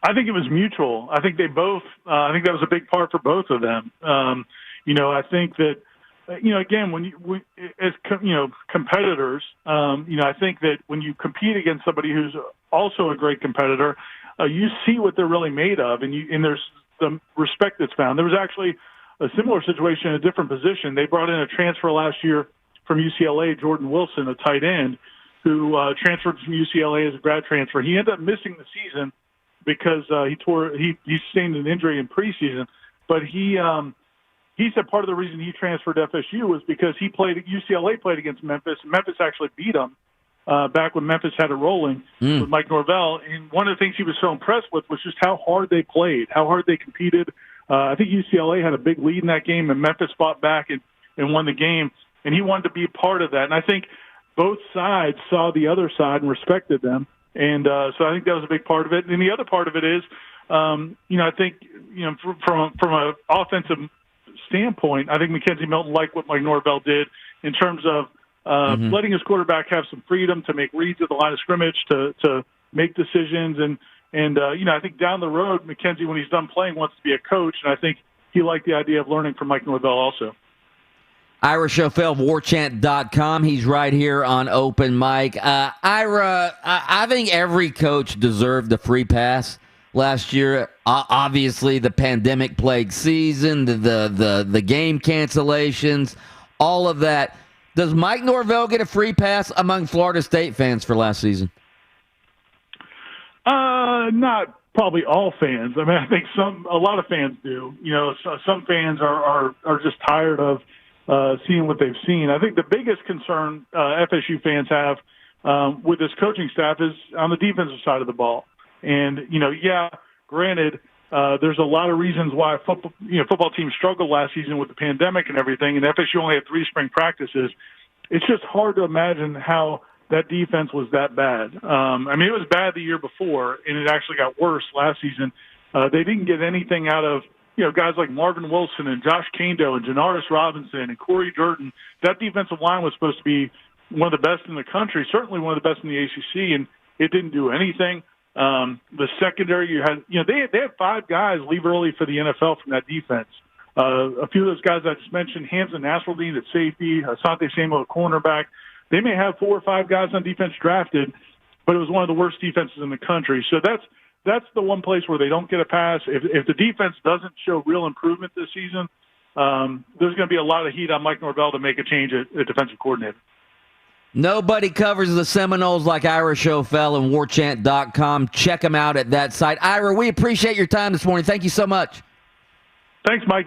I think it was mutual. I think they both. I think that was a big part for both of them. I think that, again, as competitors, I think that when you compete against somebody who's also a great competitor, you see what they're really made of, and there's the respect that's found. There was actually a similar situation in a different position. They brought in a transfer last year from UCLA, Jordan Wilson, a tight end, who transferred from UCLA as a grad transfer. He ended up missing the season because he sustained an injury in preseason. But he said part of the reason he transferred to FSU was because UCLA played against Memphis. Memphis actually beat him back when Memphis had it rolling with Mike Norvell. And one of the things he was so impressed with was just how hard they played, how hard they competed. I think UCLA had a big lead in that game, and Memphis fought back and won the game. And he wanted to be a part of that. And I think both sides saw the other side and respected them. And so I think that was a big part of it. And the other part of it is, I think, from an offensive standpoint, I think McKenzie Milton liked what Mike Norvell did in terms of letting his quarterback have some freedom to make reads at the line of scrimmage, to make decisions. And I think down the road, McKenzie, when he's done playing, wants to be a coach. And I think he liked the idea of learning from Mike Norvell also. Ira Schofield, warchant.com. He's right here on Open Mic. Ira, I think every coach deserved a free pass last year. Obviously, the pandemic-plagued season, the game cancellations, all of that. Does Mike Norvell get a free pass among Florida State fans for last season? Not probably all fans. I mean, I think a lot of fans do. Some fans are just tired of seeing what they've seen. I think the biggest concern FSU fans have with this coaching staff is on the defensive side of the ball. And, granted, there's a lot of reasons why football teams struggled last season with the pandemic and everything, and FSU only had 3 spring practices. It's just hard to imagine how that defense was that bad. It was bad the year before, and it actually got worse last season. They didn't get anything out of guys like Marvin Wilson and Josh Kando and Janaris Robinson and Corey Durden. That defensive line was supposed to be one of the best in the country, certainly one of the best in the ACC, and it didn't do anything. The secondary, they had 5 guys leave early for the NFL from that defense. A few of those guys I just mentioned, Hamza Nasruddin at safety, Asante Samuel at cornerback. They may have 4 or 5 guys on defense drafted, but it was one of the worst defenses in the country. So that's the one place where they don't get a pass. If the defense doesn't show real improvement this season, there's going to be a lot of heat on Mike Norvell to make a change at defensive coordinator. Nobody covers the Seminoles like Ira Schofield and warchant.com. Check them out at that site. Ira, we appreciate your time this morning. Thank you so much. Thanks, Mike.